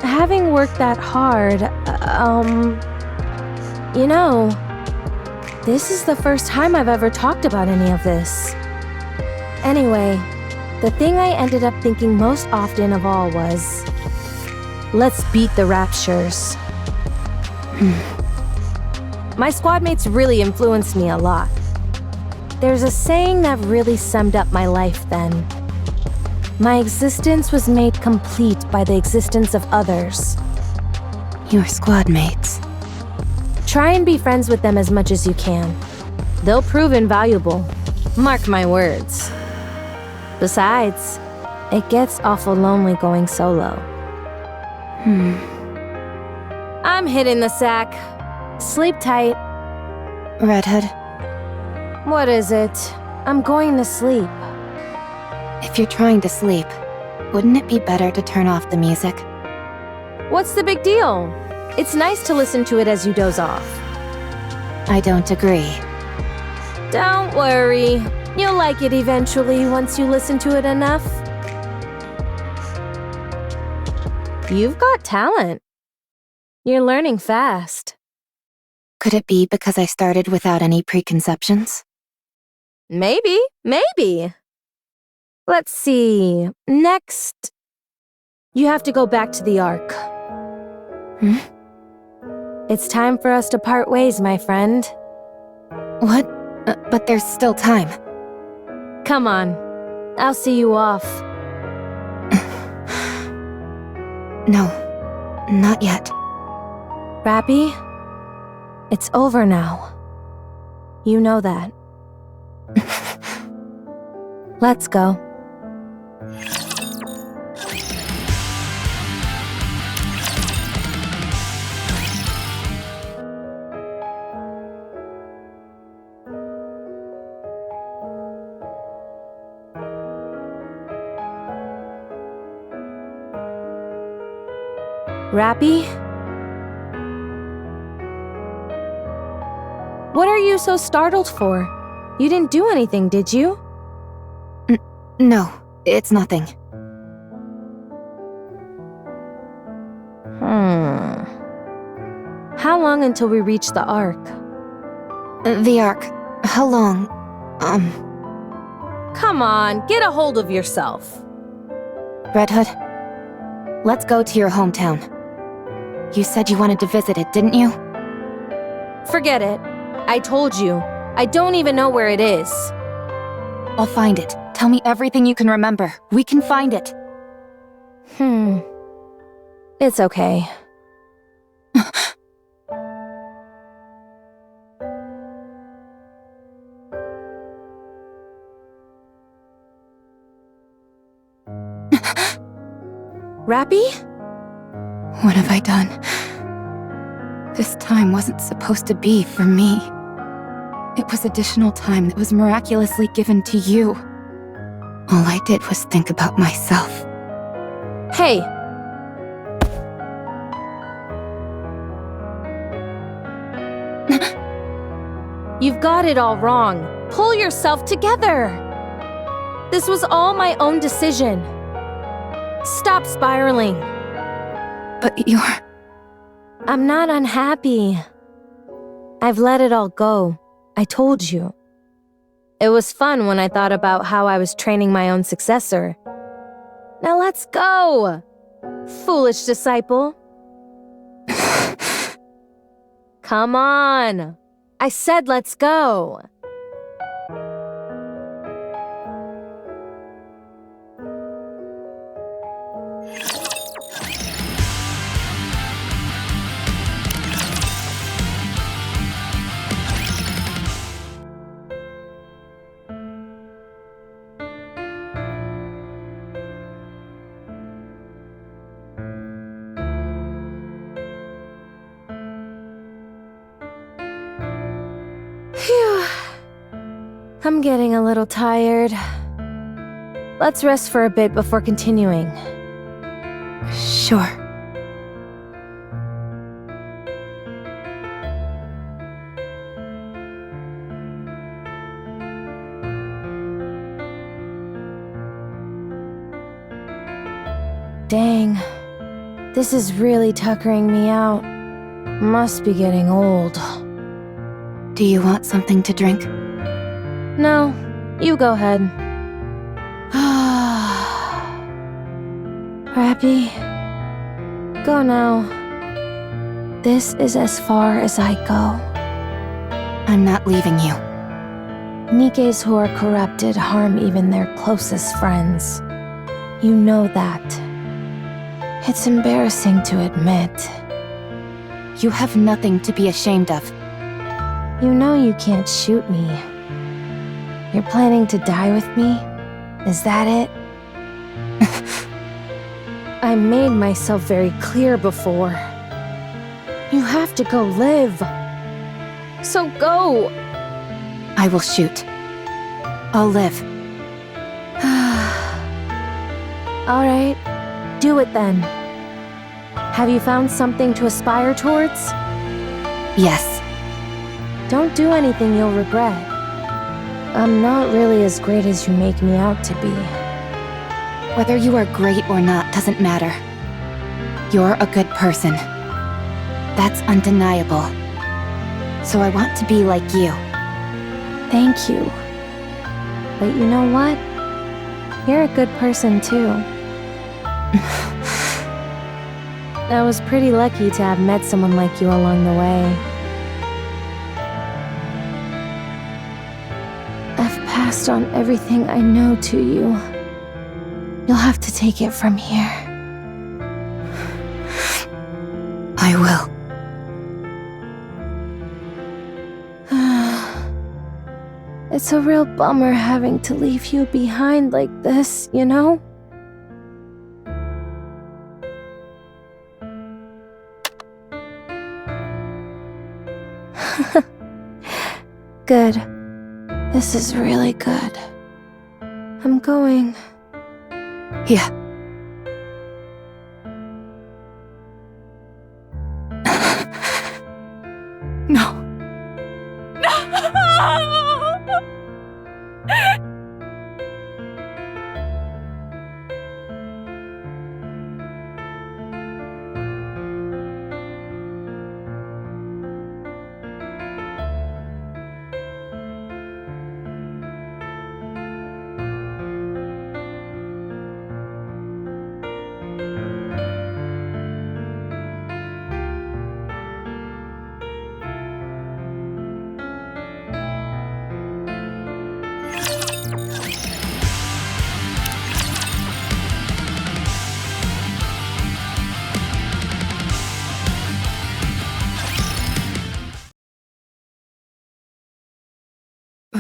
[SPEAKER 12] having worked that hard, you know, this is the first time I've ever talked about any of this. Anyway, the thing I ended up thinking most often of all was, let's beat the Raptures. My squad mates really influenced me a lot. There's a saying that really summed up my life then. My existence was made complete by the existence of others.
[SPEAKER 1] Your squad mates.
[SPEAKER 12] Try and be friends with them as much as you can. They'll prove invaluable. Mark my words. Besides, it gets awful lonely going solo. I'm hitting the sack. Sleep tight.
[SPEAKER 1] Redhead,
[SPEAKER 12] What is it? I'm going to sleep.
[SPEAKER 1] if you're trying to sleep, wouldn't it be better to turn off the music?
[SPEAKER 12] What's the big deal? It's nice to listen to it as you doze off.
[SPEAKER 1] I don't agree.
[SPEAKER 12] Don't worry. You'll like it eventually once you listen to it enough. You've got talent. You're learning fast.
[SPEAKER 1] Could it be because I started without any preconceptions?
[SPEAKER 12] Maybe. Let's see. Next, you have to go back to the Ark. It's time for us to part ways, my friend.
[SPEAKER 1] What? But there's still time.
[SPEAKER 12] Come on. I'll see you off.
[SPEAKER 1] No, not yet.
[SPEAKER 12] Rapi, it's over now. You know that. Let's go. Rapi? What are you so startled for? You didn't do anything, did you?
[SPEAKER 1] No, it's nothing.
[SPEAKER 12] How long until we reach the Ark?
[SPEAKER 1] The Ark. How long?
[SPEAKER 12] Come on, get a hold of yourself.
[SPEAKER 1] Red Hood, let's go to your hometown. You said you wanted to visit it, didn't you?
[SPEAKER 12] Forget it. I told you. I don't even know where it is.
[SPEAKER 1] I'll find it. Tell me everything you can remember. We can find it.
[SPEAKER 12] It's okay. Rapi?
[SPEAKER 1] What have I done? This time wasn't supposed to be for me. It was additional time that was miraculously given to you. All I did was think about myself.
[SPEAKER 12] Hey! You've got it all wrong. Pull yourself together! This was all my own decision. Stop spiraling.
[SPEAKER 1] But you're...
[SPEAKER 12] I'm not unhappy. I've let it all go. I told you. It was fun when I thought about how I was training my own successor. Now let's go! Foolish disciple. Come on! I said let's go! Phew. I'm getting a little tired. Let's rest for a bit before continuing.
[SPEAKER 1] Sure.
[SPEAKER 12] Dang. This is really tuckering me out. Must be getting old.
[SPEAKER 1] Do you want something to drink?
[SPEAKER 12] No, you go ahead. Rapi, go now. This is as far as I go.
[SPEAKER 1] I'm not leaving you.
[SPEAKER 12] Nikkes who are corrupted harm even their closest friends. You know that. It's embarrassing to admit.
[SPEAKER 1] You have nothing to be ashamed of.
[SPEAKER 12] You know you can't shoot me. You're planning to die with me? Is that it? I made myself very clear before. You have to go live. So go!
[SPEAKER 1] I will shoot. I'll live.
[SPEAKER 12] Alright, do it then. Have you found something to aspire towards?
[SPEAKER 1] Yes.
[SPEAKER 12] Don't do anything you'll regret. I'm not really as great as you make me out to be.
[SPEAKER 1] Whether you are great or not doesn't matter. You're a good person. That's undeniable. So I want to be like you.
[SPEAKER 12] Thank you. But you know what? You're a good person too. I was pretty lucky to have met someone like you along the way. I've passed on everything I know to you. You'll have to take it from here.
[SPEAKER 1] I will.
[SPEAKER 12] It's a real bummer having to leave you behind like this, you know? Good. This is really good. I'm going.
[SPEAKER 1] Yeah. No.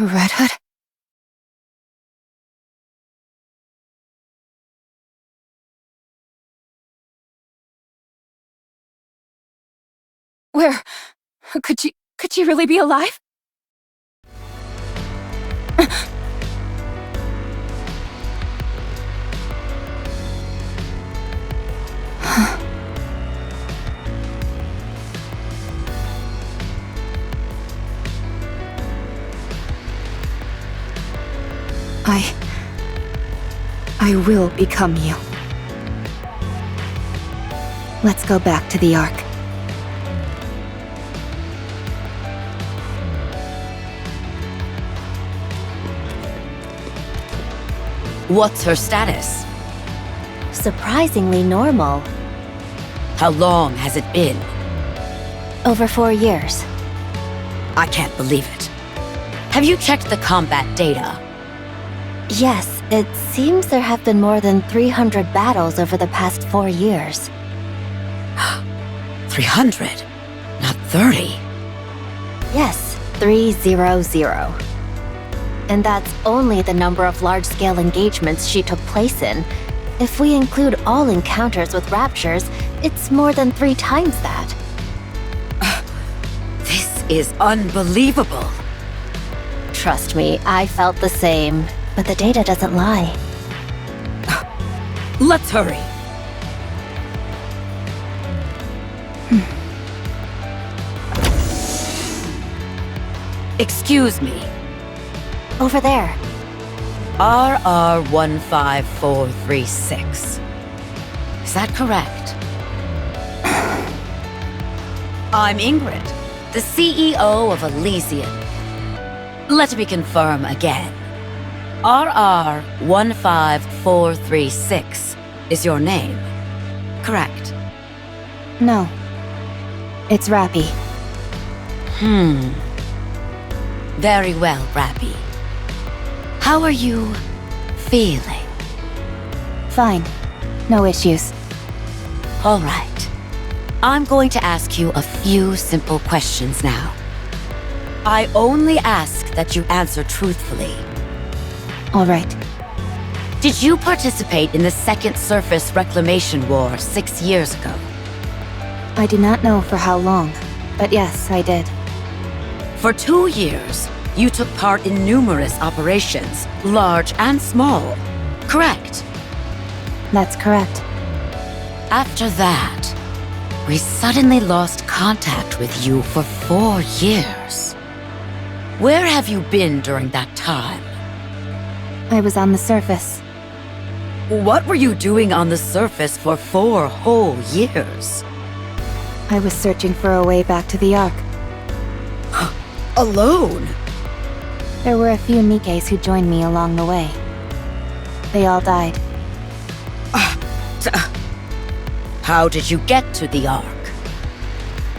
[SPEAKER 1] Red Hood? Where? Could she really be alive? I will become you. Let's go back to the Ark.
[SPEAKER 14] What's her status?
[SPEAKER 4] Surprisingly normal.
[SPEAKER 14] How long has it been?
[SPEAKER 4] Over 4 years.
[SPEAKER 14] I can't believe it. Have you checked the combat data?
[SPEAKER 4] Yes, it seems there have been more than 300 battles over the past 4 years.
[SPEAKER 14] 300? Not 30?
[SPEAKER 4] Yes, 300. And that's only the number of large-scale engagements she took place in. If we include all encounters with raptures, it's more than 3 times that.
[SPEAKER 14] This is unbelievable.
[SPEAKER 4] Trust me, I felt the same. But the data doesn't lie.
[SPEAKER 14] Let's hurry. Excuse me.
[SPEAKER 4] Over there.
[SPEAKER 14] RR15436. Is that correct? I'm Ingrid, the CEO of Elysian. Let me confirm again. RR15436 is your name, correct?
[SPEAKER 1] No. It's Rapi.
[SPEAKER 14] Very well, Rapi. How are you feeling?
[SPEAKER 1] Fine. No issues.
[SPEAKER 14] All right. I'm going to ask you a few simple questions now. I only ask that you answer truthfully.
[SPEAKER 1] All right.
[SPEAKER 14] Did you participate in the Second Surface Reclamation War 6 years ago?
[SPEAKER 1] I do not know for how long, but yes, I did.
[SPEAKER 14] For 2 years, you took part in numerous operations, large and small, correct?
[SPEAKER 1] That's correct.
[SPEAKER 14] After that, we suddenly lost contact with you for 4 years. Where have you been during that time?
[SPEAKER 1] I was on the surface.
[SPEAKER 14] What were you doing on the surface for 4 whole years?
[SPEAKER 1] I was searching for a way back to the Ark.
[SPEAKER 14] Alone?
[SPEAKER 1] There were a few Nikkes who joined me along the way. They all died.
[SPEAKER 14] How did you get to the Ark?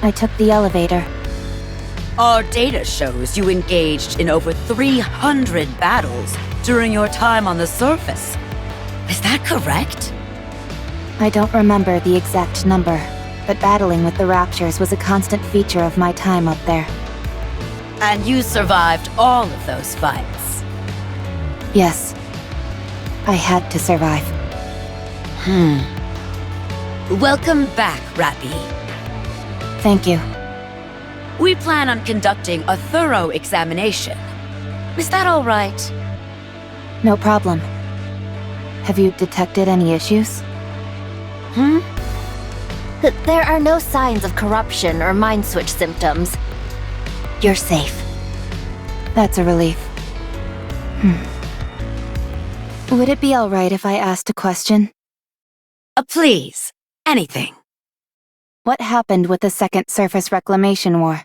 [SPEAKER 1] I took the elevator.
[SPEAKER 14] Our data shows you engaged in over 300 battles during your time on the surface. Is that correct?
[SPEAKER 1] I don't remember the exact number, but battling with the Raptures was a constant feature of my time up there.
[SPEAKER 14] And you survived all of those fights?
[SPEAKER 1] Yes. I had to survive.
[SPEAKER 14] Welcome back, Rapi.
[SPEAKER 1] Thank you.
[SPEAKER 14] We plan on conducting a thorough examination. Is that all right?
[SPEAKER 1] No problem. Have you detected any issues?
[SPEAKER 4] There are no signs of corruption or mind switch symptoms. You're safe.
[SPEAKER 1] That's a relief. Would it be alright if I asked a question?
[SPEAKER 14] Please. Anything.
[SPEAKER 1] What happened with the Second Surface Reclamation War?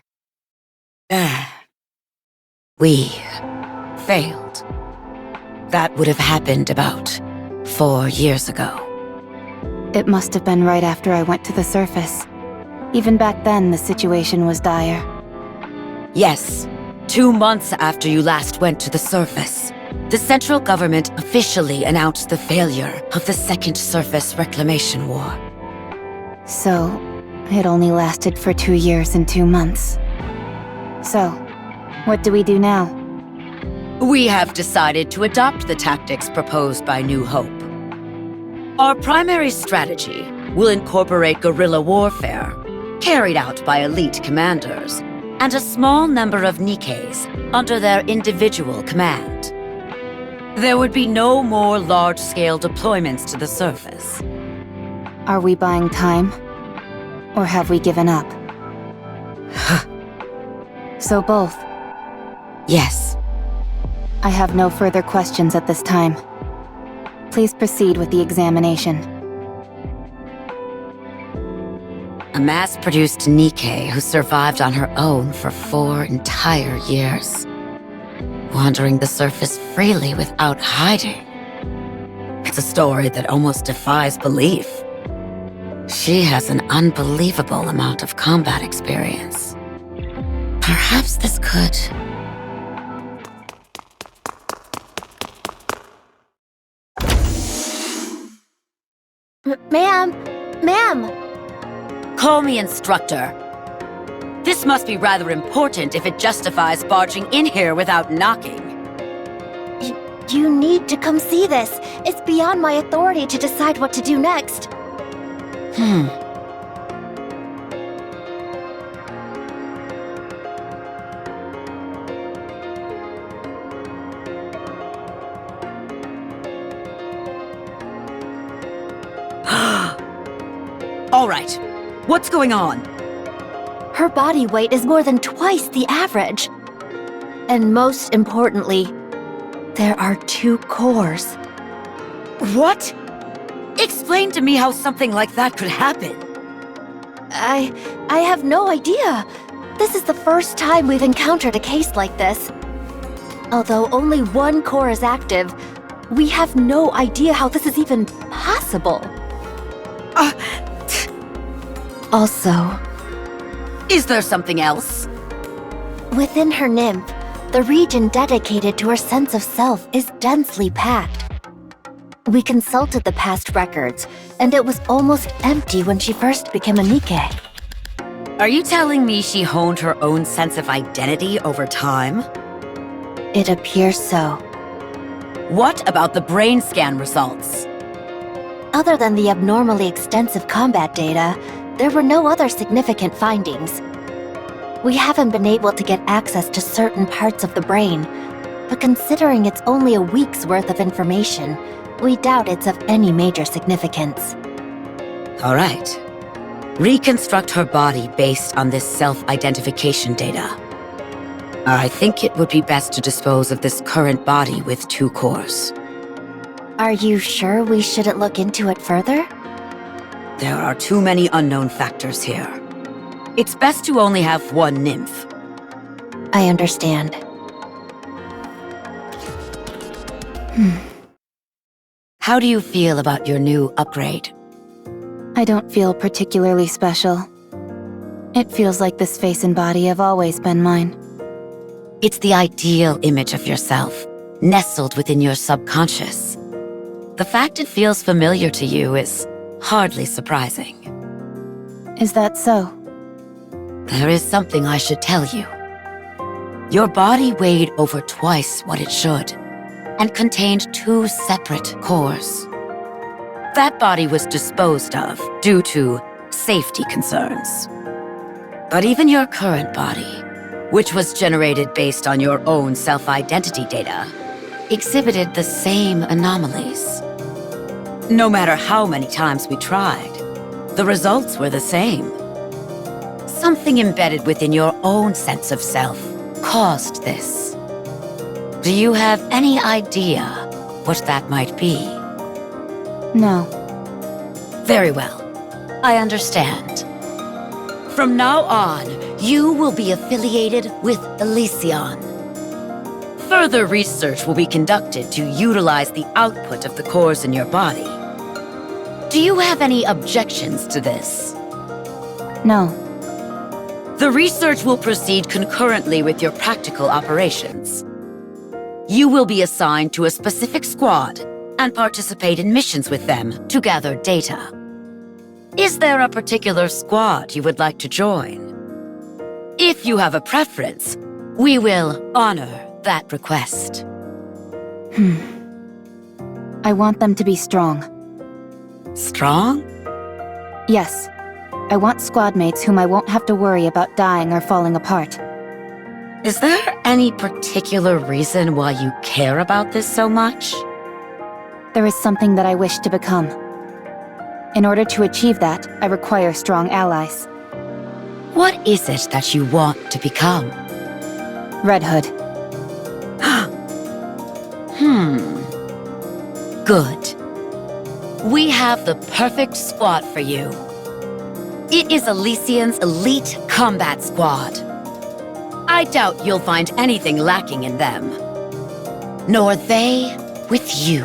[SPEAKER 14] We failed. That would have happened about 4 years ago.
[SPEAKER 1] It must have been right after I went to the surface. Even back then, the situation was dire.
[SPEAKER 14] Yes. 2 months after you last went to the surface, the central government officially announced the failure of the Second Surface Reclamation War.
[SPEAKER 1] So, it only lasted for 2 years and 2 months. So, what do we do now?
[SPEAKER 14] We have decided to adopt the tactics proposed by New Hope. Our primary strategy will incorporate guerrilla warfare, carried out by elite commanders, and a small number of Nikkes under their individual command. There would be no more large-scale deployments to the surface.
[SPEAKER 1] Are we buying time? Or have we given up? So both?
[SPEAKER 14] Yes.
[SPEAKER 1] I have no further questions at this time. Please proceed with the examination.
[SPEAKER 14] A mass-produced Nikke who survived on her own for 4 entire years. Wandering the surface freely without hiding. It's a story that almost defies belief. She has an unbelievable amount of combat experience. Perhaps this could...
[SPEAKER 2] Ma'am!
[SPEAKER 14] Call me instructor. This must be rather important if it justifies barging in here without knocking.
[SPEAKER 2] You need to come see this. It's beyond my authority to decide what to do next.
[SPEAKER 14] All right. What's going on?
[SPEAKER 4] Her body weight is more than twice the average. And most importantly, there are 2 cores.
[SPEAKER 14] What? Explain to me how something like that could happen.
[SPEAKER 4] I have no idea. This is the first time we've encountered a case like this. Although only 1 core is active, we have no idea how this is even possible. Also,
[SPEAKER 14] is there something else?
[SPEAKER 4] Within her nymph, the region dedicated to her sense of self is densely packed. We consulted the past records, and it was almost empty when she first became a NIKKE.
[SPEAKER 14] Are you telling me she honed her own sense of identity over time?
[SPEAKER 4] It appears so.
[SPEAKER 14] What about the brain scan results?
[SPEAKER 4] Other than the abnormally extensive combat data, there were no other significant findings. We haven't been able to get access to certain parts of the brain, but considering it's only a week's worth of information, we doubt it's of any major significance.
[SPEAKER 14] All right. Reconstruct her body based on this self-identification data. I think it would be best to dispose of this current body with 2 cores.
[SPEAKER 4] Are you sure we shouldn't look into it further?
[SPEAKER 14] There are too many unknown factors here. It's best to only have 1 nymph.
[SPEAKER 4] I understand.
[SPEAKER 14] How do you feel about your new upgrade?
[SPEAKER 1] I don't feel particularly special. It feels like this face and body have always been mine.
[SPEAKER 14] It's the ideal image of yourself, nestled within your subconscious. The fact it feels familiar to you is hardly surprising.
[SPEAKER 1] Is that so?
[SPEAKER 14] There is something I should tell you. Your body weighed over twice what it should, and contained 2 separate cores. That body was disposed of due to safety concerns. But even your current body, which was generated based on your own self-identity data, exhibited the same anomalies. No matter how many times we tried, the results were the same. Something embedded within your own sense of self caused this. Do you have any idea what that might be?
[SPEAKER 1] No.
[SPEAKER 14] Very well. I understand. From now on, you will be affiliated with Elysion. Further research will be conducted to utilize the output of the cores in your body. Do you have any objections to this?
[SPEAKER 1] No.
[SPEAKER 14] The research will proceed concurrently with your practical operations. You will be assigned to a specific squad and participate in missions with them to gather data. Is there a particular squad you would like to join? If you have a preference, we will honor that request.
[SPEAKER 1] I want them to be strong.
[SPEAKER 14] Strong?
[SPEAKER 1] Yes. I want squad mates whom I won't have to worry about dying or falling apart.
[SPEAKER 14] Is there any particular reason why you care about this so much?
[SPEAKER 1] There is something that I wish to become. In order to achieve that, I require strong allies.
[SPEAKER 14] What is it that you want to become?
[SPEAKER 1] Red Hood.
[SPEAKER 14] Good. We have the perfect squad for you. It is Elysion's elite combat squad. I doubt you'll find anything lacking in them. Nor they with you.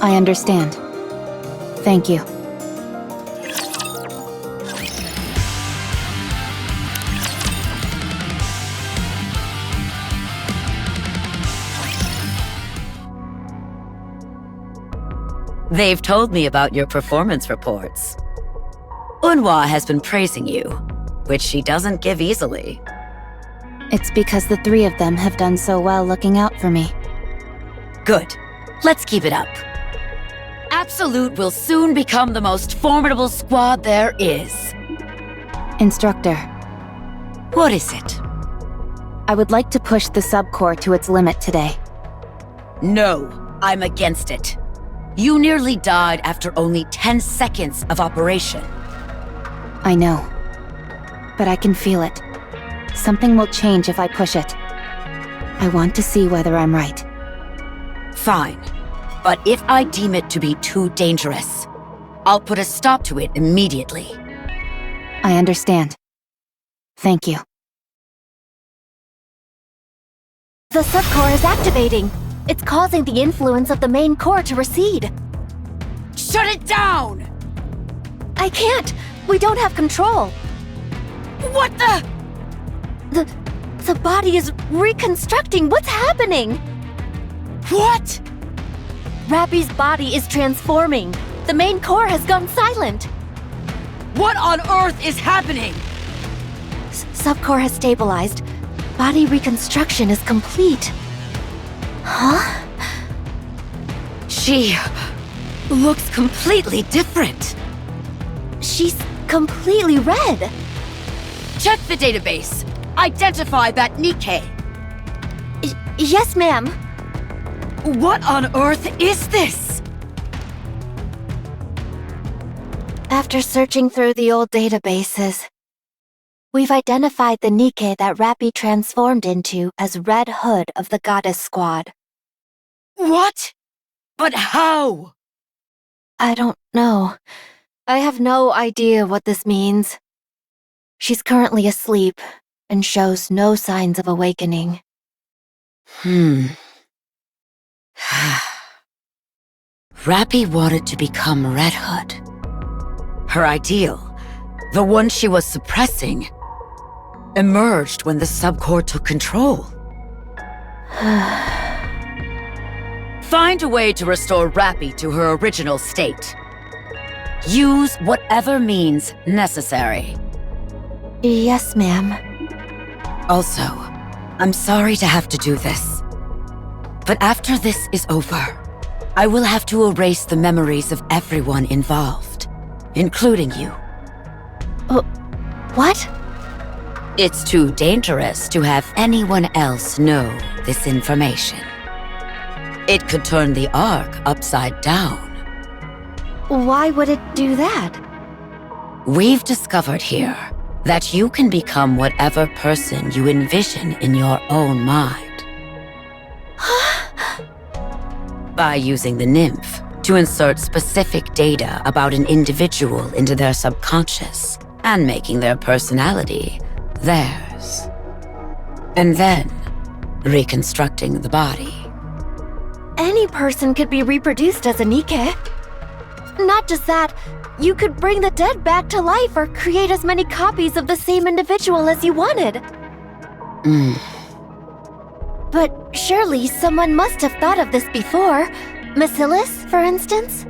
[SPEAKER 1] I understand. Thank you.
[SPEAKER 14] They've told me about your performance reports. Unhwa has been praising you, which she doesn't give easily.
[SPEAKER 1] It's because the 3 of them have done so well looking out for me.
[SPEAKER 14] Good. Let's keep it up. Absolute will soon become the most formidable squad there is.
[SPEAKER 1] Instructor.
[SPEAKER 14] What is it?
[SPEAKER 1] I would like to push the subcore to its limit today.
[SPEAKER 14] No, I'm against it. You nearly died after only 10 seconds of operation.
[SPEAKER 1] I know. But I can feel it. Something will change if I push it. I want to see whether I'm right.
[SPEAKER 14] Fine. But if I deem it to be too dangerous, I'll put a stop to it immediately.
[SPEAKER 1] I understand. Thank you.
[SPEAKER 4] The subcore is activating. It's causing the influence of the main core to recede.
[SPEAKER 14] Shut it down!
[SPEAKER 4] I can't! We don't have control!
[SPEAKER 14] What the?
[SPEAKER 4] The body is reconstructing. What's happening?
[SPEAKER 14] What?
[SPEAKER 4] Rapi's body is transforming. The main core has gone silent.
[SPEAKER 14] What on earth is happening?
[SPEAKER 4] Subcore has stabilized. Body reconstruction is complete. Huh?
[SPEAKER 14] She looks completely different.
[SPEAKER 4] She's completely red.
[SPEAKER 14] Check the database. Identify that NIKKE.
[SPEAKER 4] Yes, ma'am.
[SPEAKER 14] What on earth is this?
[SPEAKER 4] After searching through the old databases, we've identified the NIKKE that Rapi transformed into as Red Hood of the Goddess Squad.
[SPEAKER 14] What? But how?
[SPEAKER 4] I don't know. I have no idea what this means. She's currently asleep and shows no signs of awakening.
[SPEAKER 14] Rapi wanted to become Red Hood. Her ideal, the one she was suppressing, emerged when the subcore took control. Find a way to restore Rapi to her original state. Use whatever means necessary.
[SPEAKER 4] Yes, ma'am.
[SPEAKER 14] Also, I'm sorry to have to do this. But after this is over, I will have to erase the memories of everyone involved, including you.
[SPEAKER 4] What?
[SPEAKER 14] It's too dangerous to have anyone else know this information. It could turn the Ark upside down.
[SPEAKER 4] Why would it do that?
[SPEAKER 14] We've discovered here that you can become whatever person you envision in your own mind. By using the nymph to insert specific data about an individual into their subconscious and making their personality theirs. And then reconstructing the body.
[SPEAKER 4] Any person could be reproduced as a NIKKE. Not just that, you could bring the dead back to life or create as many copies of the same individual as you wanted. But surely someone must have thought of this before. Bacillus, for instance?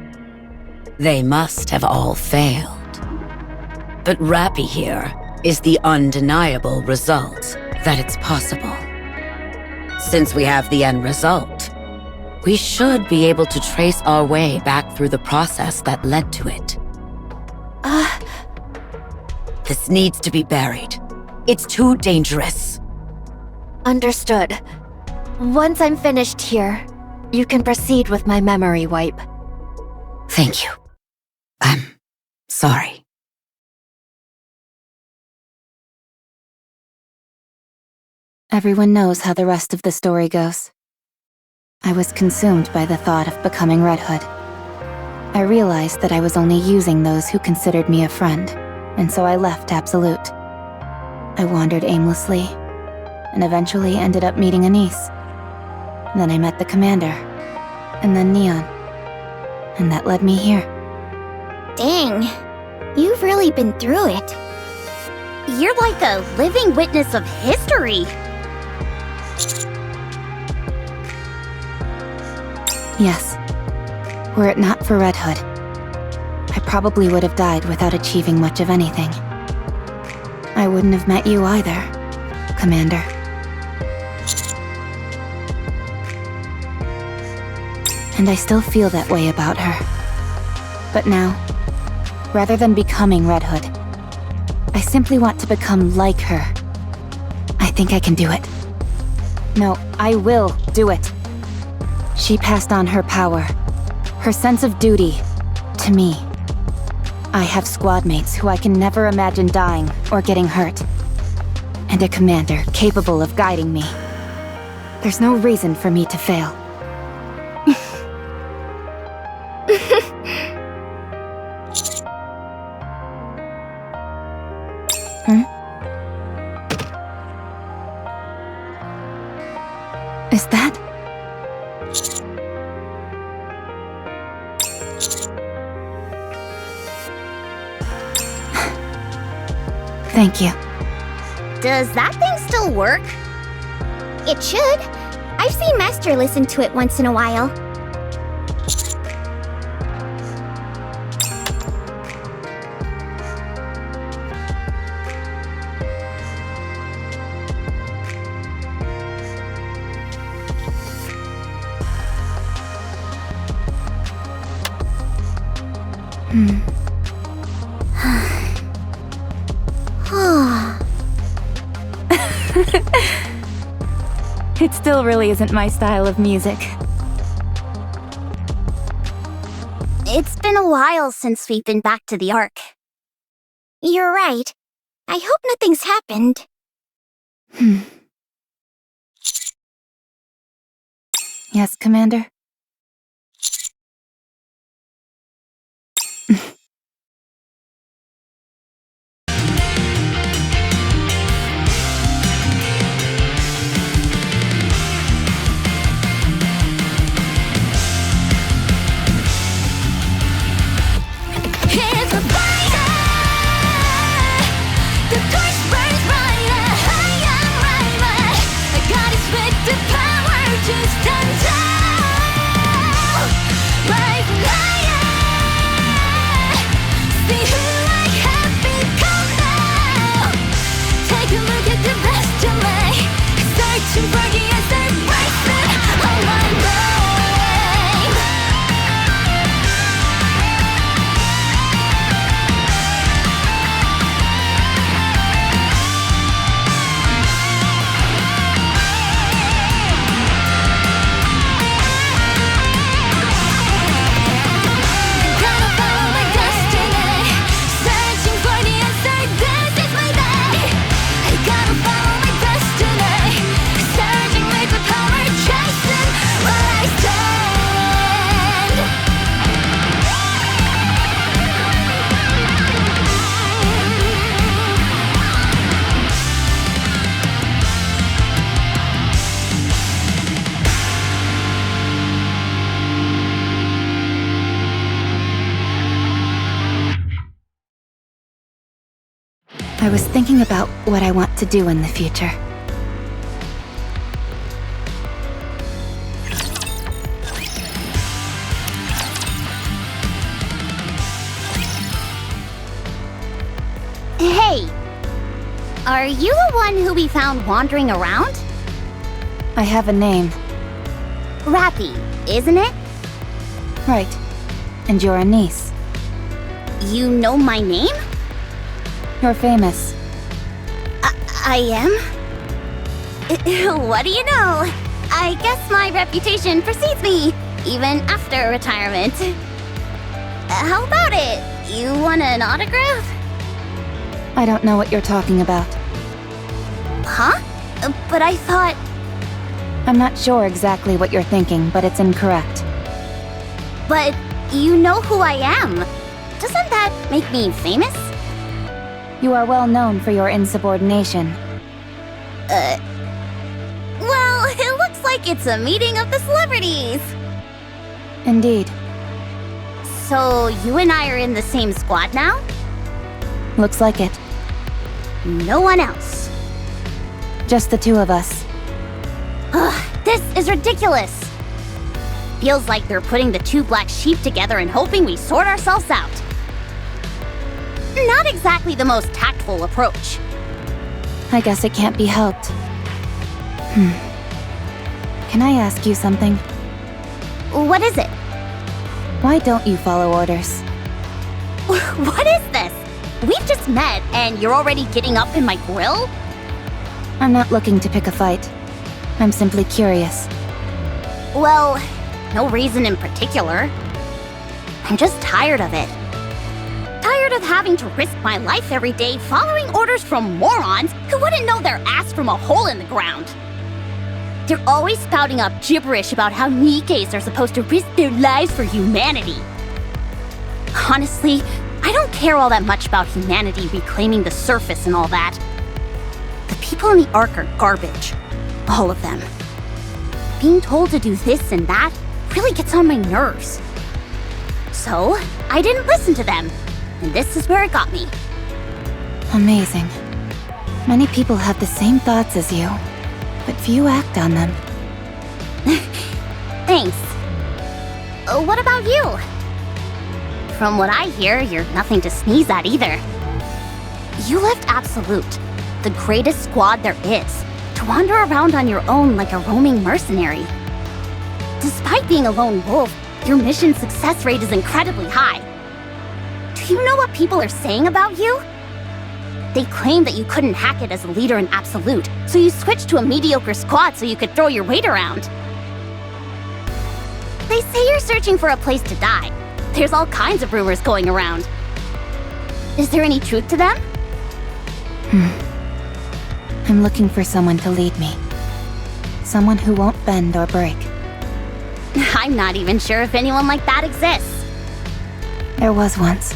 [SPEAKER 14] They must have all failed. But Rapi here is the undeniable result that it's possible. Since we have the end result, we should be able to trace our way back through the process that led to it. This needs to be buried. It's too dangerous.
[SPEAKER 4] Understood. Once I'm finished here, you can proceed with my memory wipe.
[SPEAKER 14] Thank you. I'm sorry.
[SPEAKER 1] Everyone knows how the rest of the story goes. I was consumed by the thought of becoming Red Hood. I realized that I was only using those who considered me a friend, and so I left Absolute. I wandered aimlessly, and eventually ended up meeting Anise. Then I met the commander, and then Neon. And that led me here.
[SPEAKER 2] Dang, you've really been through it. You're like a living witness of history.
[SPEAKER 1] Yes. Were it not for Red Hood, I probably would have died without achieving much of anything. I wouldn't have met you either, Commander. And I still feel that way about her. But now, rather than becoming Red Hood, I simply want to become like her. I think I can do it. No, I will do it. She passed on her power, her sense of duty, to me. I have squad mates who I can never imagine dying or getting hurt. And a commander capable of guiding me. There's no reason for me to fail. Is that? Thank you.
[SPEAKER 2] Does that thing still work? It should. I've seen Master listen to it once in a while.
[SPEAKER 12] It still really isn't my style of music.
[SPEAKER 2] It's been a while since we've been back to the Ark. You're right. I hope nothing's happened.
[SPEAKER 1] Yes, Commander? I was thinking about what I want to do in the future.
[SPEAKER 2] Hey! Are you the one who we found wandering around?
[SPEAKER 1] I have a name.
[SPEAKER 2] Rapi, isn't it?
[SPEAKER 1] Right. And you're a niece.
[SPEAKER 2] You know my name?
[SPEAKER 1] You're famous.
[SPEAKER 2] I am? What do you know? I guess my reputation precedes me, even after retirement. How about it? You want an autograph?
[SPEAKER 1] I don't know what you're talking about.
[SPEAKER 2] Huh? But I thought...
[SPEAKER 1] I'm not sure exactly what you're thinking, but it's incorrect.
[SPEAKER 2] But you know who I am. Doesn't that make me famous?
[SPEAKER 1] You are well known for your insubordination.
[SPEAKER 2] Well, it looks like it's a meeting of the celebrities.
[SPEAKER 1] Indeed.
[SPEAKER 2] So you and I are in the same squad now?
[SPEAKER 1] Looks like it.
[SPEAKER 2] No one else.
[SPEAKER 1] Just the two of us.
[SPEAKER 2] Ugh, this is ridiculous. Feels like they're putting the two black sheep together and hoping we sort ourselves out. Not exactly the most tactful approach.
[SPEAKER 1] I guess it can't be helped. Can I ask you something?
[SPEAKER 2] What is it?
[SPEAKER 1] Why don't you follow orders?
[SPEAKER 2] What is this? We've just met and you're already getting up in my grill?
[SPEAKER 1] I'm not looking to pick a fight. I'm simply curious.
[SPEAKER 2] Well, no reason in particular. I'm just tired of it. Tired of having to risk my life every day following orders from morons who wouldn't know their ass from a hole in the ground. They're always spouting up gibberish about how NIKKEs are supposed to risk their lives for humanity. Honestly, I don't care all that much about humanity reclaiming the surface and all that. The people in the Ark are garbage. All of them. Being told to do this and that really gets on my nerves. So, I didn't listen to them. And this is where it got me.
[SPEAKER 1] Amazing. Many people have the same thoughts as you. but few act on them.
[SPEAKER 2] Thanks. What about you? From what I hear, you're nothing to sneeze at either. You left Absolute, the greatest squad there is, to wander around on your own like a roaming mercenary. Despite being a lone wolf, your mission success rate is incredibly high. Do you know what people are saying about you? They claim that you couldn't hack it as a leader in Absolute, so you switched to a mediocre squad so you could throw your weight around. They say you're searching for a place to die. There's all kinds of rumors going around. Is there any truth to them?
[SPEAKER 1] I'm looking for someone to lead me. Someone who won't bend or break.
[SPEAKER 2] I'm not even sure if anyone like that exists.
[SPEAKER 1] There was once.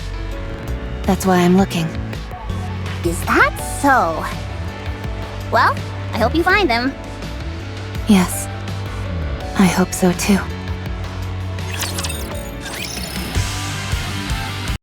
[SPEAKER 1] That's why I'm looking.
[SPEAKER 2] Is that so? Well, I hope you find them.
[SPEAKER 1] Yes. I hope so too.